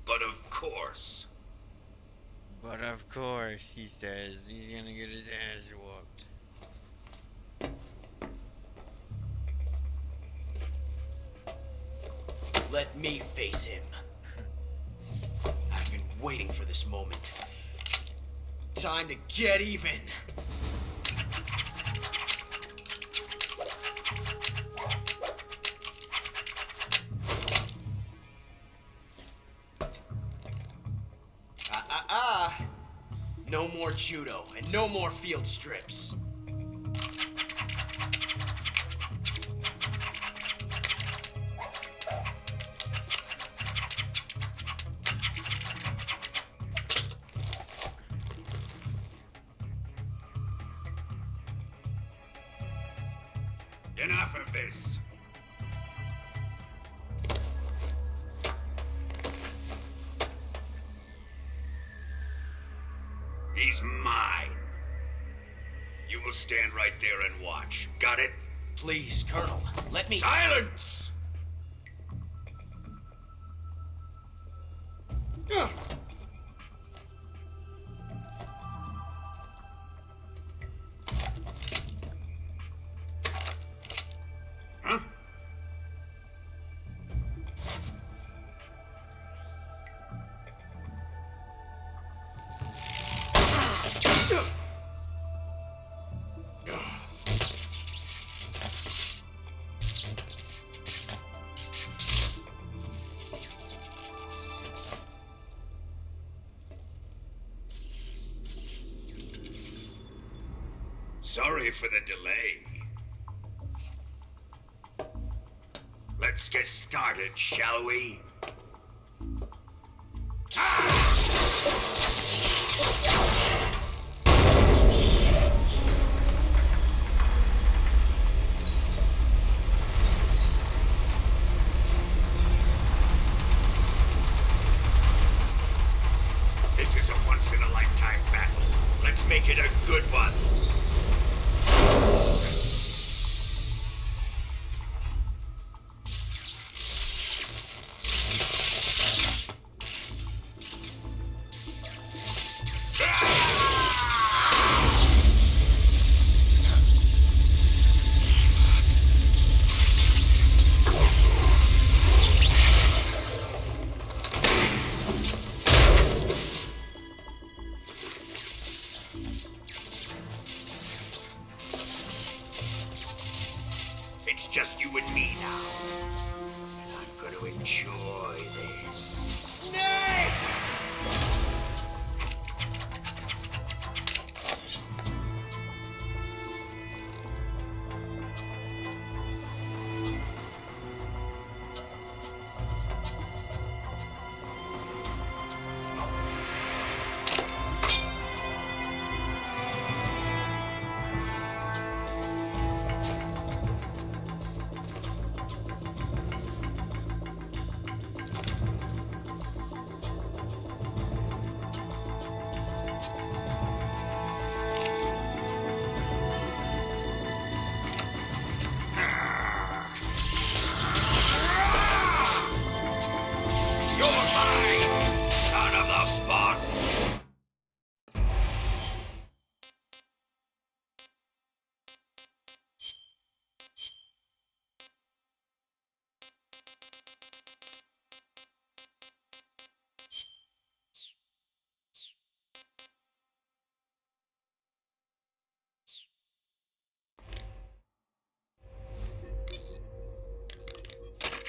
[SPEAKER 5] But of course.
[SPEAKER 4] But of course, he says, he's gonna get his ass whooped.
[SPEAKER 7] Let me face him. I've been waiting for this moment. Time to get even. No more judo, and no more field strips.
[SPEAKER 5] Enough of this. He's mine. You will stand right there and watch. Got it?
[SPEAKER 7] Please, Colonel, let me...
[SPEAKER 5] Silence! Huh? Sorry for the delay. Let's get started, shall we? This is a once-in-a-lifetime battle. Let's make it a good one. It's just you and me now. And I'm gonna enjoy this. Nay!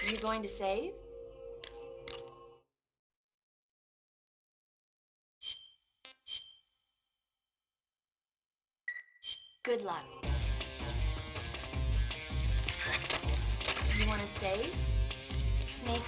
[SPEAKER 3] You going to save? Good luck. You want to save? Snake.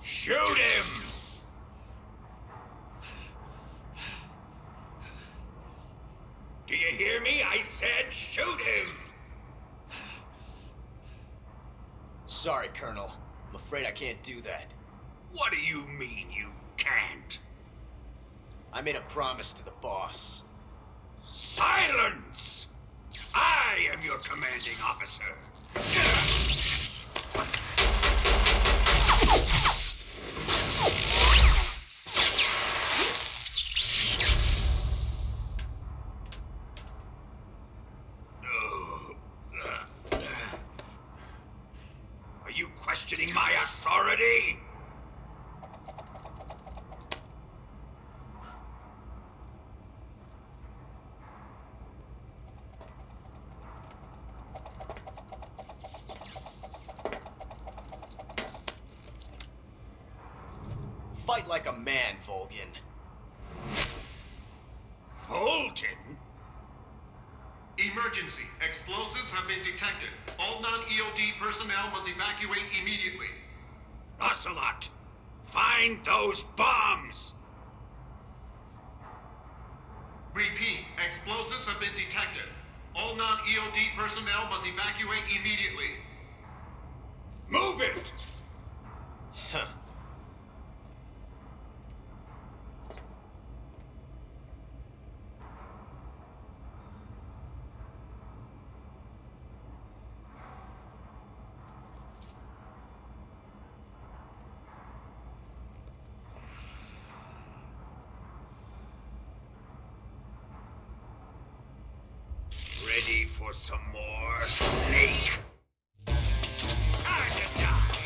[SPEAKER 5] Shoot him! Do you hear me? I said shoot him!
[SPEAKER 7] Sorry, Colonel. I'm afraid I can't do that.
[SPEAKER 5] What do you mean you can't?
[SPEAKER 7] I made a promise to the boss.
[SPEAKER 5] Silence! I am your commanding officer. Are you questioning my authority?
[SPEAKER 7] Fight like a man, Volgin.
[SPEAKER 5] Volgin?
[SPEAKER 12] Emergency. Explosives have been detected. All non-EOD personnel must evacuate immediately.
[SPEAKER 5] Ocelot, find those bombs!
[SPEAKER 12] Repeat. Explosives have been detected. All non-EOD personnel must evacuate immediately.
[SPEAKER 5] Move it!
[SPEAKER 7] Huh.
[SPEAKER 5] Ready for some more, Snake? Time to die!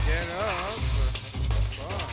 [SPEAKER 4] Get up. Fuck.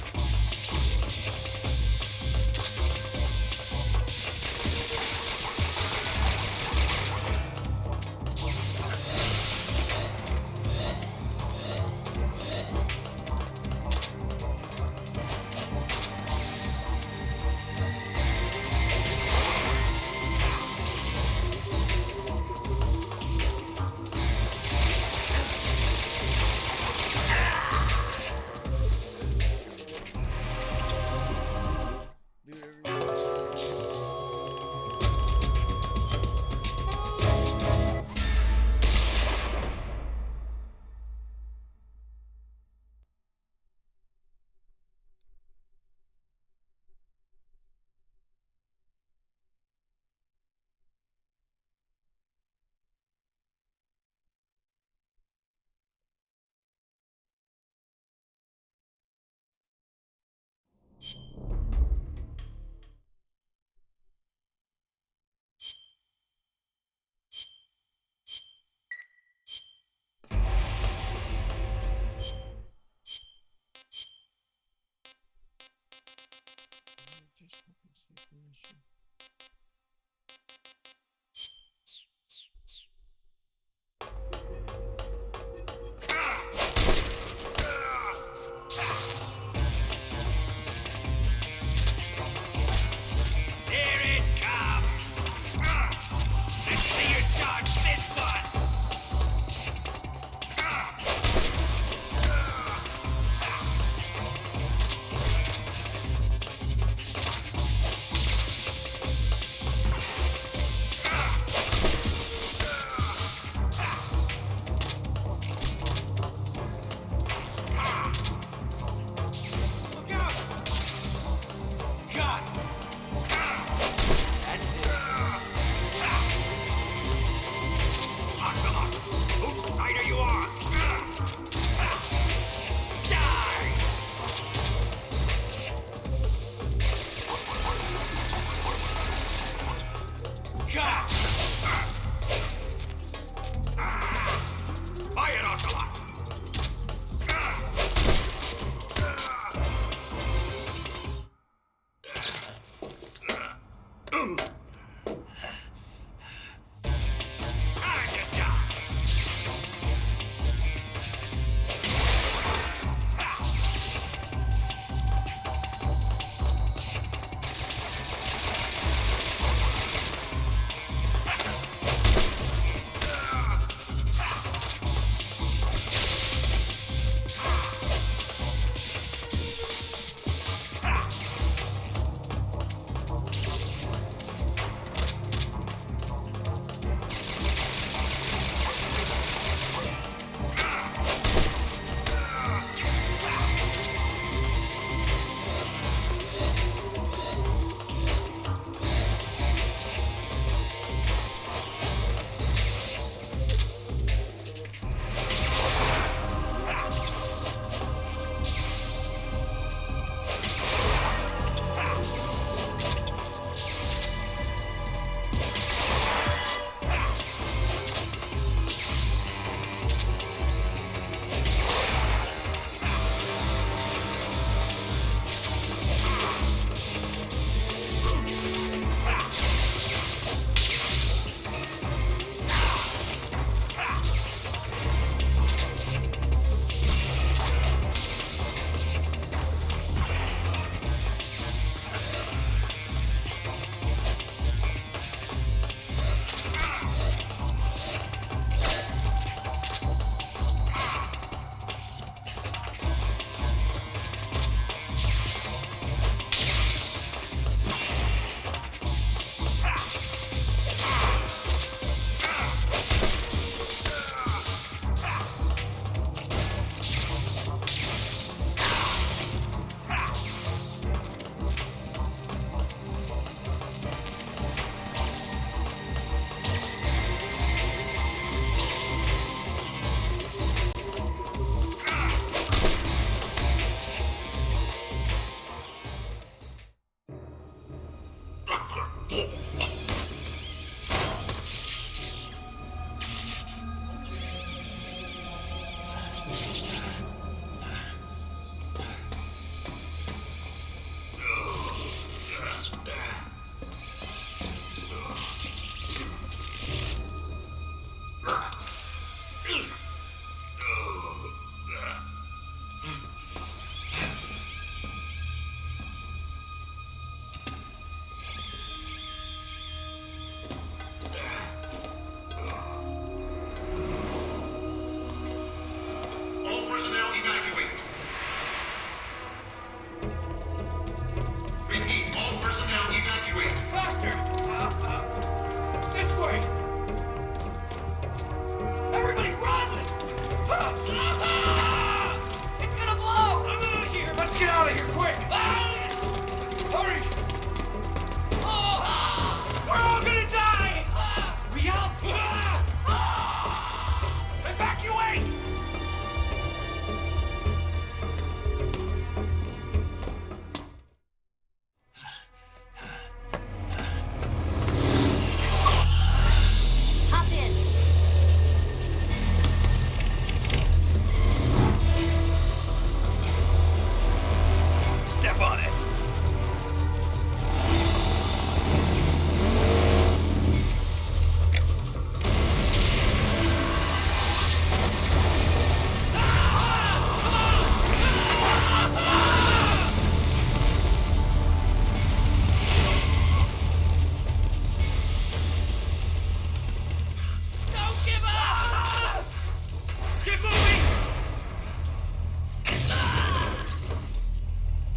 [SPEAKER 4] Dude, everyone's...
[SPEAKER 12] All personnel evacuate. Repeat, all personnel evacuate.
[SPEAKER 9] Faster! This way! Everybody run! It's gonna blow! I'm out of here! Let's get out of here, quick! Hurry! We're all gonna die! We out! Evacuate!
[SPEAKER 3] Hop in.
[SPEAKER 1] Step on it.
[SPEAKER 9] Don't give up! Keep moving!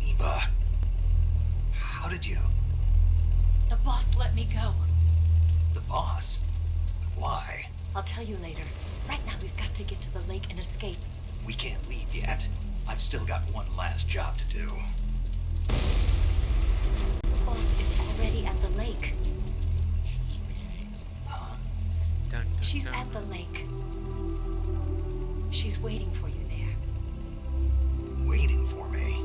[SPEAKER 1] Eva, how did you?
[SPEAKER 3] The boss let me go.
[SPEAKER 1] The boss? But why?
[SPEAKER 3] I'll tell you later. Right now, we've got to get to the lake and escape.
[SPEAKER 1] We can't leave yet. I've still got one last job to do.
[SPEAKER 3] The boss is already at the lake.
[SPEAKER 1] Huh?
[SPEAKER 4] Dun, dun,
[SPEAKER 3] She's
[SPEAKER 4] dun.
[SPEAKER 3] at the lake. She's waiting for you there.
[SPEAKER 1] Waiting for me.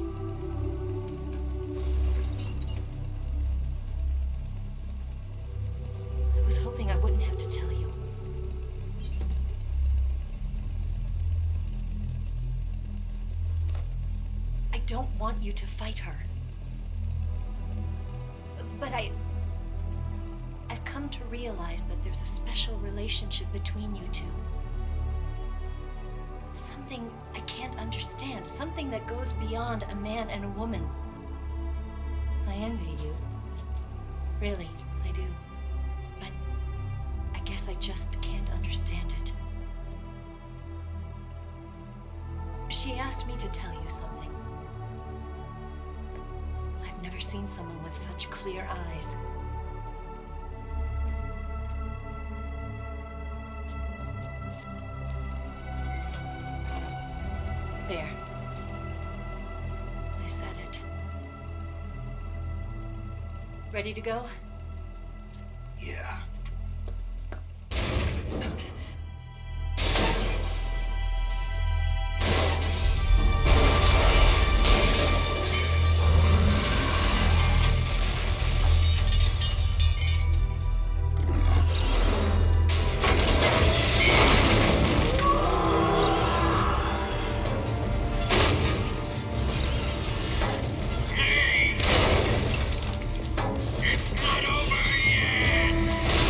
[SPEAKER 3] I was hoping I wouldn't have to tell you. I don't want you to fight her. But I've come to realize that there's a special relationship between you two. Something I can't understand. Something that goes beyond a man and a woman. I envy you. Really, I do. But I guess I just can't understand it. She asked me to tell you something. I've never seen someone with such clear eyes. There. I said it. Ready to go?
[SPEAKER 1] Yeah.
[SPEAKER 12] It's not over yet!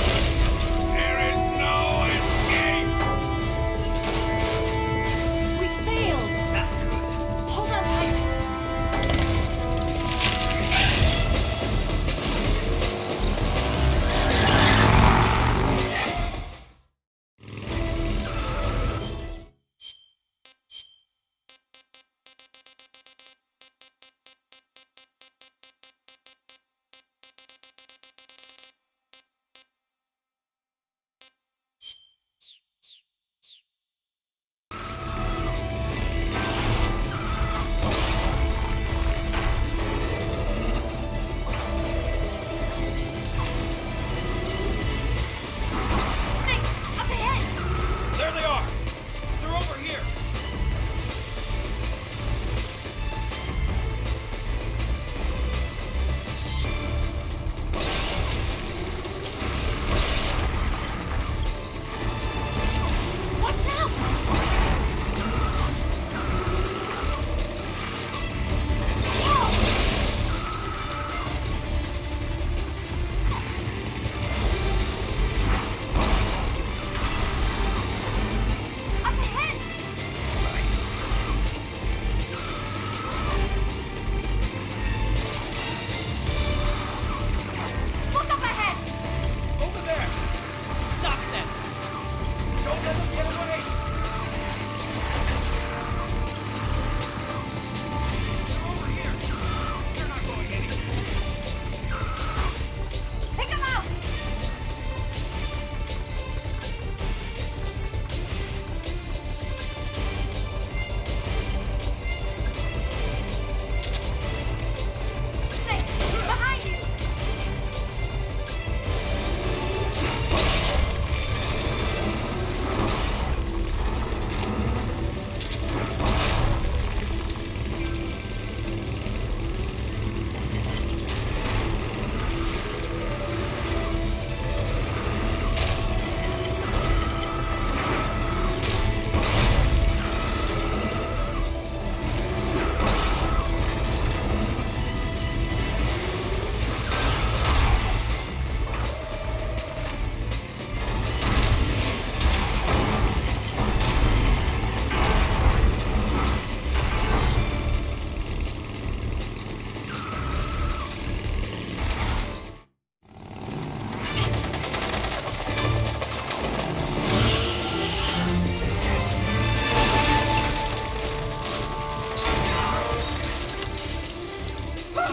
[SPEAKER 3] I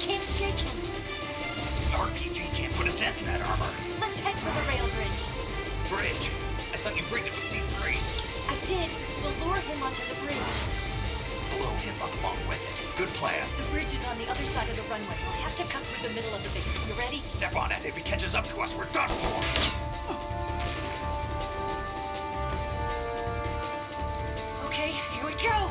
[SPEAKER 3] can't shake him.
[SPEAKER 1] RPG can't put a dent in that armor.
[SPEAKER 3] Let's head for the rail bridge.
[SPEAKER 1] Bridge. I thought you rigged it with C3.
[SPEAKER 3] I did. We'll lure him onto the bridge.
[SPEAKER 1] Blow him along with it. Good plan.
[SPEAKER 3] The bridge is on the other side of the runway. We'll have to cut through the middle of the base. You ready?
[SPEAKER 1] Step on it. If he catches up to us, we're done for.
[SPEAKER 3] Okay, here we go.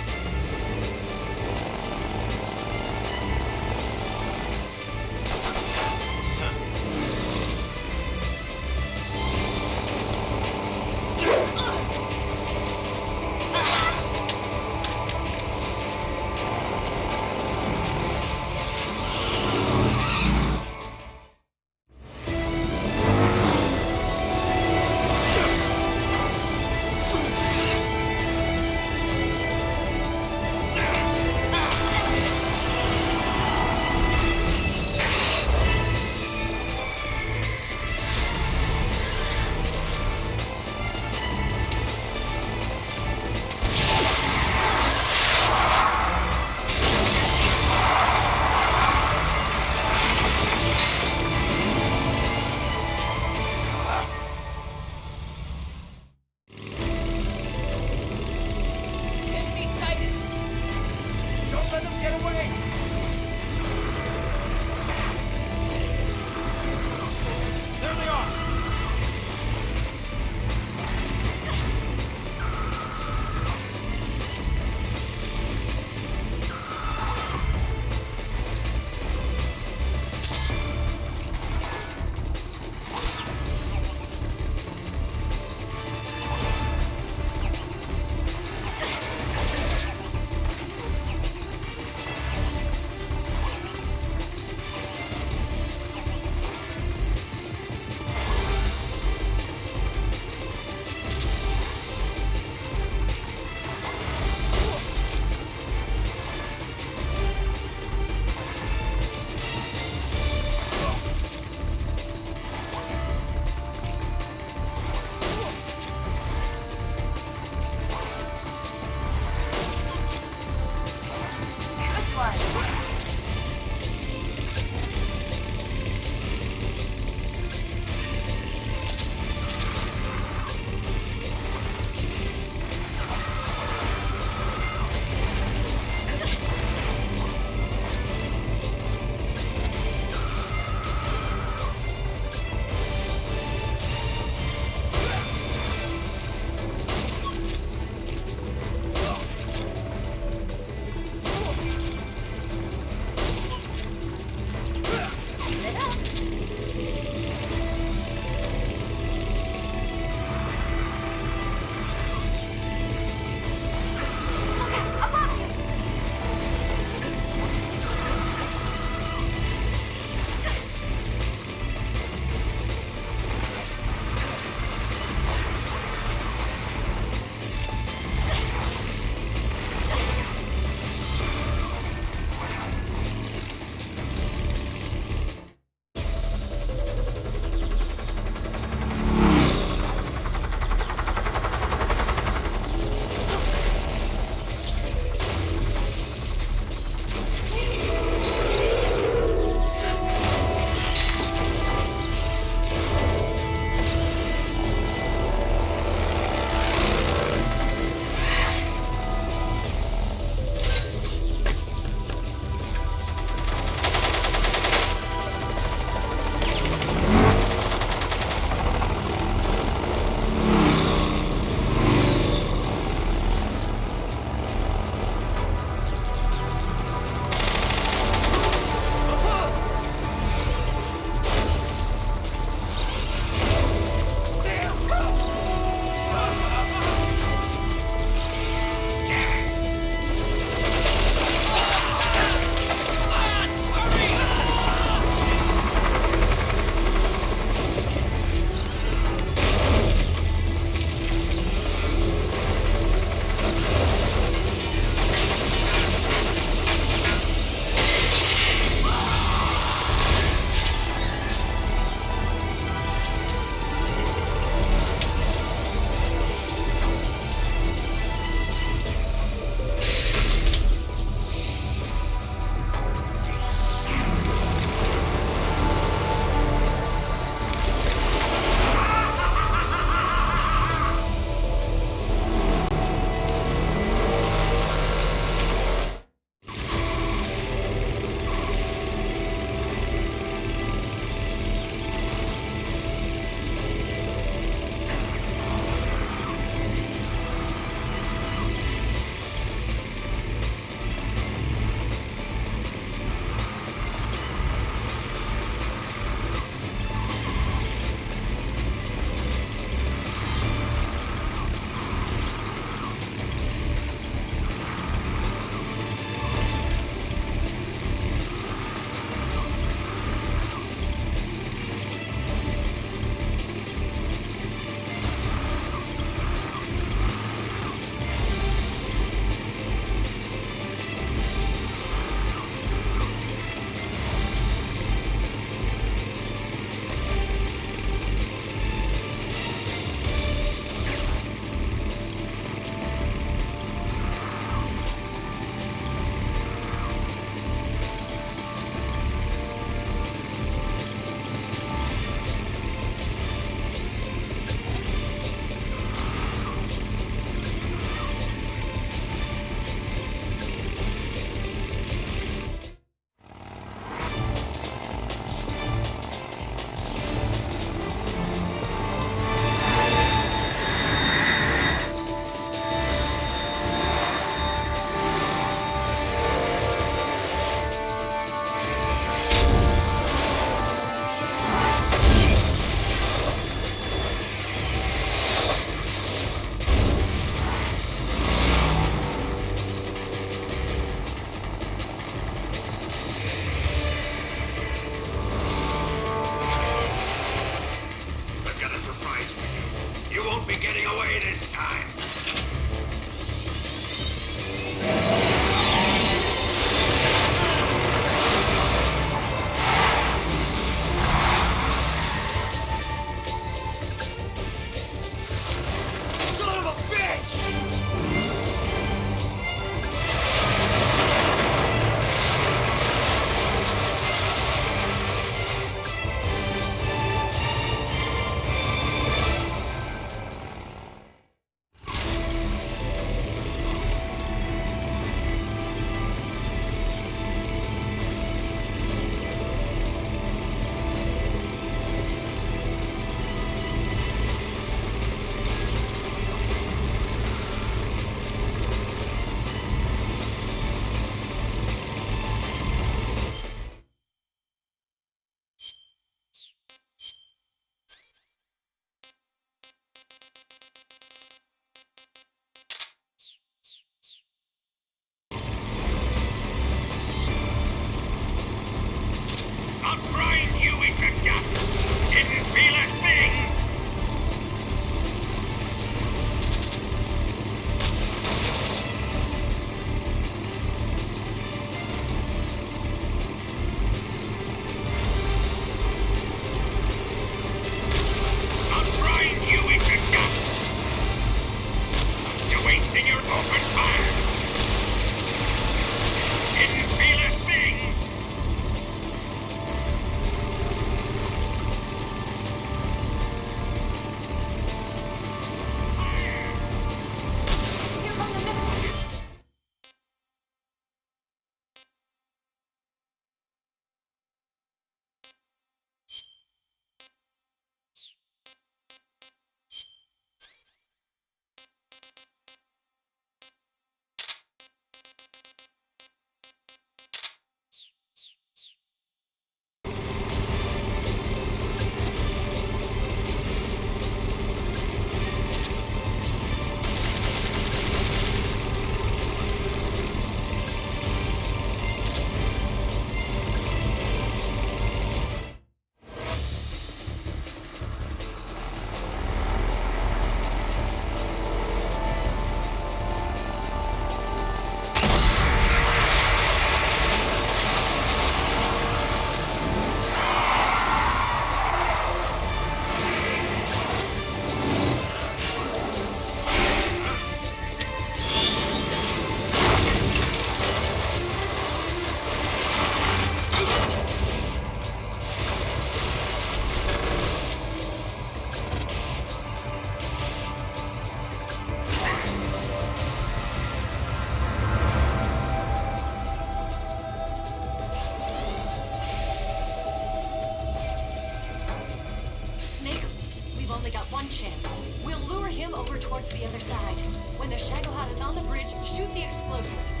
[SPEAKER 3] got one chance. We'll lure him over towards the other side. When the Shagohod is on the bridge, shoot the explosives.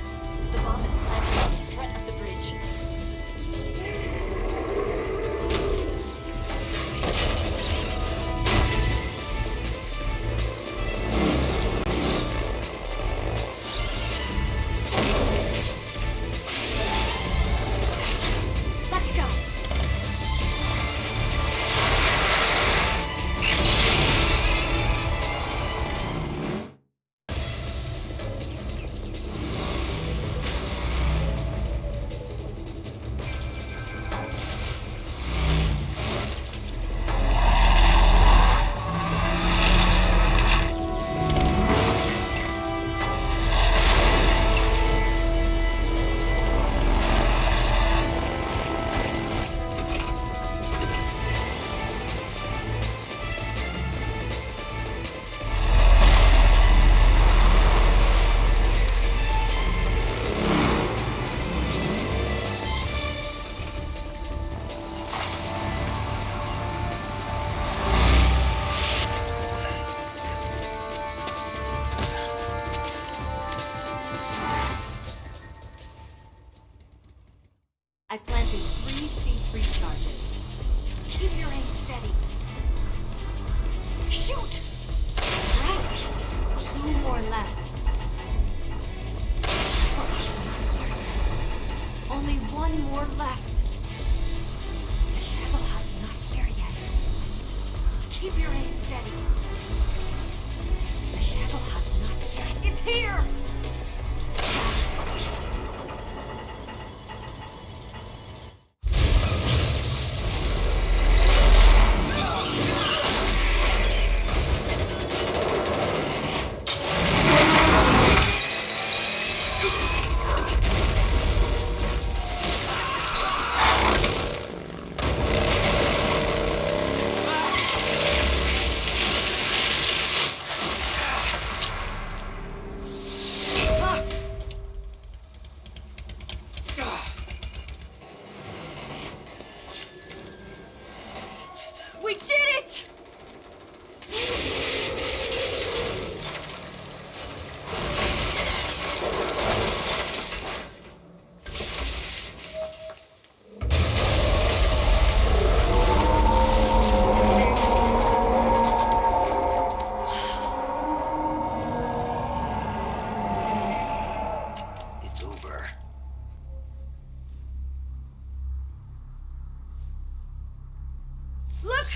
[SPEAKER 3] The bomb is planted on the strut of the bridge. Let's go. I planted 3 C3 charges. Keep your aim steady. Shoot! Right! 2 more left. Shagohod's not here yet. Only 1 more left. The Shagohod's not here yet. Keep your aim steady. The Shagohod's not here. It's here! Got it. We did it!
[SPEAKER 1] It's over.
[SPEAKER 3] Look!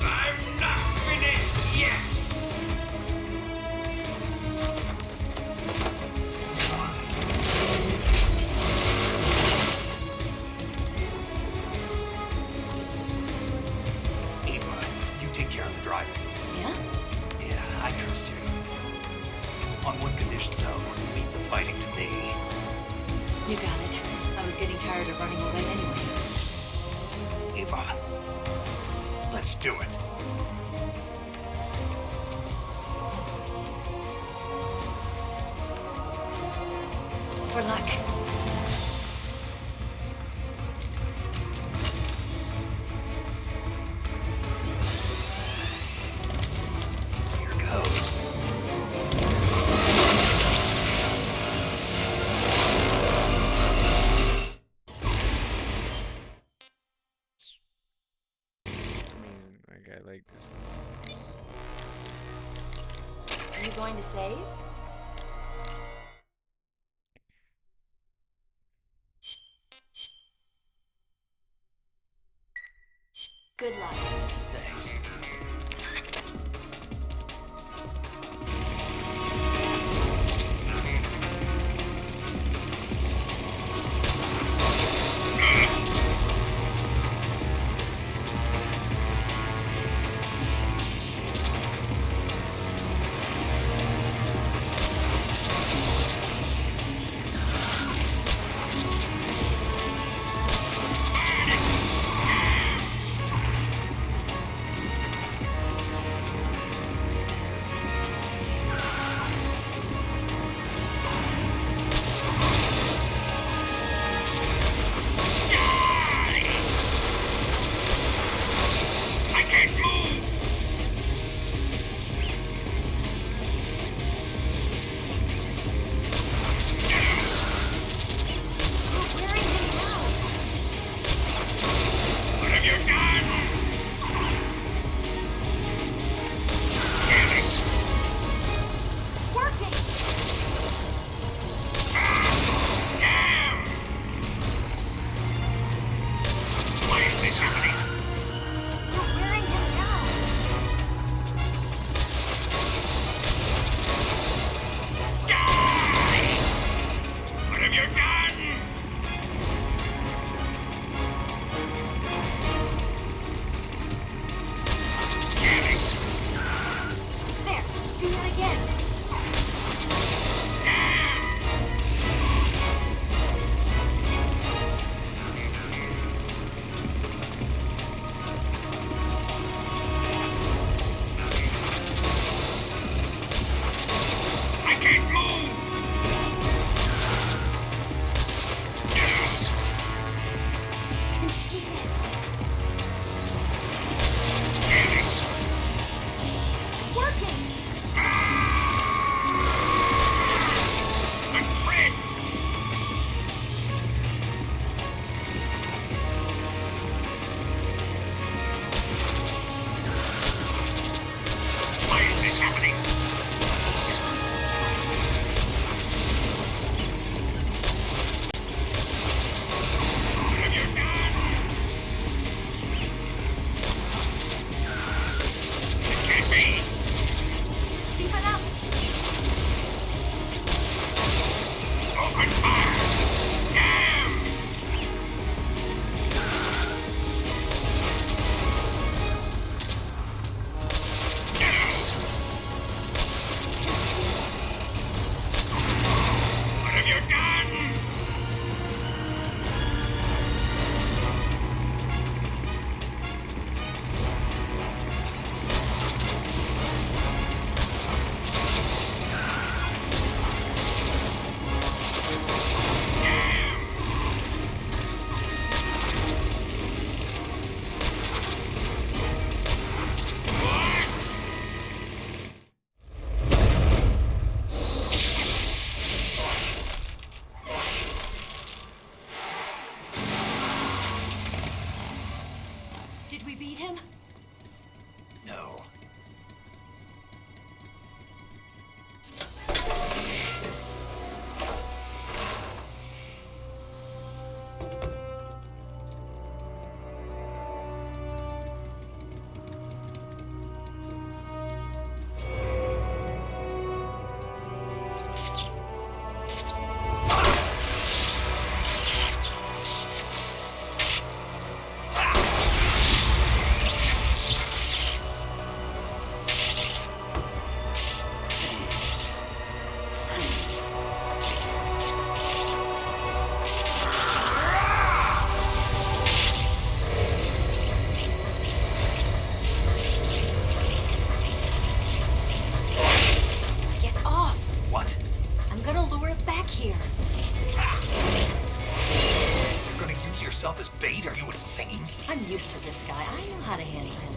[SPEAKER 5] I'm not finished yet!
[SPEAKER 1] Ava, you take care of the driving.
[SPEAKER 3] Yeah?
[SPEAKER 1] Yeah, I trust you. On one condition, though, leave the fighting to me.
[SPEAKER 3] You got it. I was getting tired of running away anyway.
[SPEAKER 1] Ava, let's do it.
[SPEAKER 3] For luck.
[SPEAKER 1] Here goes.
[SPEAKER 4] I like this one.
[SPEAKER 3] Are you going to save? Good luck.
[SPEAKER 1] Thanks.
[SPEAKER 3] here.
[SPEAKER 1] You're gonna use yourself as bait? Are you insane?
[SPEAKER 3] I'm used to this guy. I know how to handle him.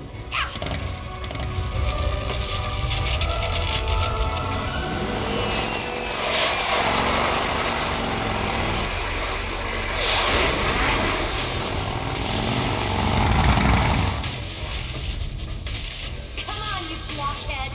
[SPEAKER 3] Come on, you blockhead!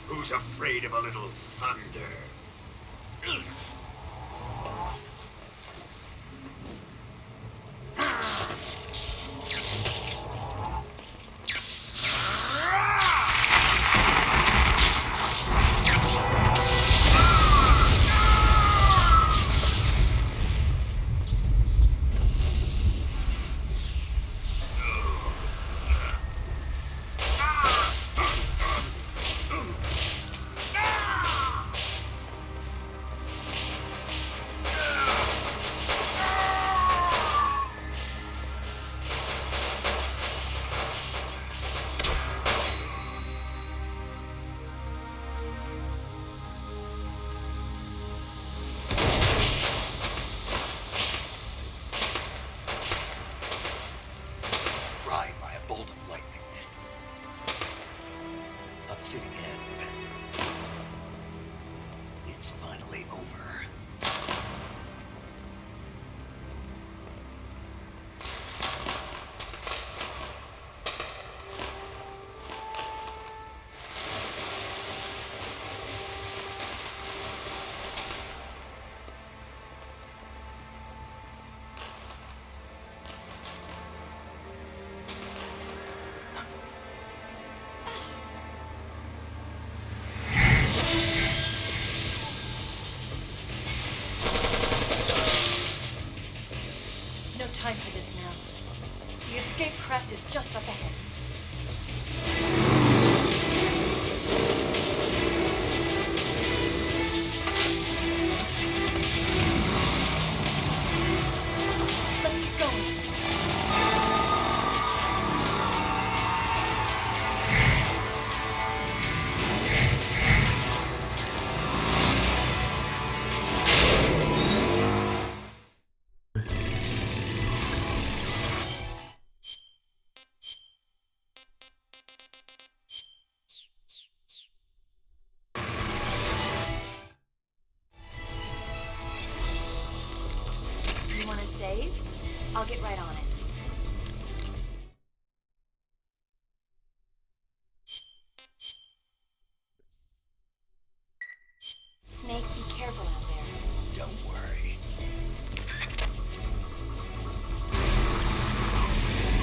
[SPEAKER 5] Who's afraid of a little thunder?
[SPEAKER 1] definitely over.
[SPEAKER 3] No time for this now. The escape craft is just up ahead. Let's get going. You want to save? I'll get right on it. Snake, be careful out there.
[SPEAKER 1] Don't worry.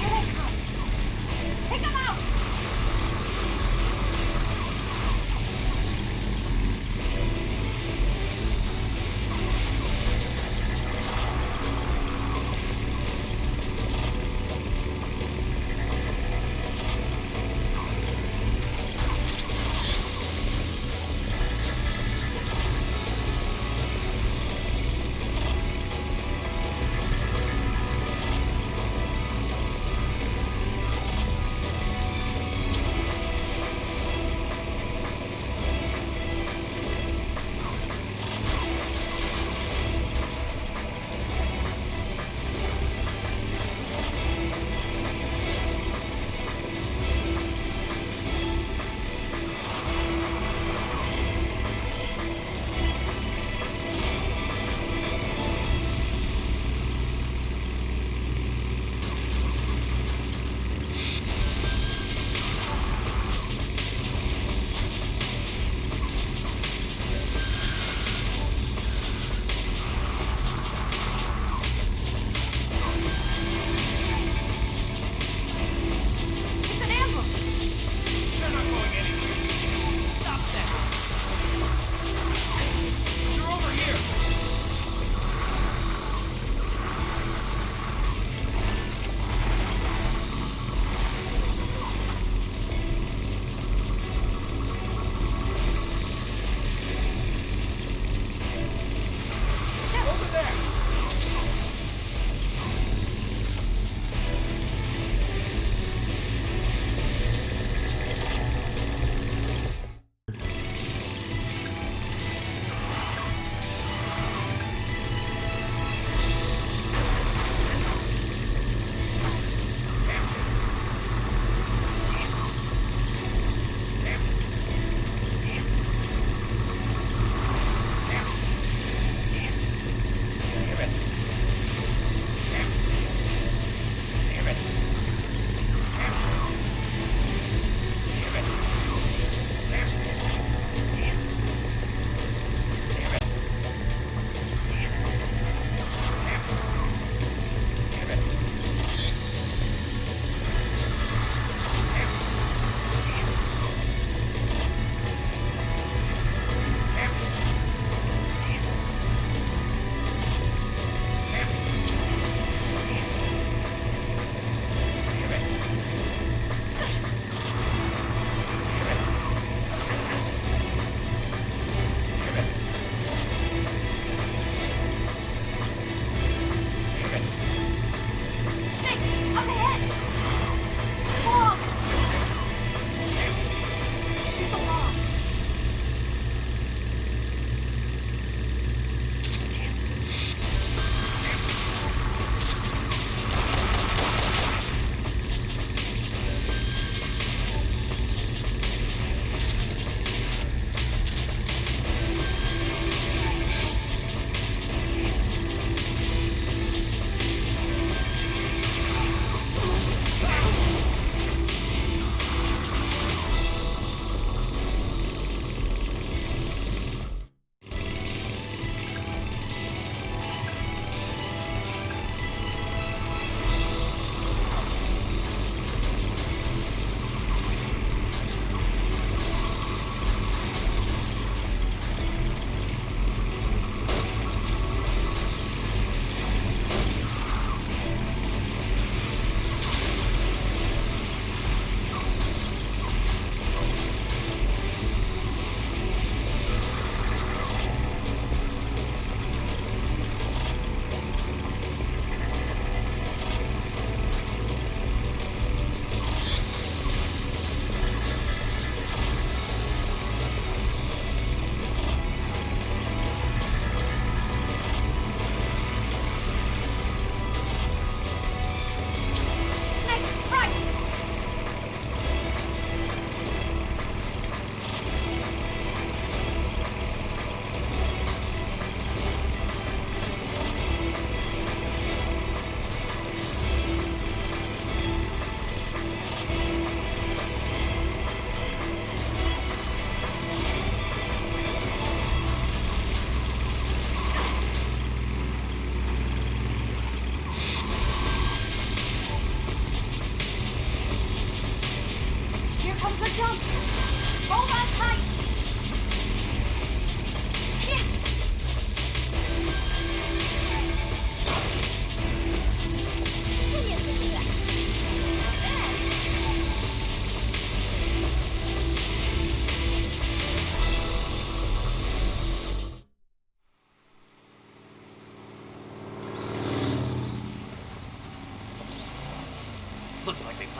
[SPEAKER 3] Here they come! Take them out!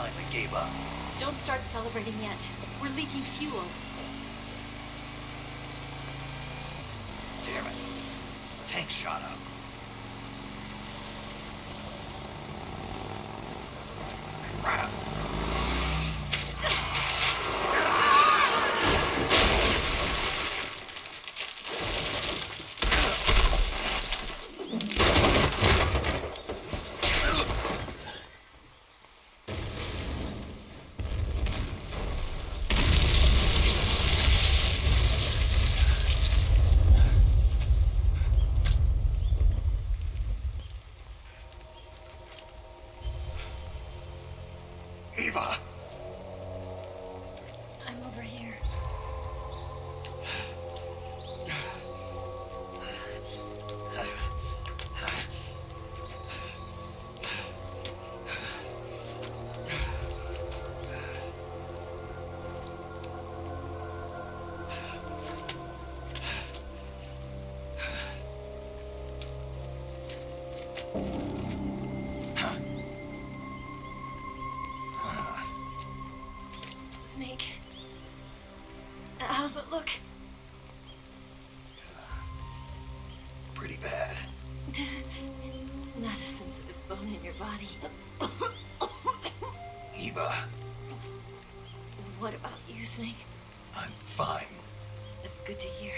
[SPEAKER 1] finally gave up.
[SPEAKER 3] Don't start celebrating yet. We're leaking fuel.
[SPEAKER 1] Damn it. Tank shot up. Crap. Eva!
[SPEAKER 3] I'm over here. Snake. How's it look?
[SPEAKER 1] Pretty bad.
[SPEAKER 3] Not a sensitive bone in your body.
[SPEAKER 1] Eva,
[SPEAKER 3] What about you, Snake?
[SPEAKER 1] I'm fine.
[SPEAKER 3] That's good to hear.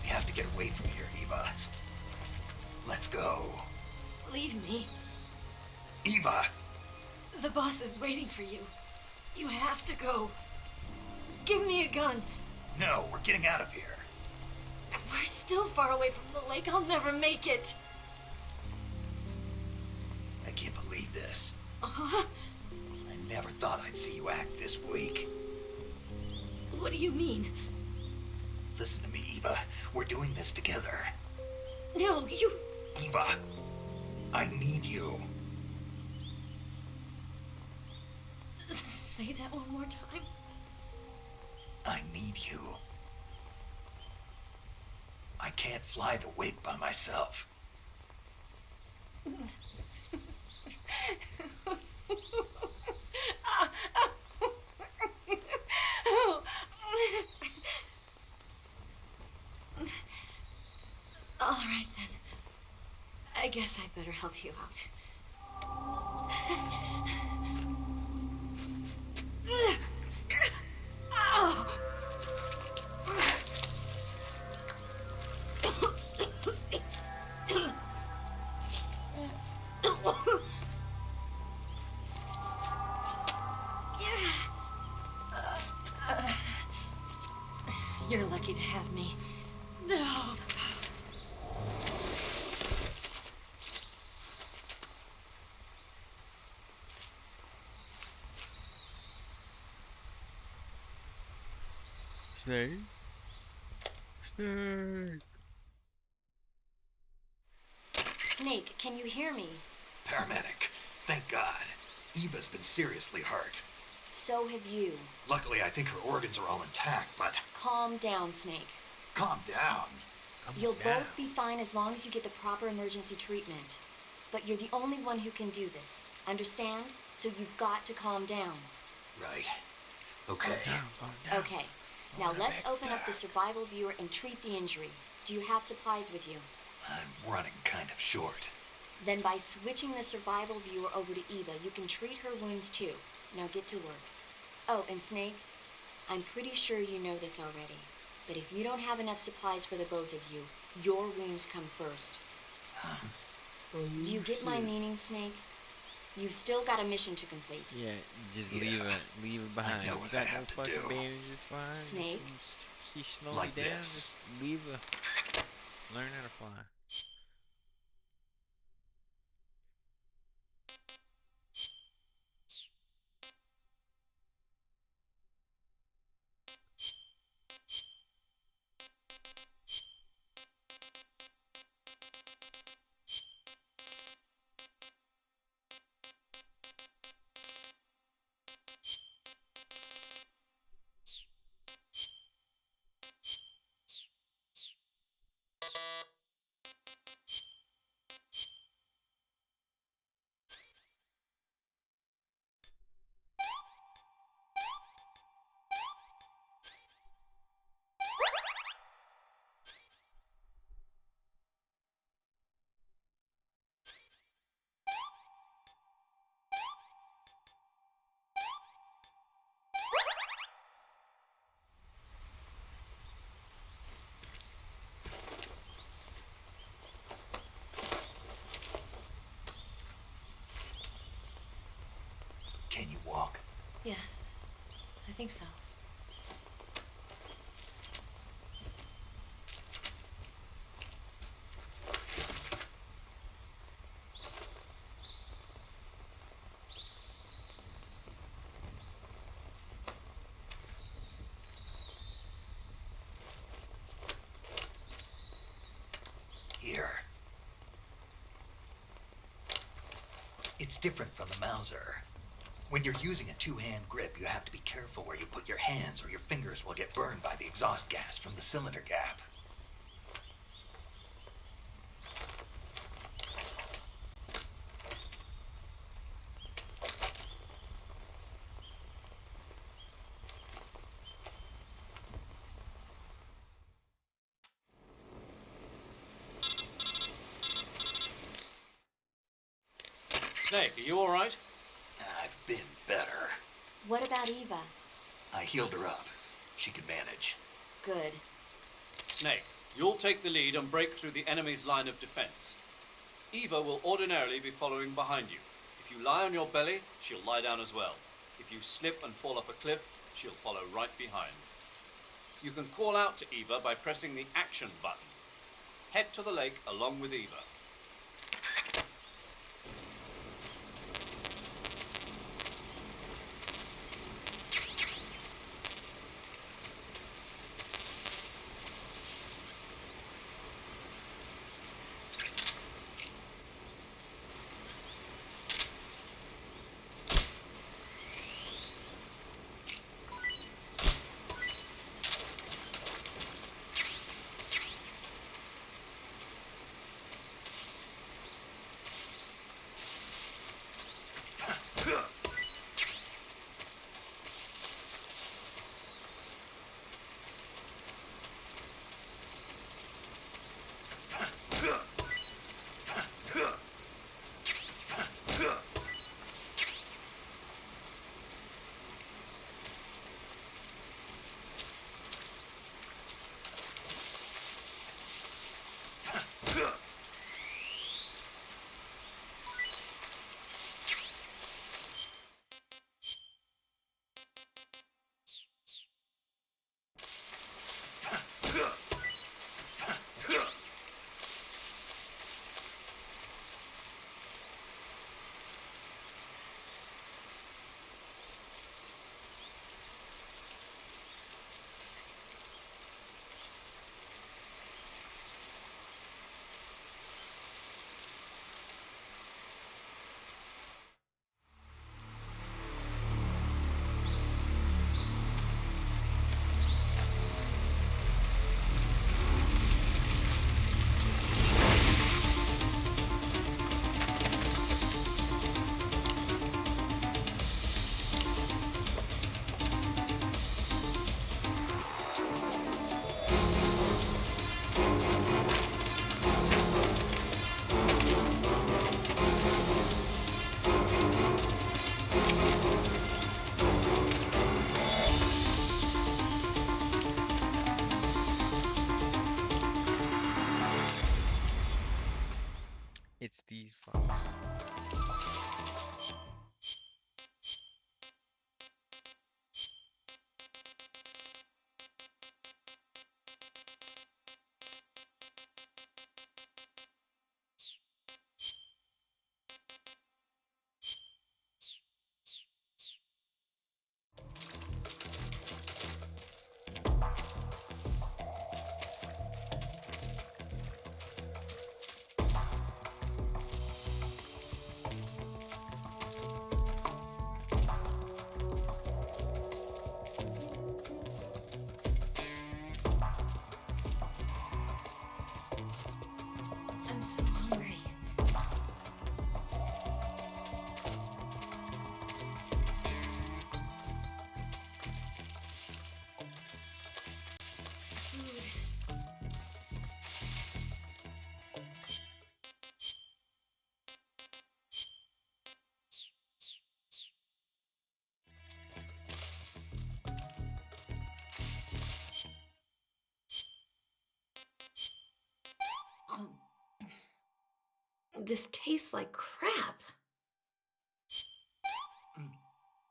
[SPEAKER 1] We have to get away from here, Eva. Let's go.
[SPEAKER 3] Leave me.
[SPEAKER 1] Eva!
[SPEAKER 3] The boss is waiting for you. You have to go. Give me a gun.
[SPEAKER 1] No, we're getting out of here.
[SPEAKER 3] We're still far away from the lake. I'll never make it.
[SPEAKER 1] I can't believe this.
[SPEAKER 3] Uh-huh.
[SPEAKER 1] I never thought I'd see you act this weak.
[SPEAKER 3] What do you mean?
[SPEAKER 1] Listen to me, Eva. We're doing this together.
[SPEAKER 3] No, you...
[SPEAKER 1] Eva, I need you.
[SPEAKER 3] Say that one more time.
[SPEAKER 1] I need you. I can't fly the wig by myself.
[SPEAKER 3] All right, then. I guess I'd better help you out. Ow! You're lucky to have me. No.
[SPEAKER 4] Snake? Snake!
[SPEAKER 3] Snake, can you hear me?
[SPEAKER 1] Paramedic, thank God. Eva's been seriously hurt.
[SPEAKER 3] So have you.
[SPEAKER 1] Luckily, I think her organs are all intact, but
[SPEAKER 3] Calm down, Snake.
[SPEAKER 1] calm down.
[SPEAKER 3] You'll both be fine as long as you get the proper emergency treatment. But you're the only one who can do this. Understand? So you've got to calm down.
[SPEAKER 1] Right. Okay.
[SPEAKER 4] Calm down.
[SPEAKER 3] Okay. Now let's open up the survival viewer and treat the injury. Do you have supplies with you?
[SPEAKER 1] I'm running kind of short.
[SPEAKER 3] Then by switching the survival viewer over to Eva, you can treat her wounds too. Now get to work. Oh, and Snake, I'm pretty sure you know this already. But if you don't have enough supplies for the both of you, your wounds come first. Do you get my meaning, Snake? You've still got a mission to complete.
[SPEAKER 4] Yeah, just
[SPEAKER 1] Yeah,
[SPEAKER 4] leave it behind.
[SPEAKER 1] know
[SPEAKER 4] You
[SPEAKER 1] what
[SPEAKER 4] got
[SPEAKER 1] I
[SPEAKER 4] no
[SPEAKER 1] have to
[SPEAKER 4] fucking
[SPEAKER 1] do.
[SPEAKER 4] bandages fine.
[SPEAKER 3] Snake?
[SPEAKER 4] She slowly
[SPEAKER 1] Like
[SPEAKER 4] down.
[SPEAKER 1] this.
[SPEAKER 4] Just leave her. Learn how to fly.
[SPEAKER 3] Yeah, I think so.
[SPEAKER 1] Here. It's different from the Mauser. When you're using a two-hand grip, you have to be careful where you put your hands or your fingers will get burned by the exhaust gas from the cylinder gap.
[SPEAKER 10] Snake, are you alright?
[SPEAKER 1] I've been better.
[SPEAKER 3] What about Eva?
[SPEAKER 1] I healed her up. She can manage.
[SPEAKER 3] Good.
[SPEAKER 10] Snake, you'll take the lead and break through the enemy's line of defense. Eva will ordinarily be following behind you. If you lie on your belly, she'll lie down as well. If you slip and fall off a cliff, she'll follow right behind. You can call out to Eva by pressing the action button. Head to the lake along with Eva.
[SPEAKER 4] It's these fucks.
[SPEAKER 3] I'm so hungry. Food. This tastes like crap.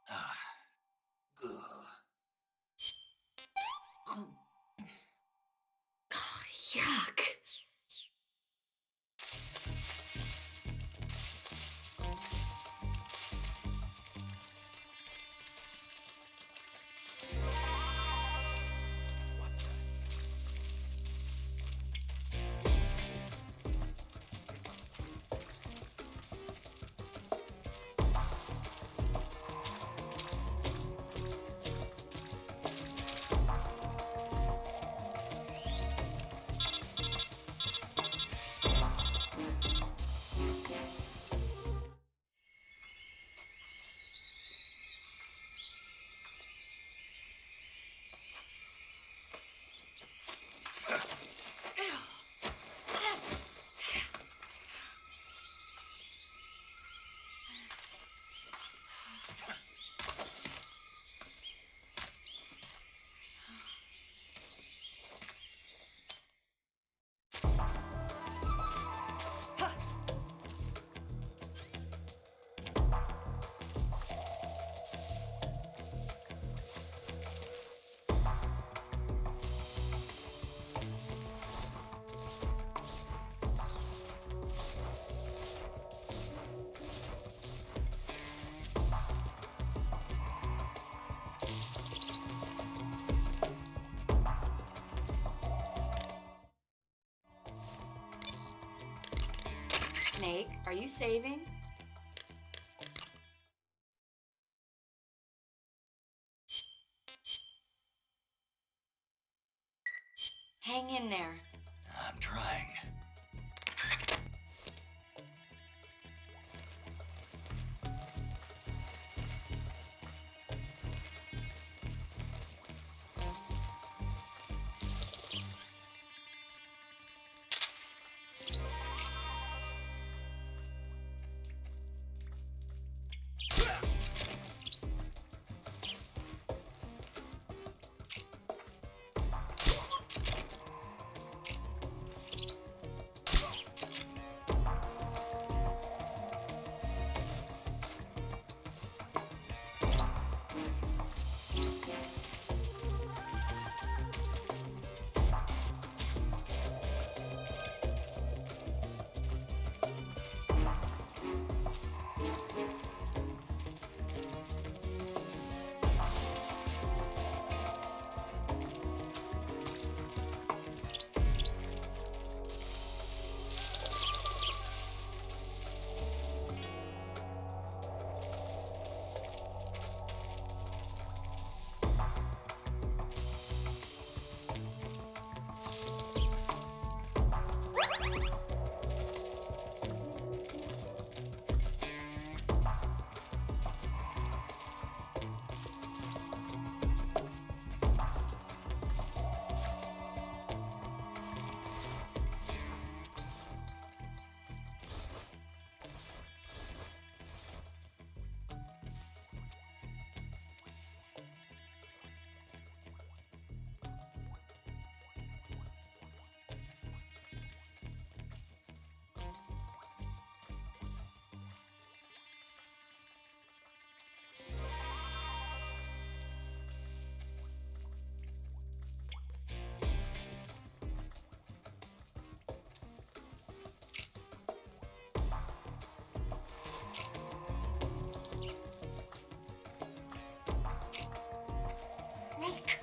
[SPEAKER 1] Ah,
[SPEAKER 3] Are you saving? Hang in there.
[SPEAKER 1] I'm trying.
[SPEAKER 3] Snake!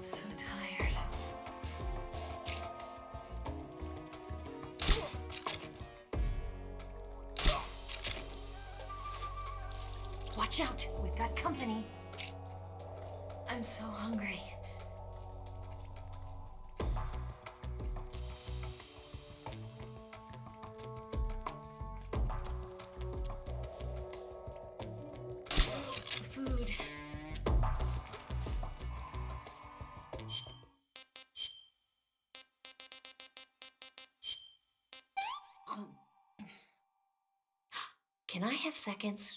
[SPEAKER 3] So tired. Watch out! We've got company. I'm so hungry. Food. Can I have seconds?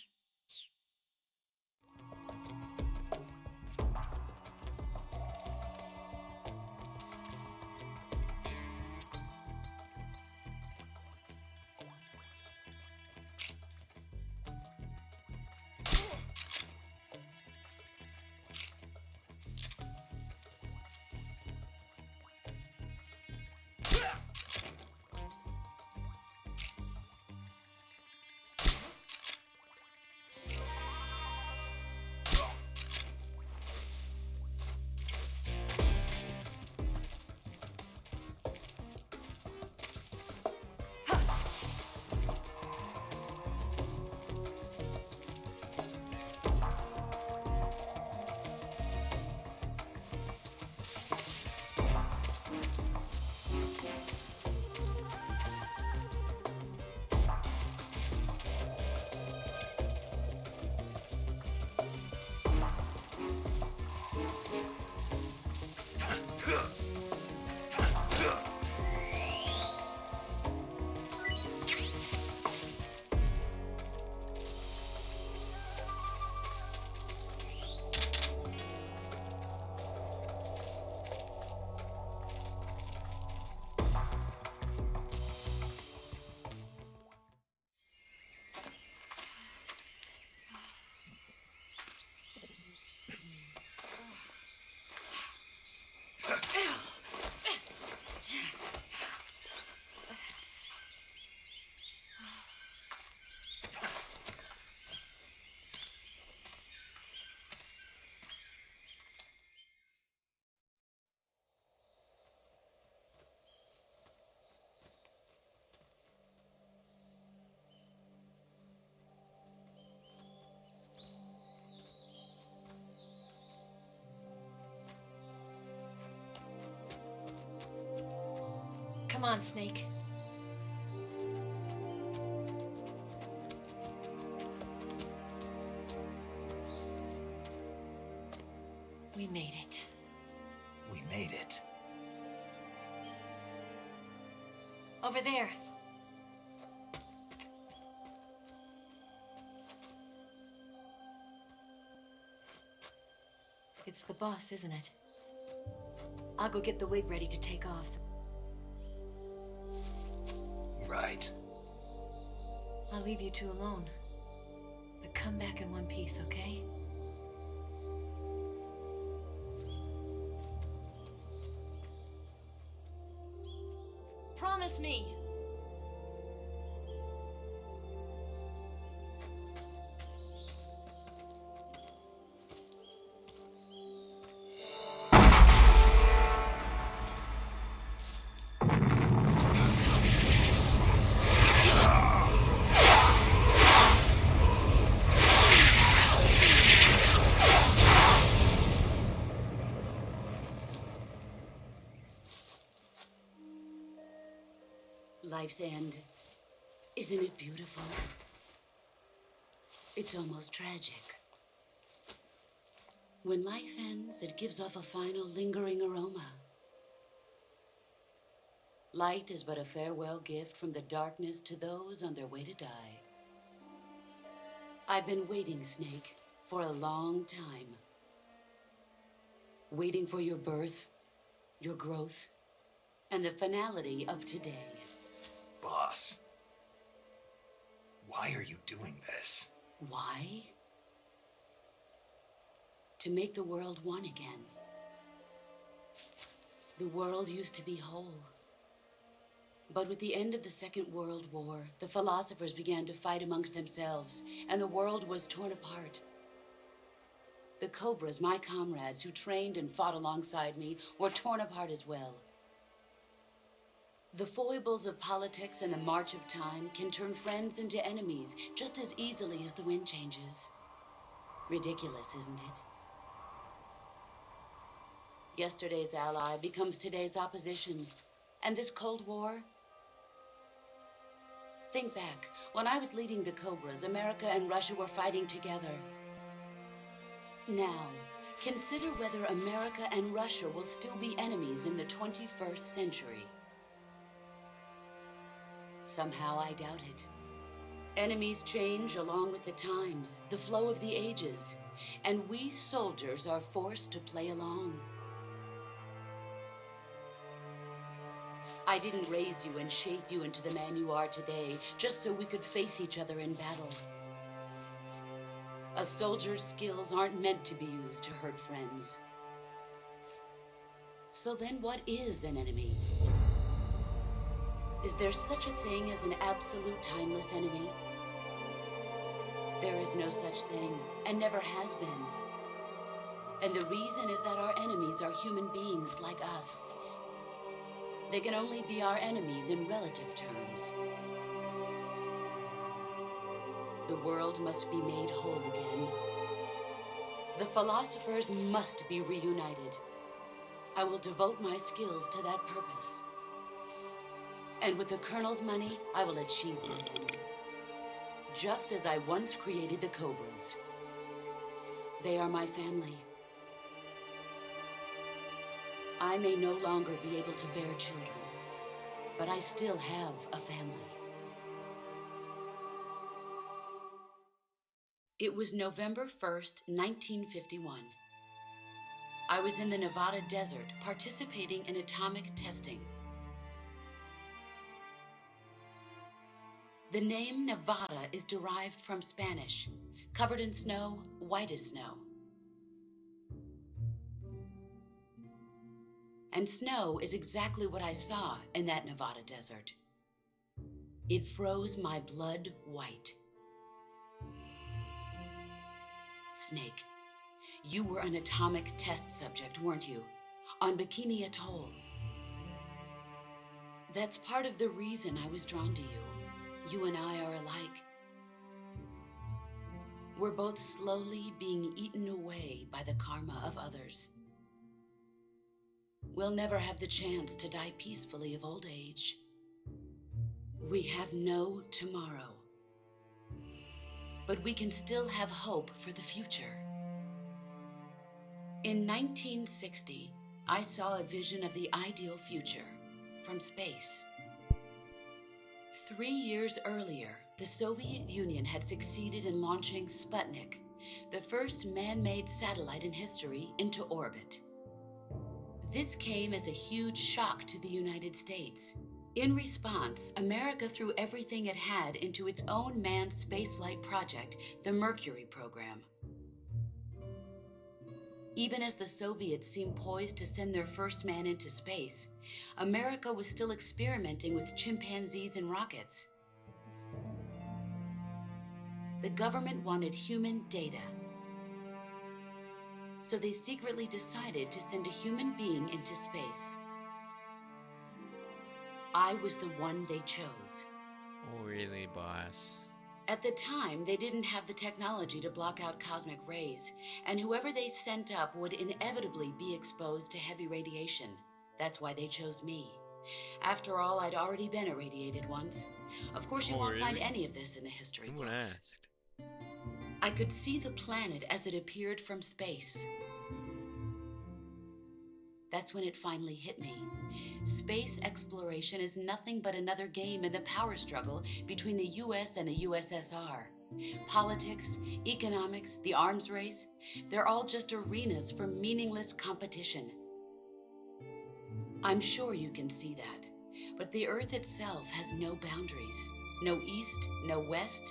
[SPEAKER 3] Come on, Snake. We made it.
[SPEAKER 1] We made it.
[SPEAKER 3] Over there. It's the boss, isn't it? I'll go get the wig ready to take off.
[SPEAKER 1] Right.
[SPEAKER 3] I'll leave you two alone. But come back in one piece, okay? Promise me!
[SPEAKER 6] Life's end. Isn't it beautiful? It's almost tragic. When life ends, it gives off a final lingering aroma. Light is but a farewell gift from the darkness to those on their way to die. I've been waiting, Snake, for a long time. Waiting for your birth, your growth, and the finality of today.
[SPEAKER 1] Boss. Why are you doing this?
[SPEAKER 6] Why? To make the world one again. The world used to be whole. But with the end of the Second World War, the philosophers began to fight amongst themselves, and the world was torn apart. The Cobras, my comrades who trained and fought alongside me, were torn apart as well. The foibles of politics and the march of time can turn friends into enemies just as easily as the wind changes. Ridiculous, isn't it? Yesterday's ally becomes today's opposition. And this Cold War? Think back. When I was leading the Cobras, America and Russia were fighting together. Now, consider whether America and Russia will still be enemies in the 21st century. Somehow I doubt it. Enemies change along with the times, the flow of the ages, and we soldiers are forced to play along. I didn't raise you and shape you into the man you are today just so we could face each other in battle. A soldier's skills aren't meant to be used to hurt friends. So then what is an enemy? Is there such a thing as an absolute timeless enemy? There is no such thing, and never has been. And the reason is that our enemies are human beings like us. They can only be our enemies in relative terms. The world must be made whole again. The philosophers must be reunited. I will devote my skills to that purpose. And with the Colonel's money, I will achieve that end. Just as I once created the Cobras. They are my family. I may no longer be able to bear children, but I still have a family. It was November 1st, 1951. I was in the Nevada desert participating in atomic testing. The name Nevada is derived from Spanish, covered in snow, white as snow. And snow is exactly what I saw in that Nevada desert. It froze my blood white. Snake, you were an atomic test subject, weren't you? On Bikini Atoll. That's part of the reason I was drawn to you. You and I are alike. We're both slowly being eaten away by the karma of others. we'll never have the chance to die peacefully of old age. We have no tomorrow. But we can still have hope for the future. In 1960, I saw a vision of the ideal future from space. 3 years earlier, the Soviet Union had succeeded in launching Sputnik, the first man-made satellite in history, into orbit. This came as a huge shock to the United States. In response, America threw everything it had into its own manned spaceflight project, the Mercury program. Even as the Soviets seemed poised to send their first man into space, America was still experimenting with chimpanzees and rockets. The government wanted human data, so they secretly decided to send a human being into space. I was the one they chose.
[SPEAKER 4] Oh, really, boss?
[SPEAKER 6] At the time, they didn't have the technology to block out cosmic rays, and whoever they sent up would inevitably be exposed to heavy radiation. That's why they chose me. After all, I'd already been irradiated once. Of course, you won't find any of this in the history
[SPEAKER 4] Someone
[SPEAKER 6] books.
[SPEAKER 4] asked.
[SPEAKER 6] I could see the planet as it appeared from space. That's when it finally hit me. Space exploration is nothing but another game in the power struggle between the US and the USSR. Politics, economics, the arms race, they're all just arenas for meaningless competition. I'm sure you can see that, but the Earth itself has no boundaries. No East, no West,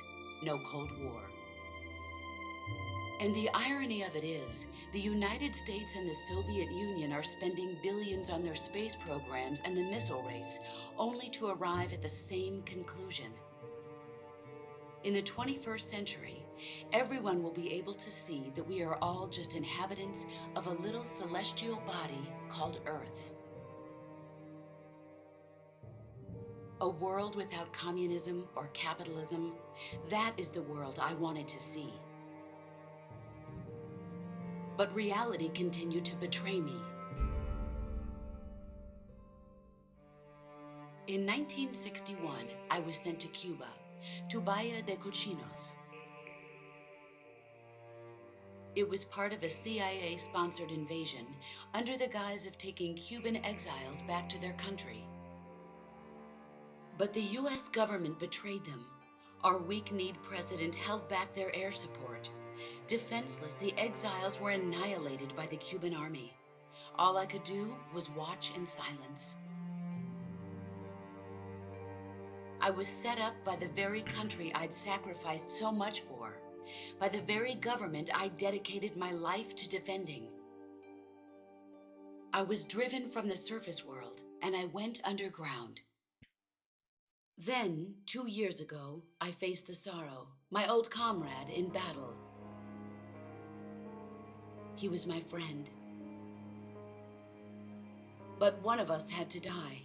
[SPEAKER 6] no Cold War. And the irony of it is, the United States and the Soviet Union are spending billions on their space programs and the missile race, only to arrive at the same conclusion. In the 21st century, everyone will be able to see that we are all just inhabitants of a little celestial body called Earth. A world without communism or capitalism, that is the world I wanted to see. But reality continued to betray me. In 1961, I was sent to Cuba, to Bahia de Cochinos. It was part of a CIA-sponsored invasion under the guise of taking Cuban exiles back to their country. But the US government betrayed them. Our weak-kneed president held back their air support. Defenseless, the exiles were annihilated by the Cuban army. All I could do was watch in silence. I was set up by the very country I'd sacrificed so much for, by the very government I dedicated my life to defending. I was driven from the surface world, and I went underground. Then, 2 years ago, I faced the Sorrow, my old comrade in battle. He was my friend. But one of us had to die.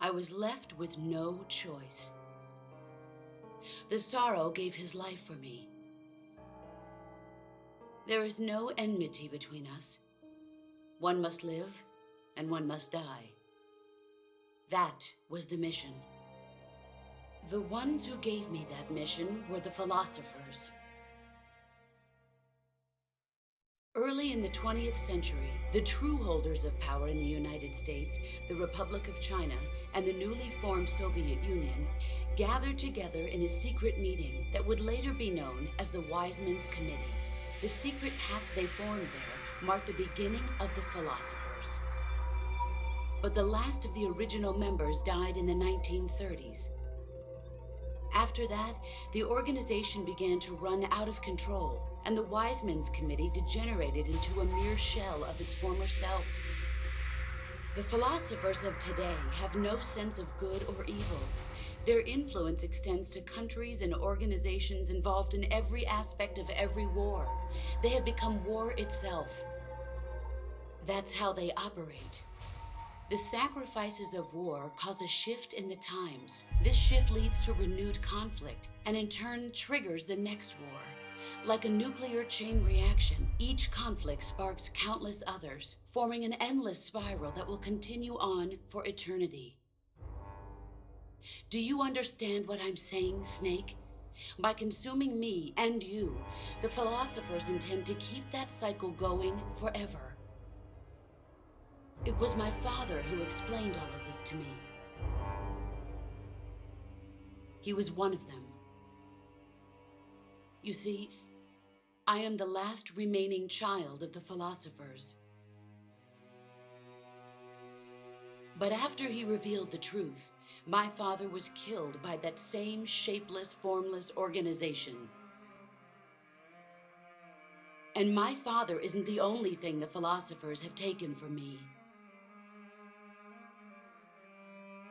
[SPEAKER 6] I was left with no choice. The Sorrow gave his life for me. There is no enmity between us. One must live, and one must die. That was the mission. The ones who gave me that mission were the philosophers. Early in the 20th century, the true holders of power in the United States, the Republic of China, and the newly formed Soviet Union gathered together in a secret meeting that would later be known as the Wise Men's Committee. The secret pact they formed there marked the beginning of the philosophers. But the last of the original members died in the 1930s. After that, the organization began to run out of control, and the Wise Men's Committee degenerated into a mere shell of its former self. The philosophers of today have no sense of good or evil. Their influence extends to countries and organizations involved in every aspect of every war. They have become war itself. That's how they operate. The sacrifices of war cause a shift in the times. This shift leads to renewed conflict, and in turn triggers the next war. Like a nuclear chain reaction, each conflict sparks countless others, forming an endless spiral that will continue on for eternity. Do you understand what I'm saying, Snake? By consuming me and you, the philosophers intend to keep that cycle going forever. It was my father who explained all of this to me. He was one of them. You see, I am the last remaining child of the philosophers. But after he revealed the truth, my father was killed by that same shapeless, formless organization. And my father isn't the only thing the philosophers have taken from me.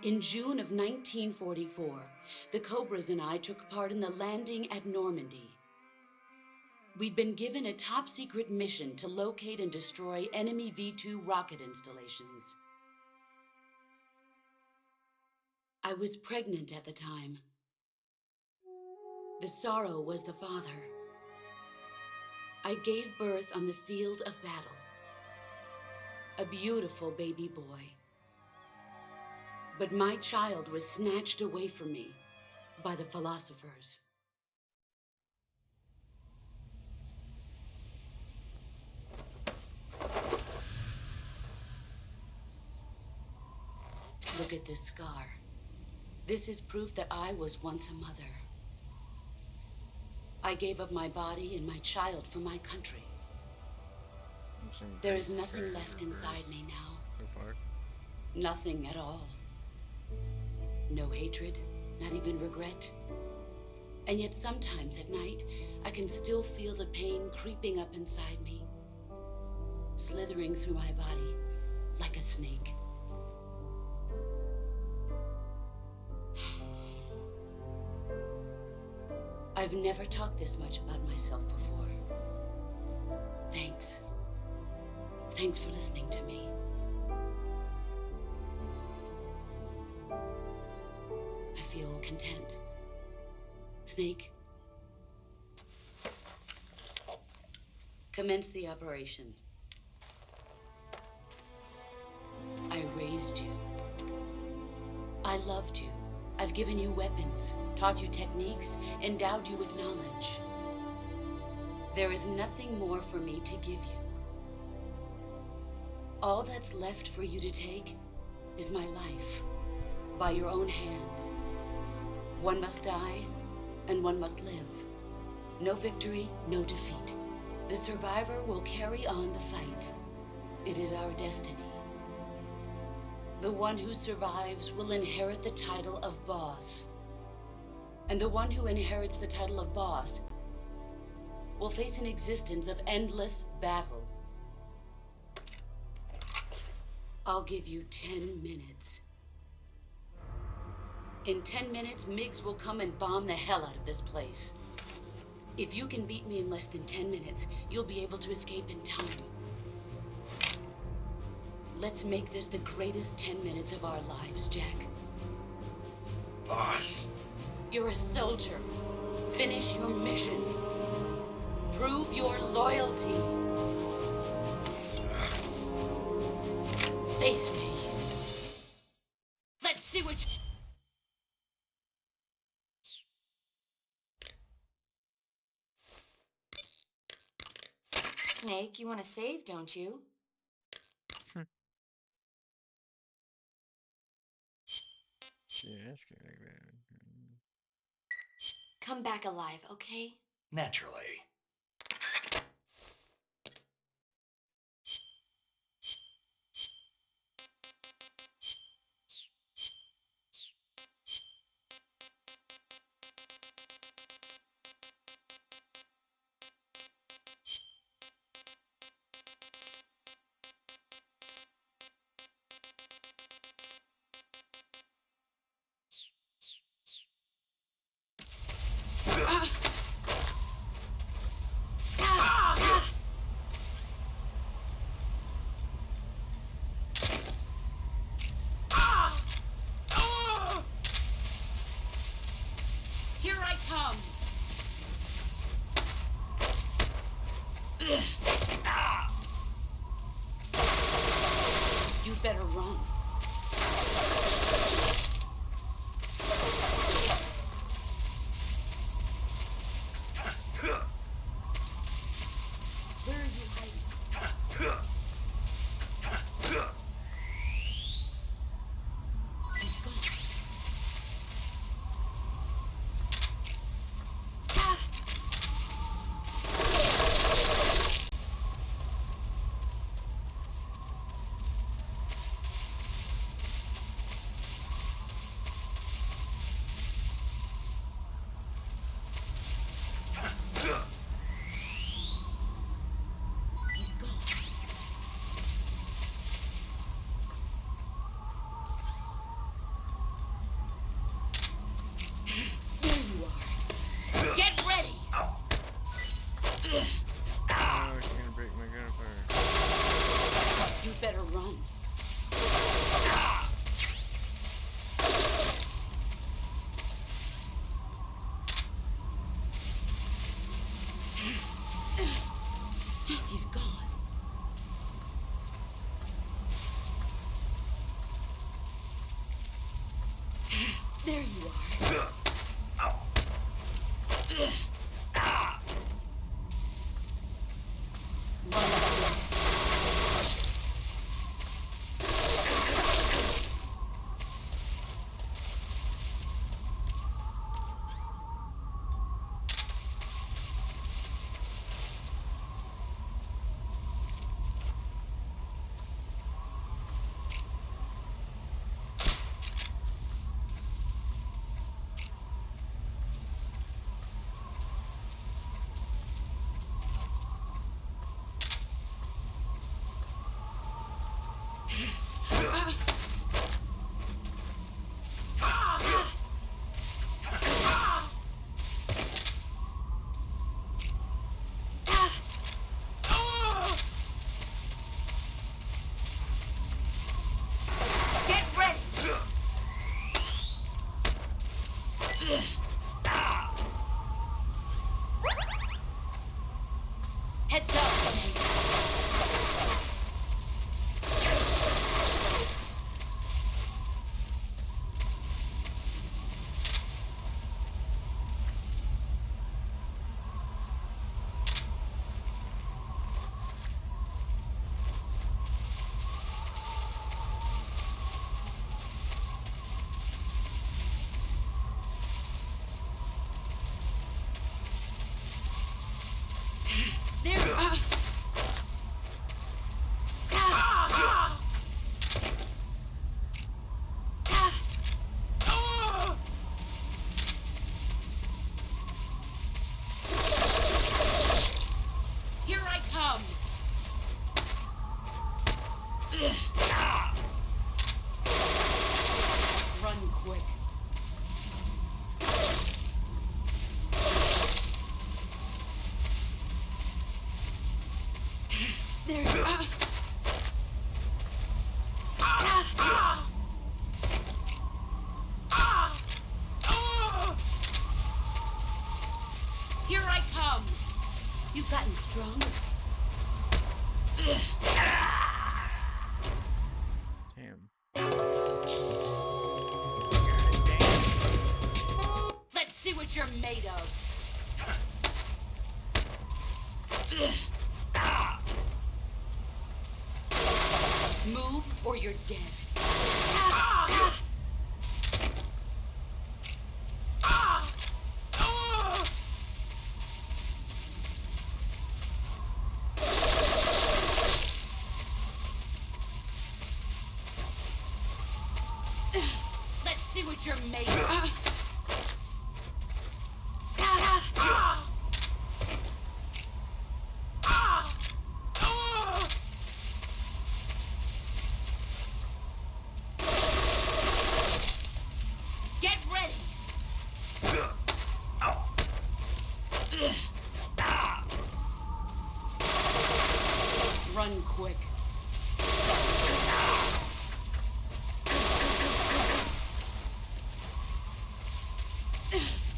[SPEAKER 6] In June of 1944, the Cobras and I took part in the landing at Normandy. We'd been given a top-secret mission to locate and destroy enemy V-2 rocket installations. I was pregnant at the time. The sorrow was the father. I gave birth on the field of battle. A beautiful baby boy. But my child was snatched away from me by the philosophers. Look at this scar. This is proof that I was once a mother. I gave up my body and my child for my country. There is nothing left inside me now. Nothing at all. No hatred, not even regret. And yet sometimes at night, I can still feel the pain creeping up inside me, slithering through my body like a snake. I've never talked this much about myself before. Thanks. Thanks for listening to me. I feel content. Snake, commence the operation. I raised you. I loved you. I've given you weapons, taught you techniques, endowed you with knowledge. There is nothing more for me to give you. All that's left for you to take is my life, by your own hand. One must die, and one must live. No victory, no defeat. The survivor will carry on the fight. It is our destiny. The one who survives will inherit the title of boss. And the one who inherits the title of boss will face an existence of endless battle. I'll give you 10 minutes. In 10 minutes, MiGs will come and bomb the hell out of this place. If you can beat me in less than 10 minutes, you'll be able to escape in time. Let's make this the greatest 10 minutes of our lives, Jack.
[SPEAKER 1] Boss.
[SPEAKER 6] You're a soldier. Finish your mission. Prove your loyalty. Face me. Let's see what
[SPEAKER 3] Snake, you want to save, don't you? Come back alive, okay?
[SPEAKER 1] Naturally.
[SPEAKER 6] Here I come! You better run. Where are you hiding? He's gone. He's gone. There you are. Get ready!
[SPEAKER 4] Oh, she's gonna break my gun apart.
[SPEAKER 6] You better run. He's gone. There you are. Get ready! Heads up, Snake. There. Here I come. Run quick. There you are. Here I come. You've gotten stronger.
[SPEAKER 4] Damn.
[SPEAKER 6] Let's see what you're made of. Move or you're dead. Let's see what you're made of. Get ready. Run quick.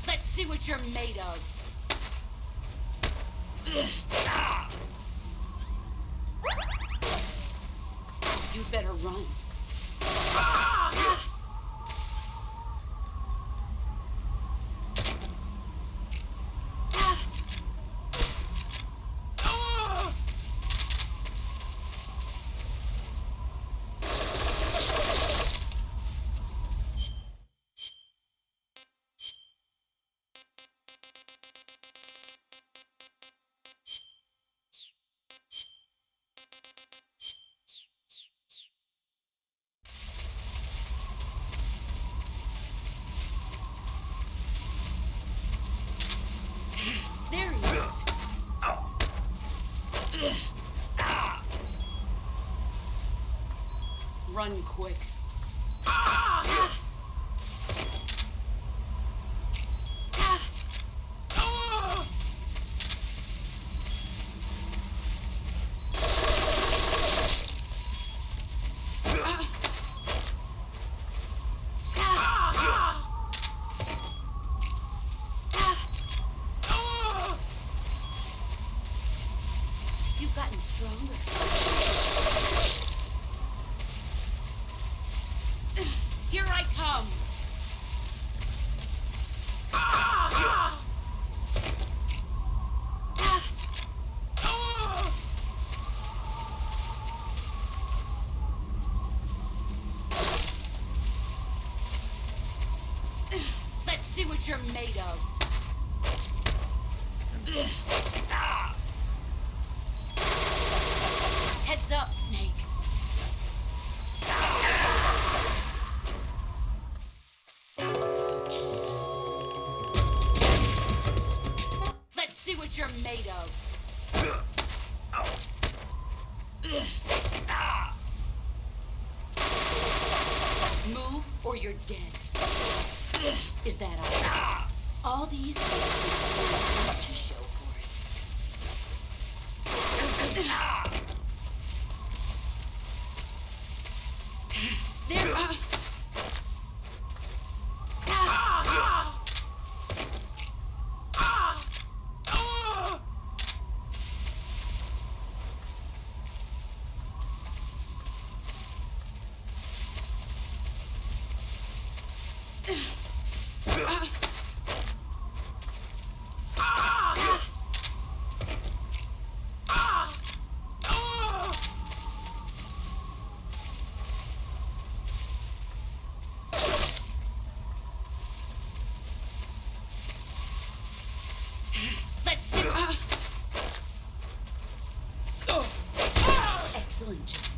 [SPEAKER 6] Let's see what you're made of. You better run. There he is. Run quick. You've gotten stronger. Here I come. Let's see what you're made of. Heads up, Snake. Let's see what you're made of. Move or you're dead. Is that all? All these faces have to show for it. There are... Let's see. Excellent, Jack.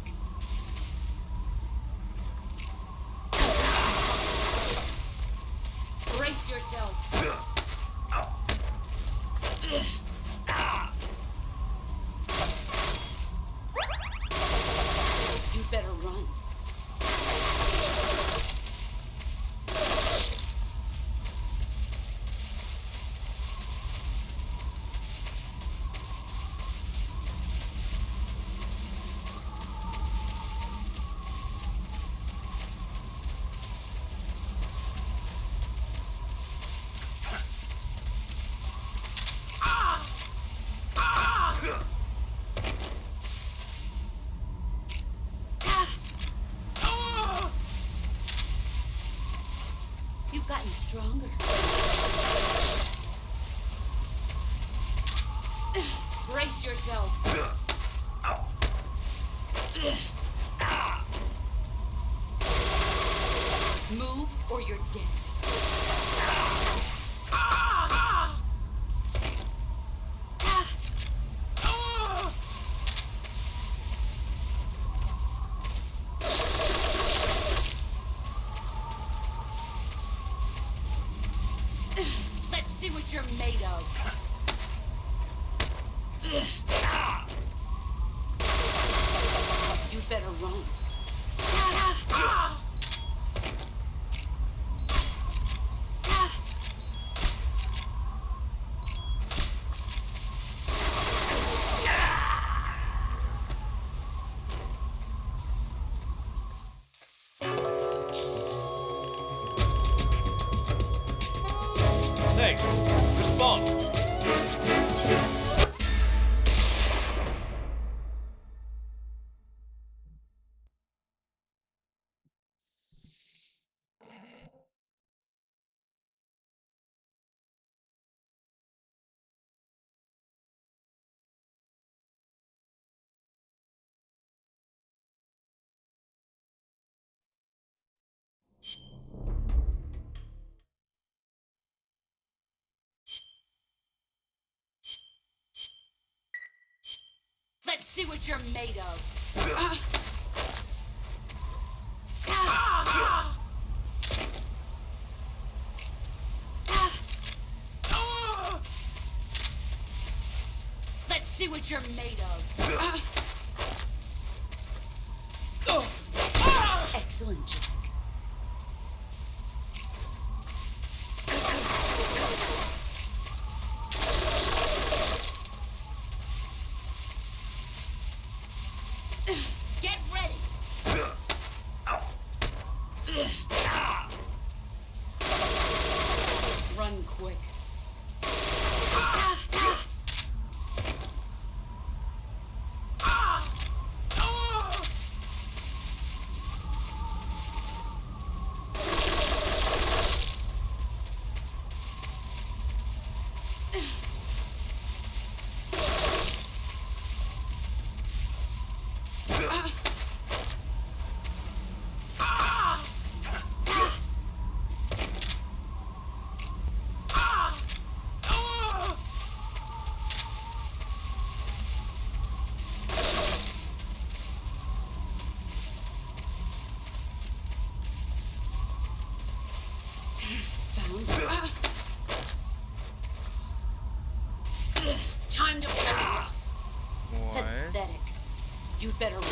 [SPEAKER 6] Brace yourself. You better run. You've gotten stronger. Brace yourself. Move or you're dead. Let's see what you're made of. You better run.
[SPEAKER 13] Snake,
[SPEAKER 10] on!
[SPEAKER 6] Let's see what you're made of. Let's see what you're made of. Excellent, Jack. Get ready. Run quick. Time to blow it off.
[SPEAKER 4] What?
[SPEAKER 6] Pathetic. You'd better run.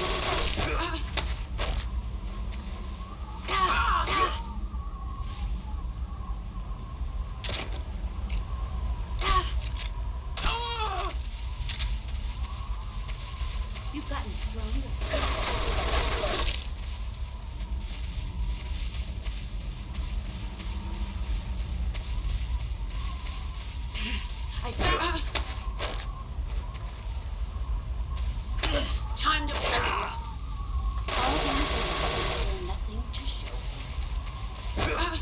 [SPEAKER 6] You've gotten stronger. I found. Time to blow it off. All these things are nothing to show for it.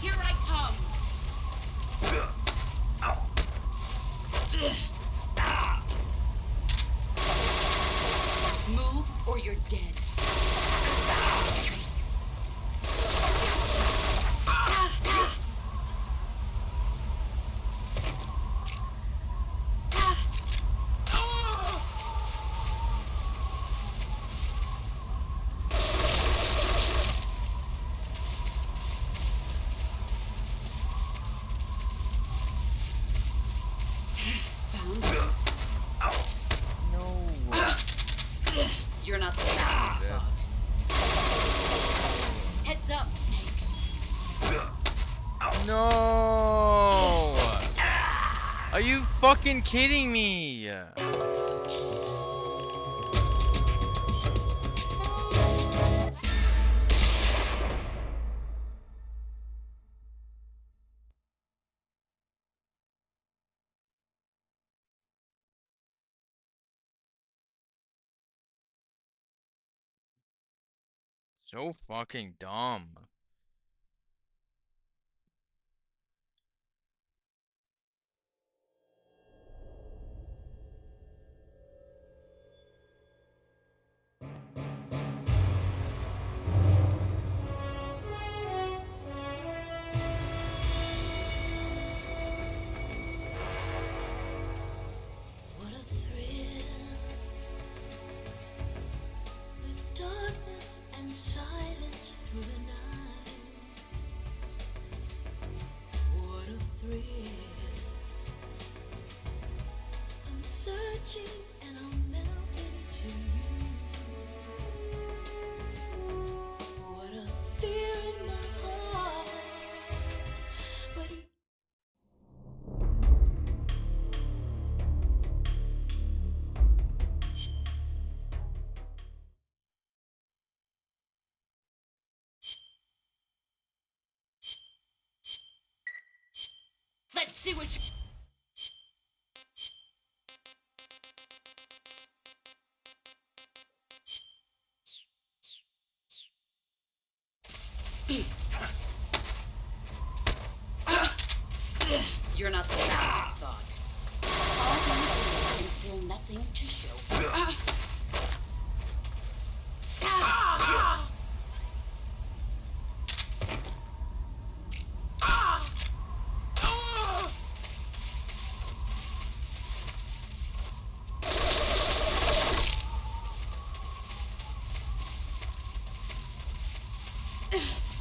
[SPEAKER 6] Here I come. Move or you're dead.
[SPEAKER 4] No.
[SPEAKER 6] You're not the one I thought. Heads up, Snake.
[SPEAKER 4] No! Are you fucking kidding me? So fucking dumb.
[SPEAKER 3] What a thrill touching and I'll melt into you. What a fear in my heart. But let's see what you...
[SPEAKER 6] You're not the man I thought. All these years and still nothing to show for it.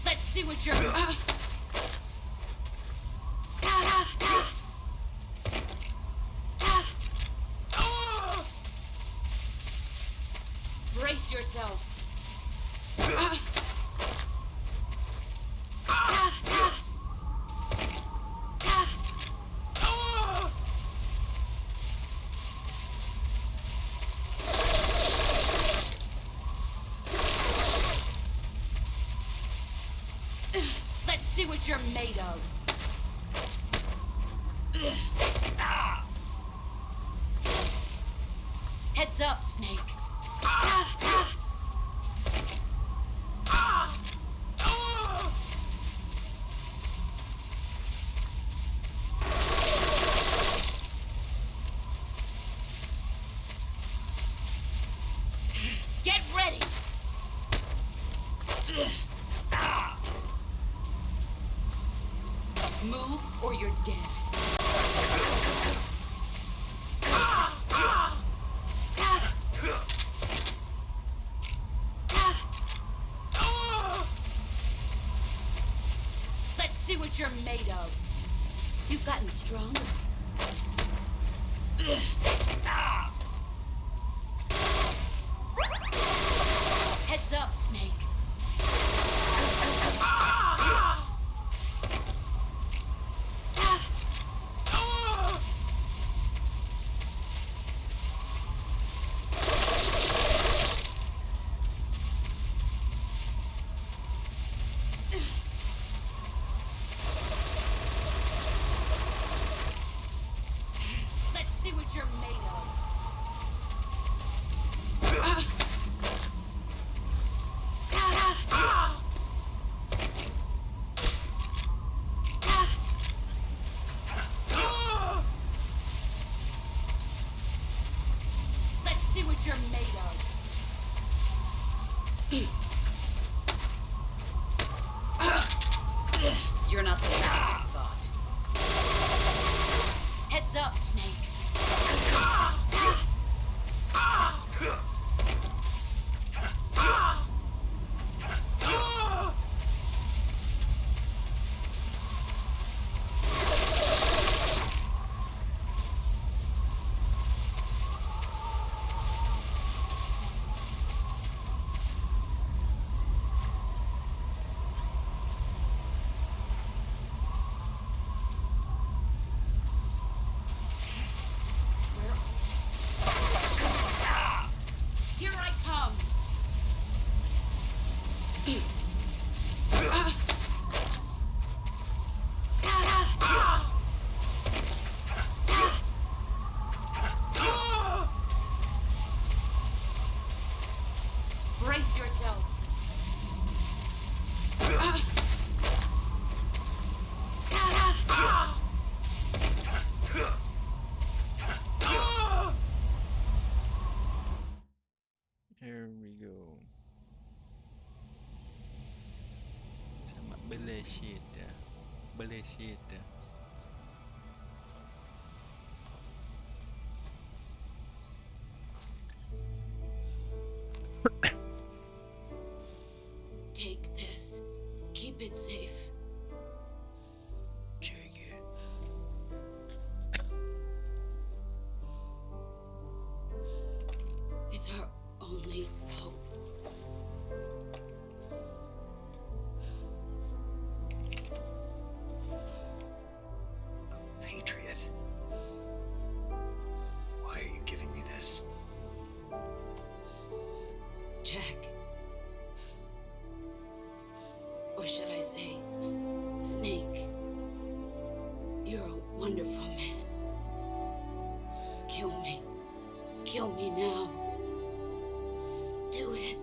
[SPEAKER 3] Let's see what you're...
[SPEAKER 6] Brace yourself.
[SPEAKER 3] Let's see what you're made of.
[SPEAKER 6] Heads up, Snake.
[SPEAKER 3] Get ready.
[SPEAKER 6] Move or you're dead.
[SPEAKER 3] Let's see what you're made of.
[SPEAKER 6] You've gotten stronger.
[SPEAKER 3] Heads up, Snake. Let's see what you're made of. Let's see what you're made of.
[SPEAKER 6] You're not the man I thought.
[SPEAKER 3] Heads up, Snake. Here I come.
[SPEAKER 6] Brace yourself.
[SPEAKER 4] Here we go. Sama bullshit. Bullshit.
[SPEAKER 6] Take this. Keep it safe.
[SPEAKER 4] Check it.
[SPEAKER 6] only hope.
[SPEAKER 1] A patriot? Why are you giving me this?
[SPEAKER 6] Jack. Or should I say, Snake. You're a wonderful man. Kill me. Kill me now. Do it.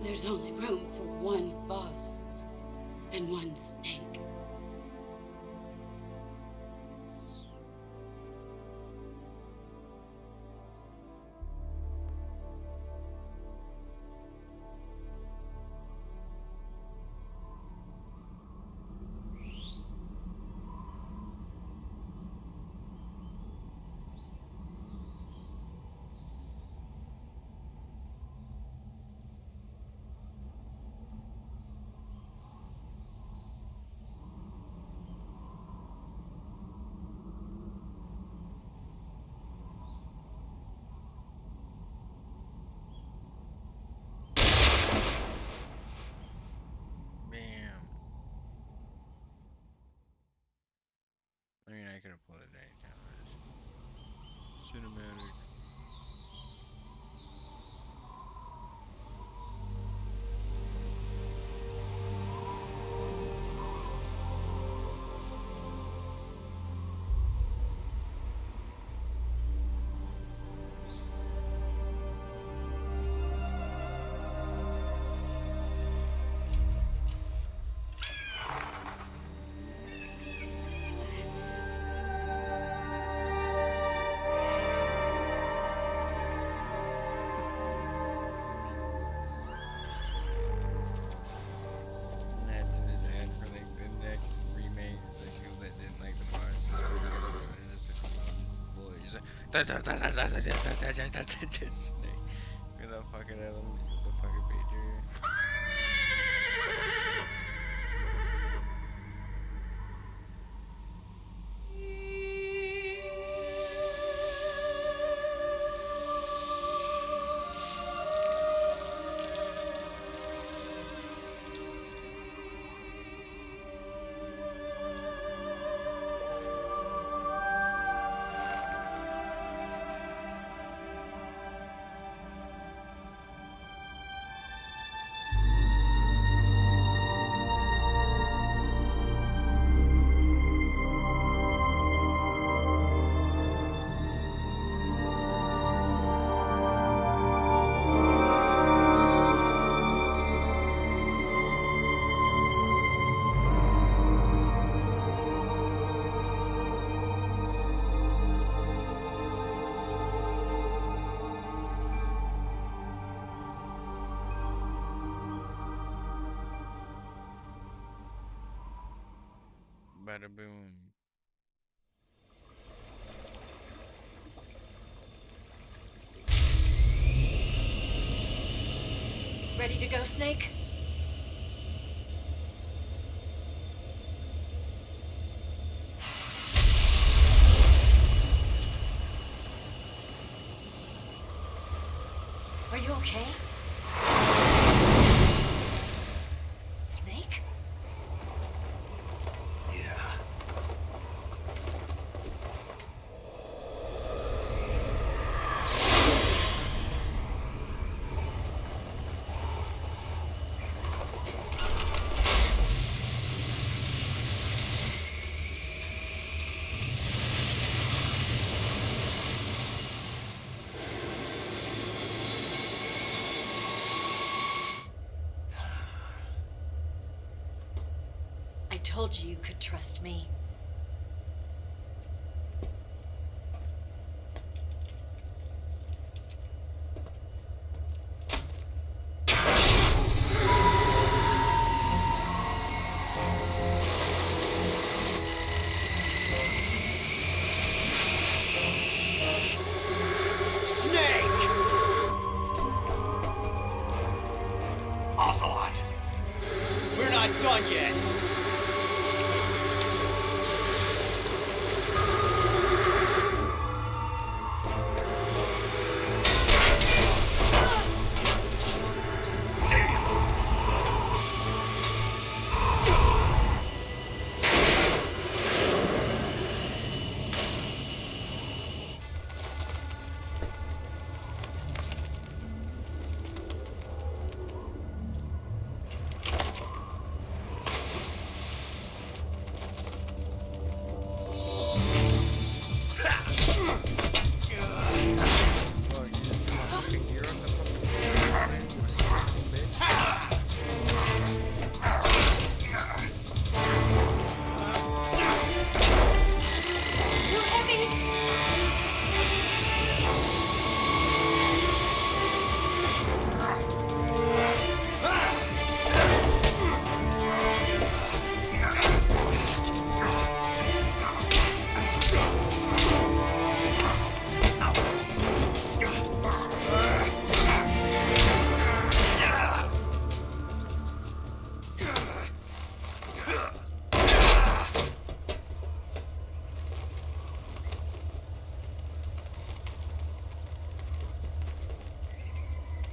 [SPEAKER 6] There's only room for one boss and one snake.
[SPEAKER 4] I mean, I could have pulled it anytime. Cinematic. Snake. With a fucking element, with the fucking pager. Bada boom.
[SPEAKER 3] Ready to go, Snake? Are you okay? Snake?
[SPEAKER 1] Yeah.
[SPEAKER 3] I told you you could trust me.
[SPEAKER 7] Ocelot! We're not done yet!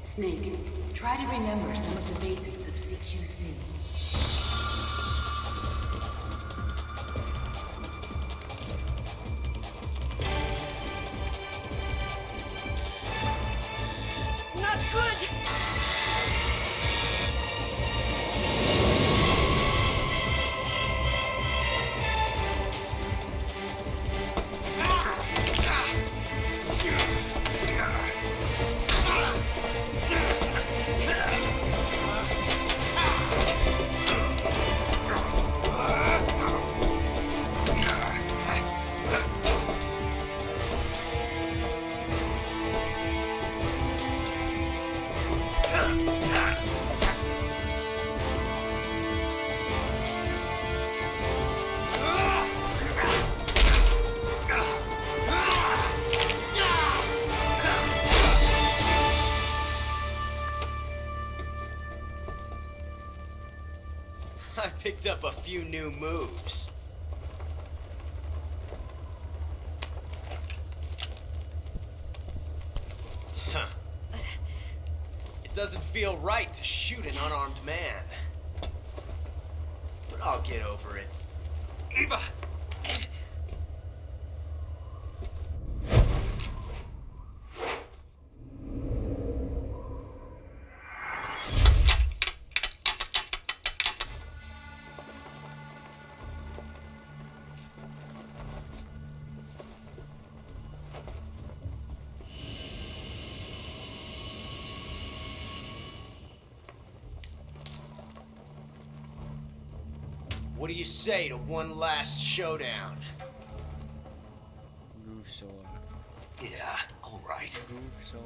[SPEAKER 6] Snake, try to remember some of the basics of CQC.
[SPEAKER 3] Not good!
[SPEAKER 7] I picked up a few new moves. Huh. It doesn't feel right to shoot an unarmed man. But I'll get over it.
[SPEAKER 1] Eva!
[SPEAKER 7] What do you say to one last showdown?
[SPEAKER 4] Move so.
[SPEAKER 1] Yeah, all right.
[SPEAKER 4] Move so.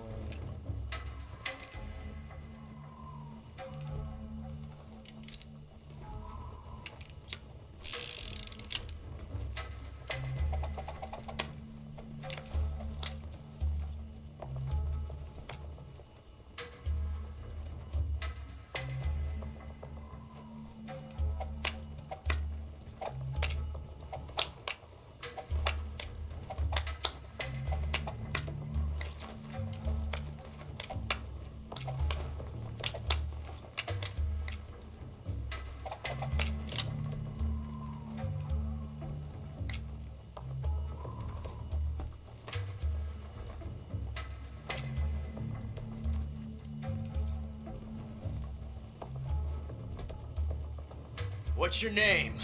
[SPEAKER 7] What's your name?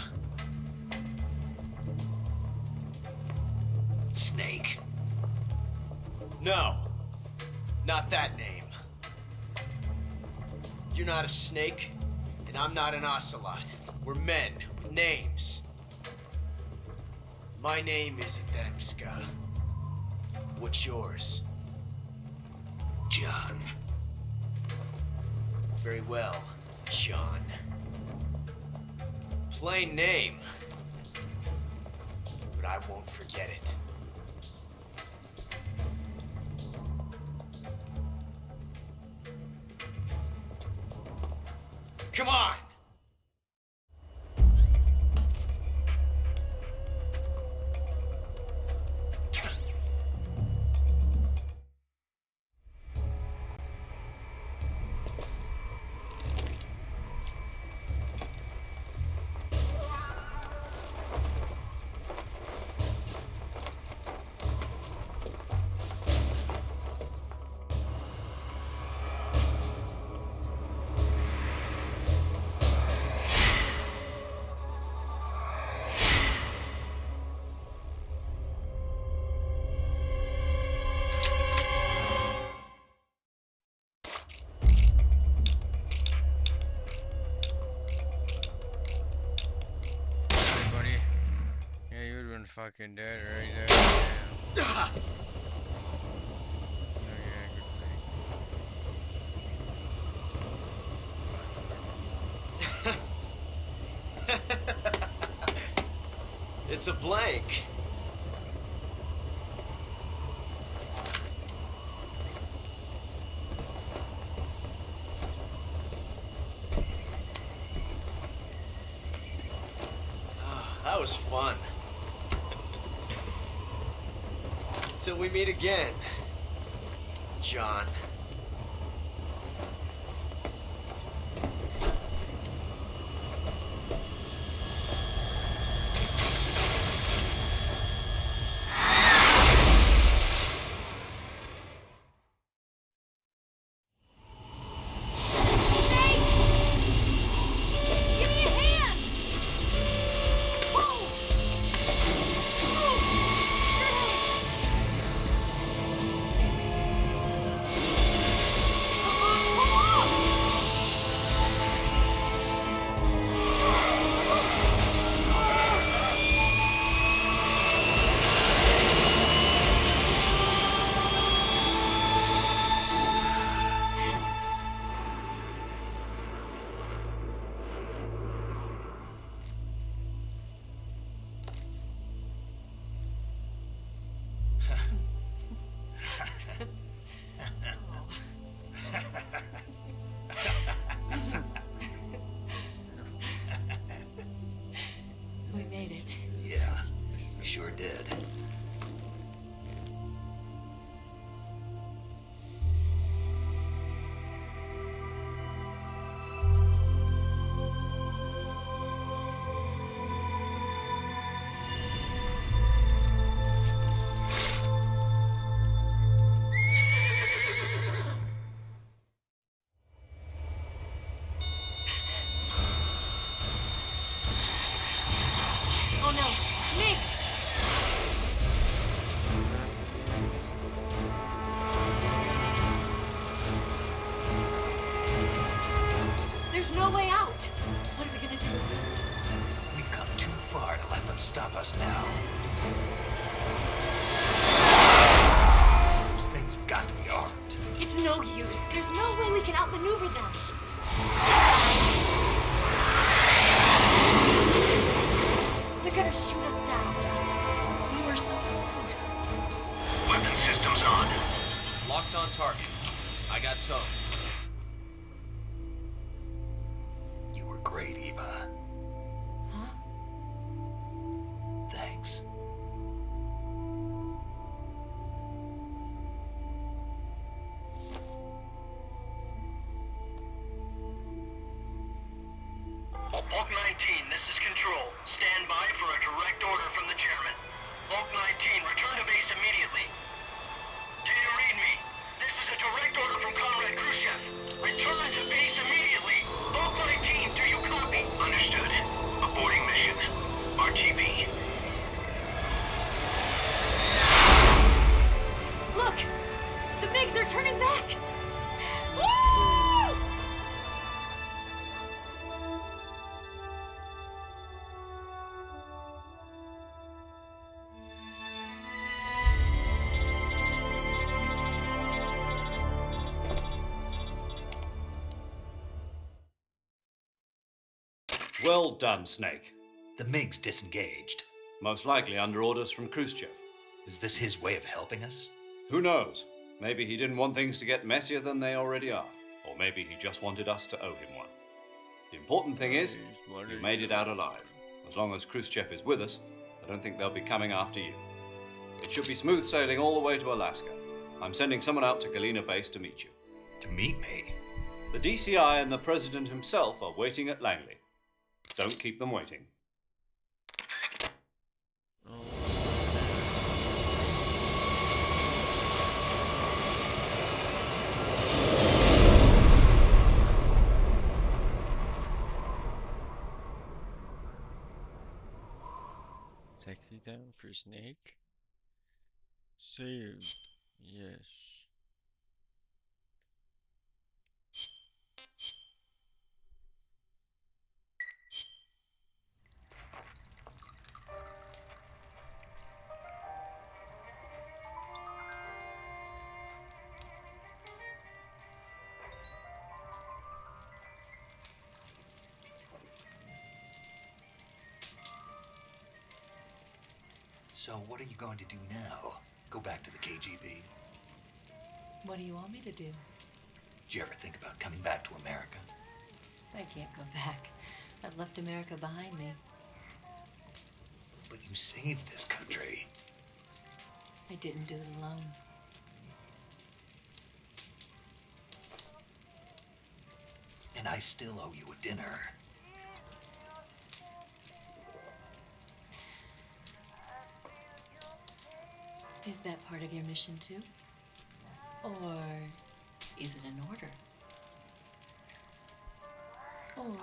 [SPEAKER 1] Snake.
[SPEAKER 7] No, not that name. You're not a snake, and I'm not an ocelot. We're men with names. My name is Adamska. What's yours?
[SPEAKER 1] John.
[SPEAKER 7] Very well, John. Plain name. But I won't forget it. Come on!
[SPEAKER 4] Hey, buddy. Yeah, you would've been fucking dead right there. Damn. Oh, yeah, good thing.
[SPEAKER 7] It's a blank. That was fun. Till we meet again, John.
[SPEAKER 3] We made it.
[SPEAKER 1] Yeah, we sure did.
[SPEAKER 3] Oh no, Mix! There's no way out. What are we gonna do?
[SPEAKER 1] We've come too far to let them stop us now. Those things have got to be armed.
[SPEAKER 3] It's no use. There's no way we can outmaneuver them. They're gonna shoot us down. We were so close.
[SPEAKER 12] Weapon systems on.
[SPEAKER 7] Locked on target. I got towed.
[SPEAKER 1] You were great, Eva.
[SPEAKER 3] Huh?
[SPEAKER 1] Thanks.
[SPEAKER 12] Bulk 19, this is Control. Stand by for a direct order from the chairman. Bulk 19, return to base immediately. Do you read me? This is a direct order from Comrade Khrushchev. Return to base immediately. Bulk 19, do you copy? Understood. Aborting mission. RTB.
[SPEAKER 3] Look! The MiGs are turning back! Woo!
[SPEAKER 10] Well done, Snake.
[SPEAKER 1] The MiG's disengaged.
[SPEAKER 10] Most likely under orders from Khrushchev.
[SPEAKER 1] Is this his way of helping us?
[SPEAKER 10] Who knows? Maybe he didn't want things to get messier than they already are. Or maybe he just wanted us to owe him one. The important thing is,
[SPEAKER 4] What
[SPEAKER 10] you
[SPEAKER 4] are
[SPEAKER 10] made it out alive. As long as Khrushchev is with us, I don't think they'll be coming after you. It should be smooth sailing all the way to Alaska. I'm sending someone out to Galena Base to meet you.
[SPEAKER 1] To meet me?
[SPEAKER 10] The DCI and the President himself are waiting at Langley. Don't keep them waiting.
[SPEAKER 4] Sexy time for Snake. Save. Yes.
[SPEAKER 1] So what are you going to do now? Go back to the KGB?
[SPEAKER 3] What do you want me to do?
[SPEAKER 1] Did you ever think about coming back to America?
[SPEAKER 3] I can't go back. I've left America behind me.
[SPEAKER 1] But you saved this country.
[SPEAKER 3] I didn't do it alone.
[SPEAKER 1] And I still owe you a dinner.
[SPEAKER 3] Is that part of your mission too? Or is it an order? Or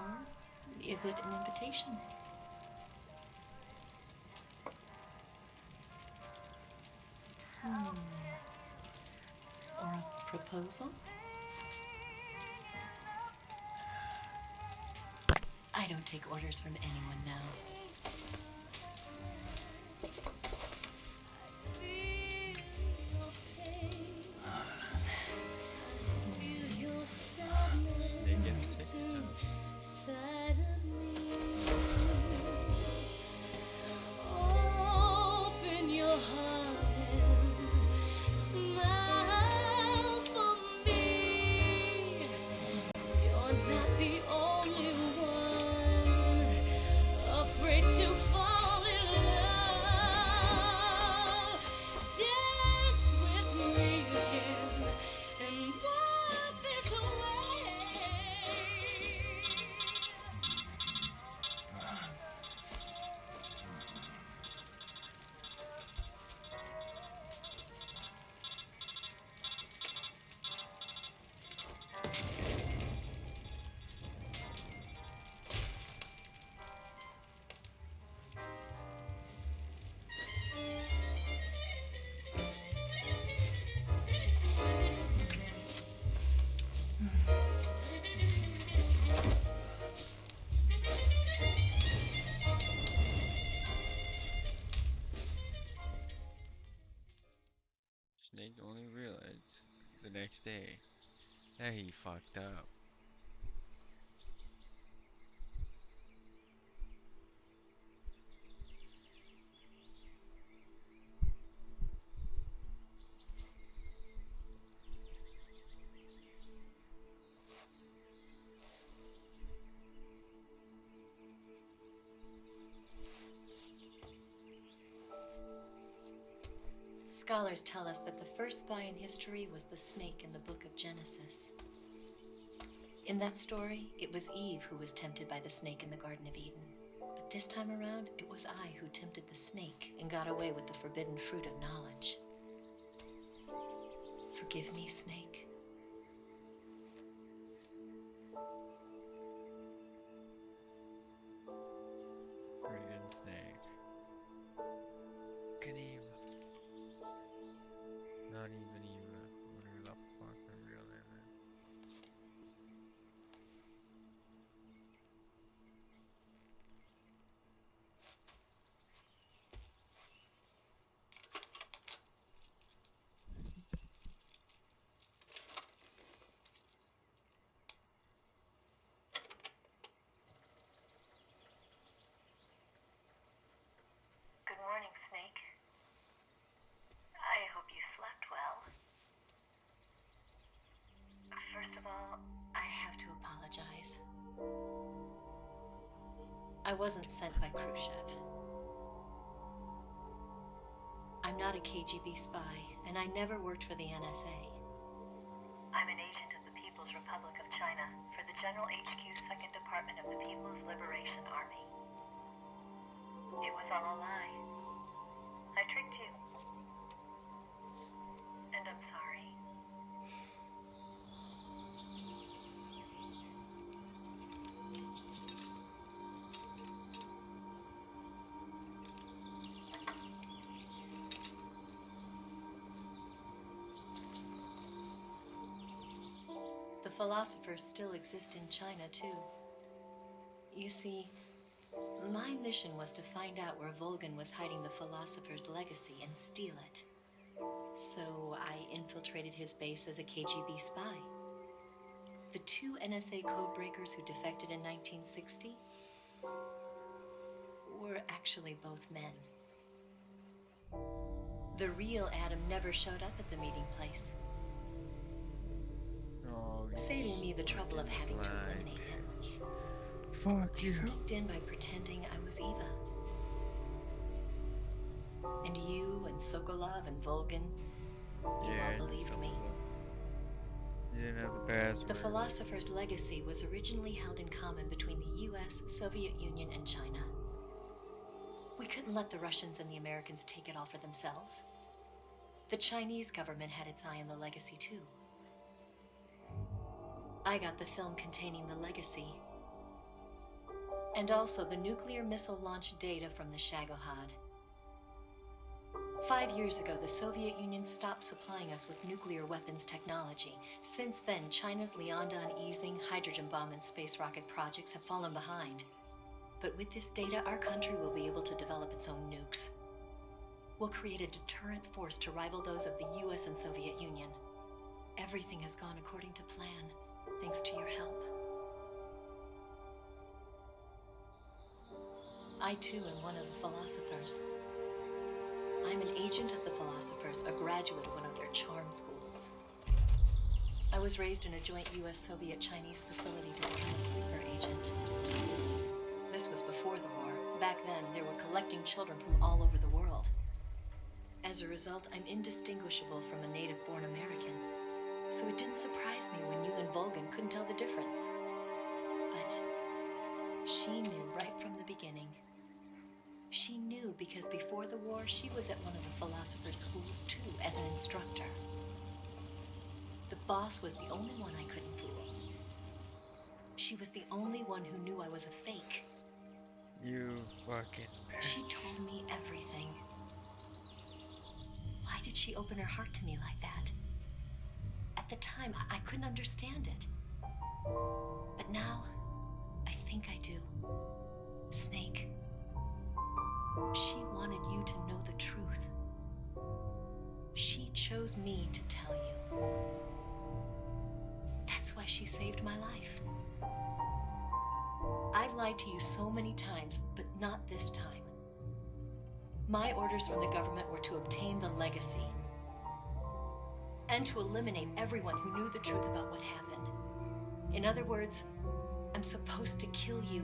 [SPEAKER 3] is it an invitation? Or a proposal? I don't take orders from anyone now.
[SPEAKER 4] Snake getting sexy time.
[SPEAKER 13] Open your heart and smile for me. You're not the only one afraid to fall in love. Dance with me again and wipe this away.
[SPEAKER 4] Snake only realized the next day that he fucked up.
[SPEAKER 3] Scholars tell us that the first spy in history was the snake in the book of Genesis. In that story, it was Eve who was tempted by the snake in the Garden of Eden. But this time around, it was I who tempted the snake and got away with the forbidden fruit of knowledge. Forgive me, Snake.
[SPEAKER 4] Freaking Snake. Look at Eve. Not even Eva. Whatever the fuck her real name is.
[SPEAKER 3] I wasn't sent by Khrushchev. I'm not a KGB spy, and I never worked for the NSA.
[SPEAKER 14] I'm an agent of the People's Republic of China for the General HQ 2nd Department of the People's Liberation Army. It was all a lie. I tricked you. And I'm sorry.
[SPEAKER 3] The philosophers still exist in China, too. You see, my mission was to find out where Volgin was hiding the philosopher's legacy and steal it. So I infiltrated his base as a KGB spy. The 2 NSA codebreakers who defected in 1960 were actually both men. The real Adam never showed up at the meeting place, saving me the trouble of having to eliminate him.
[SPEAKER 4] Fuck
[SPEAKER 3] I
[SPEAKER 4] you.
[SPEAKER 3] sneaked in by pretending I was Eva. And you and Sokolov and Volgin, you all believed me.
[SPEAKER 4] You didn't have the password.
[SPEAKER 3] The philosopher's legacy was originally held in common between the US, Soviet Union, and China. We couldn't let the Russians and the Americans take it all for themselves. The Chinese government had its eye on the legacy too. I got the film containing the legacy, and also the nuclear missile launch data from the Shagohod. 5 years ago, the Soviet Union stopped supplying us with nuclear weapons technology. Since then, China's Liaodong easing, hydrogen bomb, and space rocket projects have fallen behind. But with this data, our country will be able to develop its own nukes. We'll create a deterrent force to rival those of the US and Soviet Union. Everything has gone according to plan, thanks to your help. I too am one of the philosophers. I'm an agent of the philosophers, a graduate of one of their charm schools. I was raised in a joint US-Soviet-Chinese facility to become a sleeper agent. This was before the war. Back then, they were collecting children from all over the world. As a result, I'm indistinguishable from a native-born American. So it didn't surprise me when you and Volgin couldn't tell the difference. But she knew right from the beginning. She knew because before the war, she was at one of the philosopher's schools too, as an instructor. The boss was the only one I couldn't fool. She was the only one who knew I was a fake.
[SPEAKER 4] You fucking bitch.
[SPEAKER 3] She told me everything. Why did she open her heart to me like that? At the time, I couldn't understand it. But now, I think I do. Snake. She wanted you to know the truth. She chose me to tell you. That's why she saved my life. I've lied to you so many times, but not this time. My orders from the government were to obtain the legacy and to eliminate everyone who knew the truth about what happened. In other words, I'm supposed to kill you.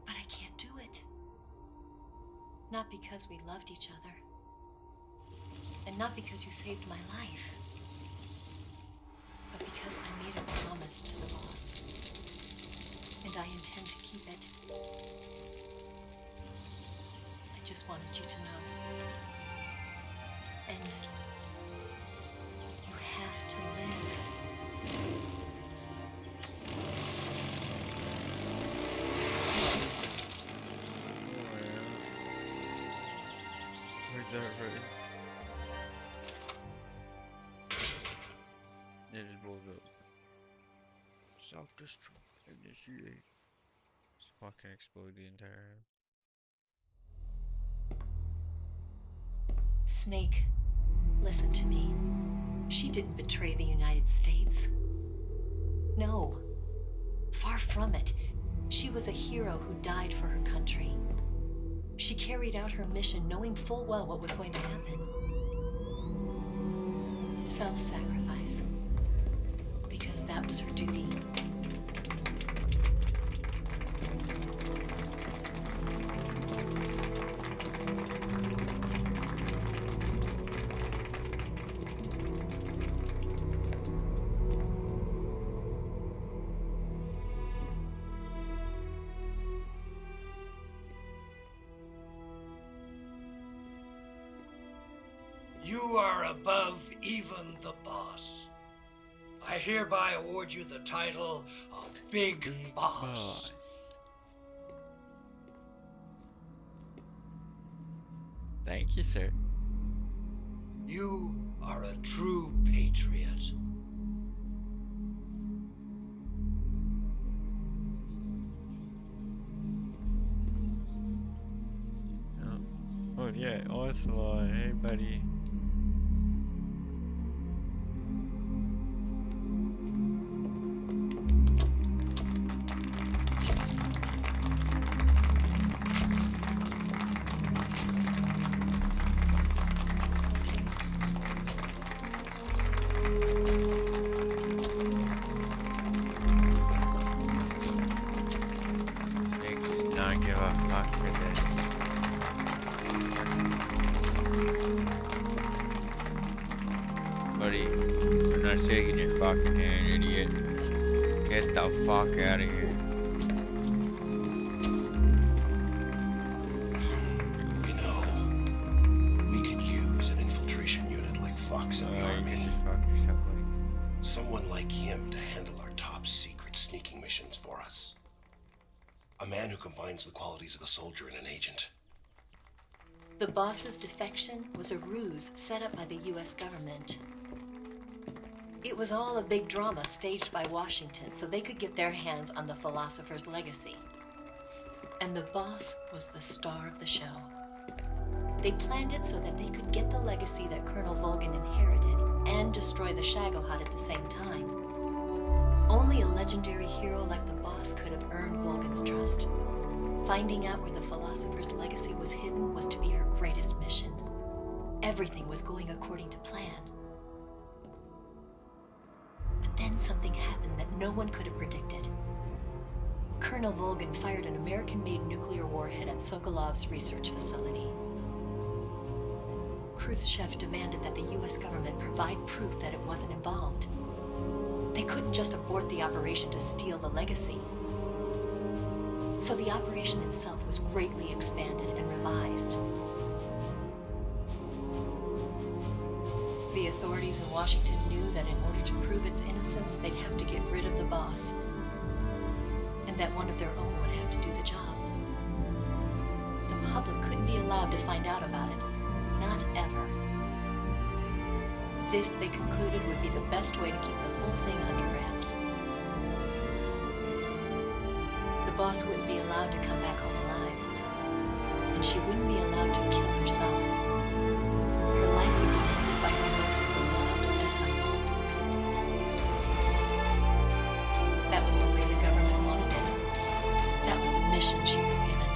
[SPEAKER 3] But I can't do it. Not because we loved each other. And not because you saved my life. But because I made a promise to the boss. And I intend to keep it. I just wanted you to know. And you have to live.
[SPEAKER 4] Where's that right? It just blows up. Self-destruct. Initiate. Just fucking explode the entire house.
[SPEAKER 3] Snake, listen to me. She didn't betray the United States. No. Far from it. She was a hero who died for her country. She carried out her mission knowing full well what was going to happen. Self-sacrifice. Because that was her duty.
[SPEAKER 15] You are above even the boss. I hereby award you the title of Big Boss.
[SPEAKER 4] Thank you, sir.
[SPEAKER 15] You are a true patriot.
[SPEAKER 4] Oh yeah, ocelot. Hey, buddy. They just not give a fuck for this. Buddy, we're not shaking your fucking hand, idiot. Get the fuck out of here.
[SPEAKER 16] You know, we could use an infiltration unit like Fox in the army. Someone like him to handle our top secret sneaking missions for us. A man who combines the qualities of a soldier and an agent.
[SPEAKER 3] The boss's defection was a ruse set up by the US government. It was all a big drama staged by Washington so they could get their hands on the philosopher's legacy. And the boss was the star of the show. They planned it so that they could get the legacy that Colonel Volgin inherited and destroy the Shagohod at the same time. Only a legendary hero like the boss could have earned Volgin's trust. Finding out where the philosopher's legacy was hidden was to be her greatest mission. Everything was going according to plan. But then something happened that no one could have predicted. Colonel Volgin fired an American-made nuclear warhead at Sokolov's research facility. Khrushchev demanded that the US government provide proof that it wasn't involved. They couldn't just abort the operation to steal the legacy. So the operation itself was greatly expanded and revised. The authorities in Washington knew that in order to prove its innocence, they'd have to get rid of the boss. And that one of their own would have to do the job. The public couldn't be allowed to find out about it. Not ever. This, they concluded, would be the best way to keep the whole thing under wraps. The boss wouldn't be allowed to come back home alive. And she wouldn't be allowed to kill herself. Her life would be ended by her most beloved disciple. That was the way the government wanted it. That was the mission she was given.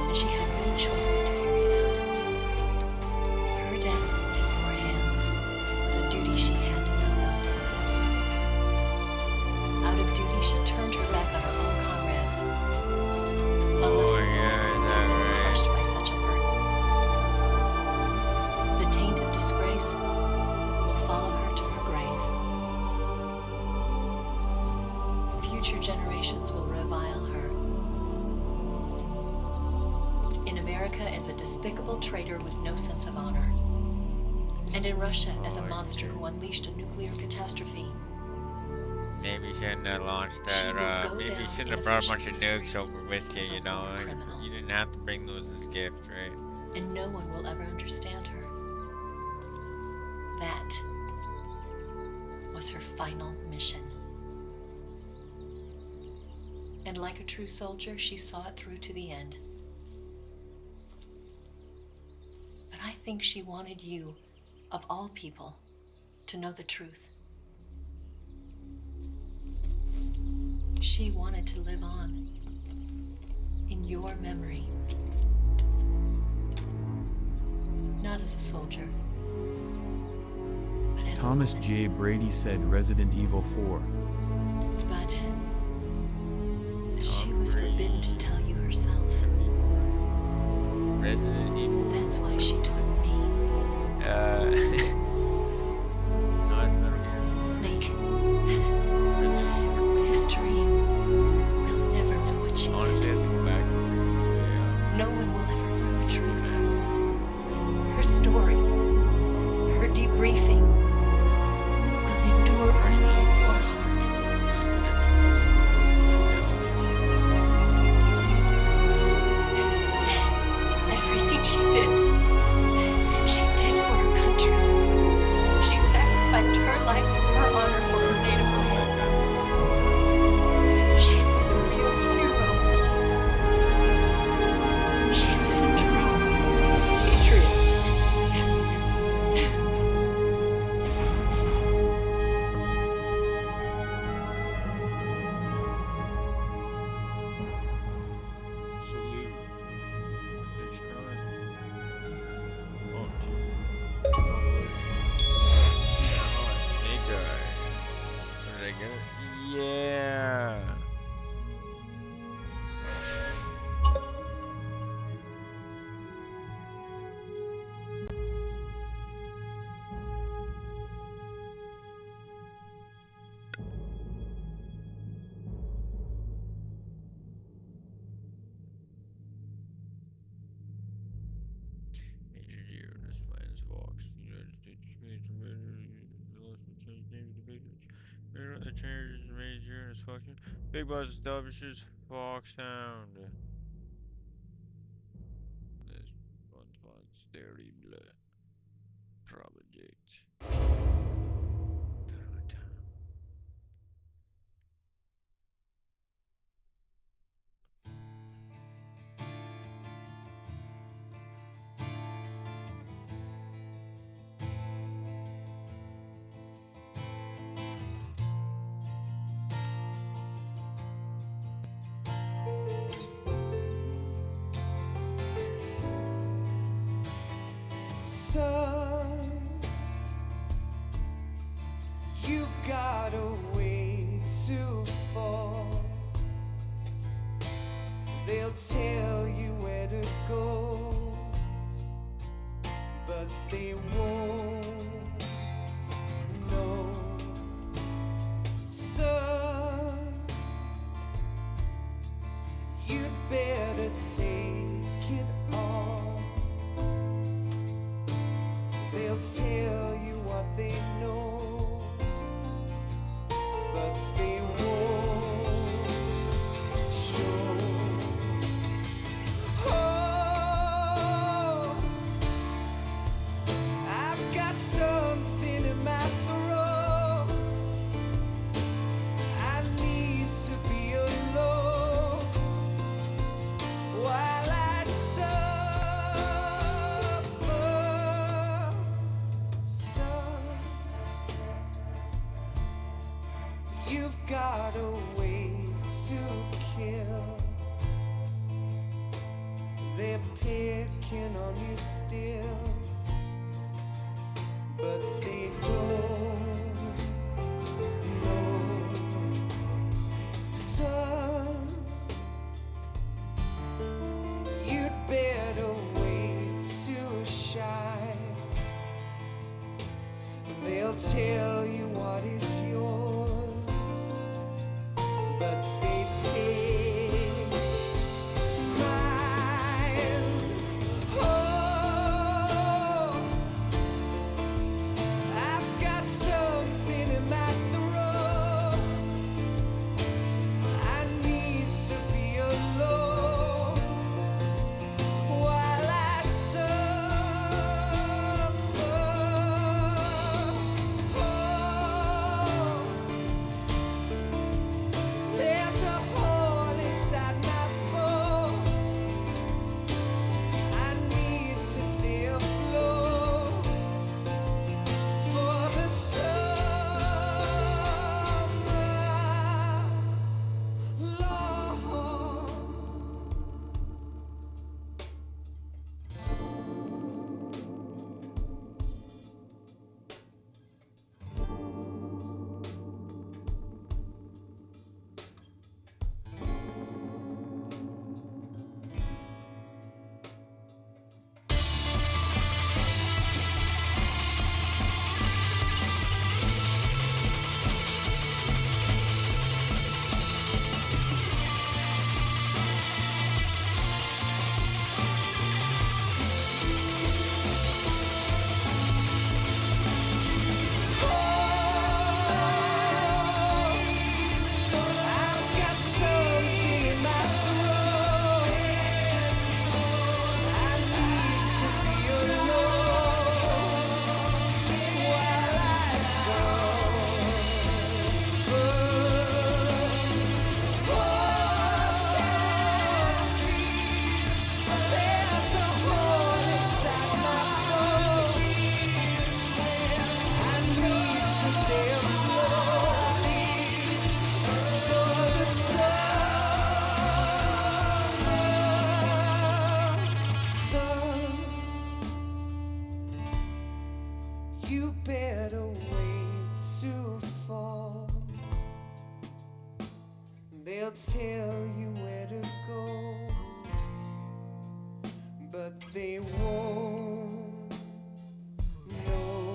[SPEAKER 3] And she had no choice but to carry it out. Her death in your hands was a duty she had to fulfill. Out of duty, she turned her back on her own comrades. A lesser woman never crushed by such a burden. The taint of disgrace will follow her to her grave. Future generations will revile her. In America as a despicable traitor with no sense of honor. And in Russia as a monster who unleashed a nuclear catastrophe.
[SPEAKER 4] Maybe you shouldn't have launched that, maybe you shouldn't have brought a bunch of nukes over with you, you know? You didn't have to bring those as gifts, right?
[SPEAKER 3] And no one will ever understand her. That was her final mission. And like a true soldier, she saw it through to the end. But I think she wanted you, of all people, to know the truth. She wanted to live on in your memory. not as a soldier, but as
[SPEAKER 17] Thomas
[SPEAKER 3] a woman.
[SPEAKER 17] J. Brady said Resident Evil 4.
[SPEAKER 3] But she was forbidden to tell you herself.
[SPEAKER 4] Resident Evil.
[SPEAKER 3] That's why she told me.
[SPEAKER 4] Not Metal Gear.
[SPEAKER 3] Snake. History will never know what she
[SPEAKER 4] Honestly, I have to go back and
[SPEAKER 3] No one will ever learn the truth. Her story, her debriefing, will endure only in your heart. Everything she did for her country. She sacrificed her life and her honor for her native land. She was a real hero. She was a true patriot.
[SPEAKER 4] Salute. Next card. Oh, Snake Eye. Where did I get it? Yeah. Major Geo, this plan's Fox, United States Major the last one changed name to the Patriots. The changes Major and it's fucking Big Boss establishes Fox Sound. This one's terrible project.
[SPEAKER 18] Son, you've got a way to fall. They'll tell you where to go, but they won't know. Son, you'd better take it all. They'll tell you what they know, but they won't show. Oh, I've got something in my throat. I need to be alone while I suffer. Son, you've got a way to kill. They're picking on you still, but they don't know. Son, you'd better wait to shine. They'll tell you what is yours, but they take mine. Oh, I've got something in my throat. I need to be alone while I suffer. Oh, You better wait to fall. They'll tell you where to go, but they won't know.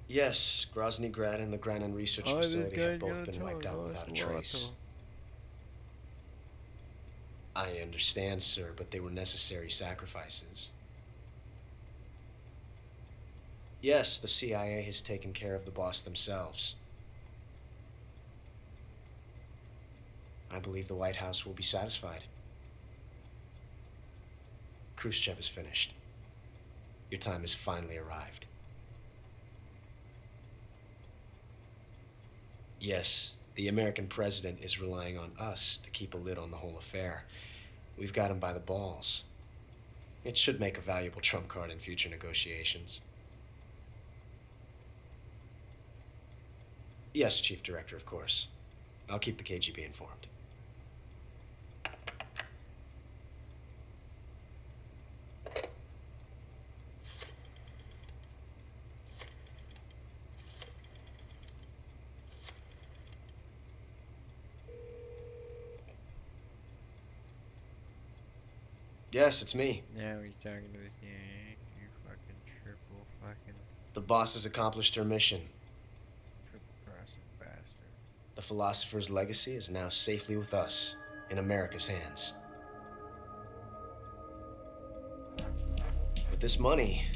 [SPEAKER 7] Yes, Grozny Grad and the Granin Research Facility have both been wiped out without a trace. I understand, sir, but they were necessary sacrifices. Yes, the CIA has taken care of the boss themselves. I believe the White House will be satisfied. Khrushchev is finished. Your time has finally arrived. Yes, the American president is relying on us to keep a lid on the whole affair. We've got him by the balls. It should make a valuable trump card in future negotiations. Yes, Chief Director, of course. I'll keep the KGB informed. Yes, it's me.
[SPEAKER 4] Now he's talking to us. Yeah, you fucking triple fucking.
[SPEAKER 7] The boss has accomplished her mission.
[SPEAKER 4] Triple crossing bastard.
[SPEAKER 7] The philosopher's legacy is now safely with us, in America's hands. With this money,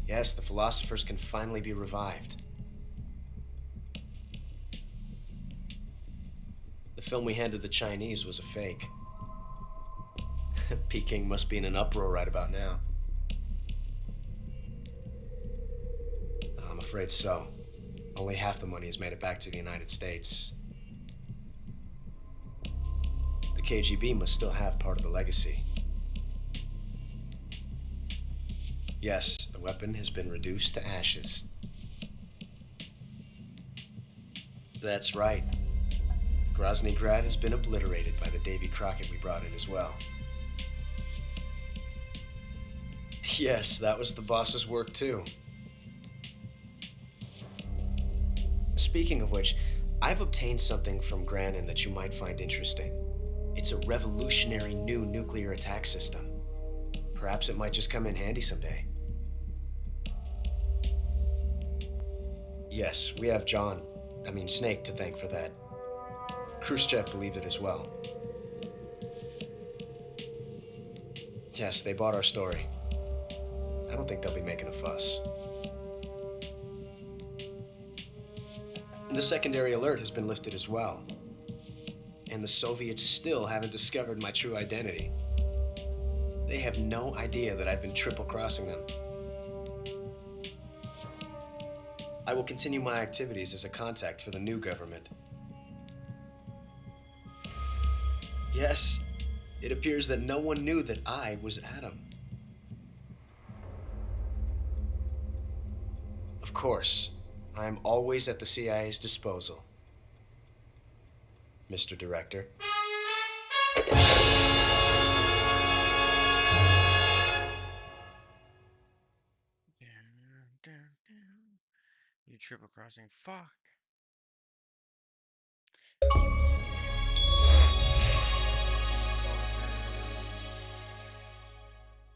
[SPEAKER 7] yes, the philosophers can finally be revived. The film we handed the Chinese was a fake. Peking must be in an uproar right about now. I'm afraid so. Only half the money has made it back to the United States. The KGB must still have part of the legacy. Yes, the weapon has been reduced to ashes. That's right. Grozny Grad has been obliterated by the Davy Crockett we brought in as well. Yes, that was the boss's work too. Speaking of which, I've obtained something from Granin that you might find interesting. It's a revolutionary new nuclear attack system. Perhaps it might just come in handy someday. Yes, we have Snake to thank for that. Khrushchev believed it as well. Yes, they bought our story. I don't think they'll be making a fuss. The secondary alert has been lifted as well. And the Soviets still haven't discovered my true identity. They have no idea that I've been triple-crossing them. I will continue my activities as a contact for the new government. Yes, it appears that no one knew that I was Adam. Of course, I am always at the CIA's disposal, Mr. Director.
[SPEAKER 4] You triple crossing fuck.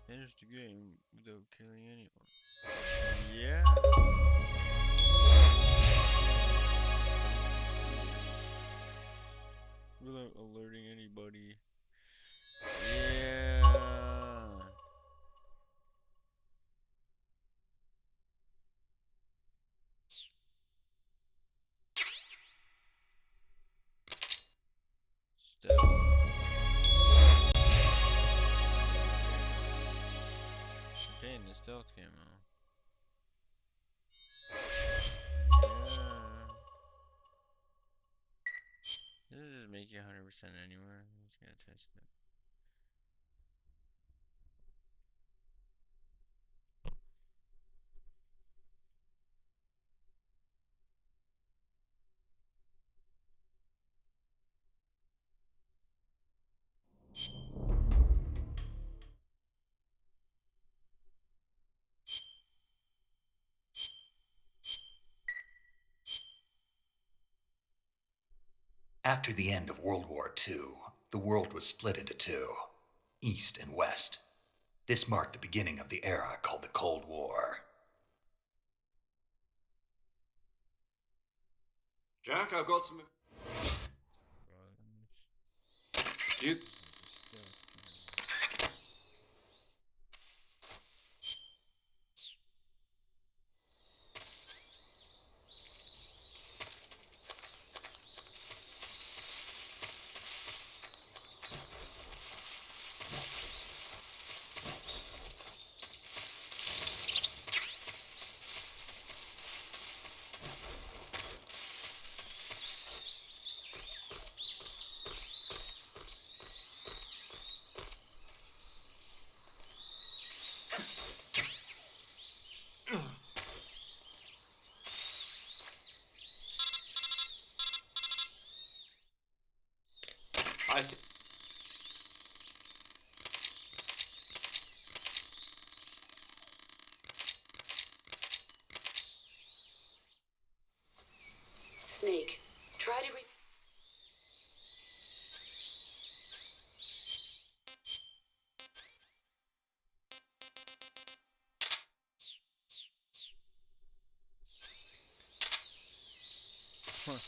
[SPEAKER 4] Finish the game without killing anyone. Yeah. Without alerting anybody. Yeah. Still. Okay, and the stealth camo. Yeah. This does make you 100% anywhere. I'm just gonna test it.
[SPEAKER 1] After the end of World War II, the world was split into two, East and West. This marked the beginning of the era called the Cold War.
[SPEAKER 10] Jack, I've got some. You. I see.
[SPEAKER 6] Snake, try to
[SPEAKER 4] Huh.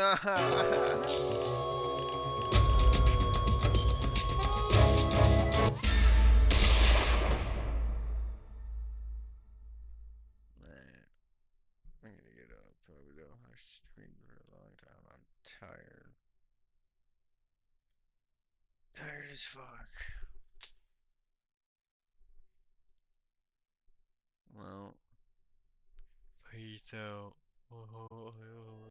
[SPEAKER 4] Man, I'm gonna get up probably though. I streamed for a long time. I'm tired. Tired as fuck. Well, peace out.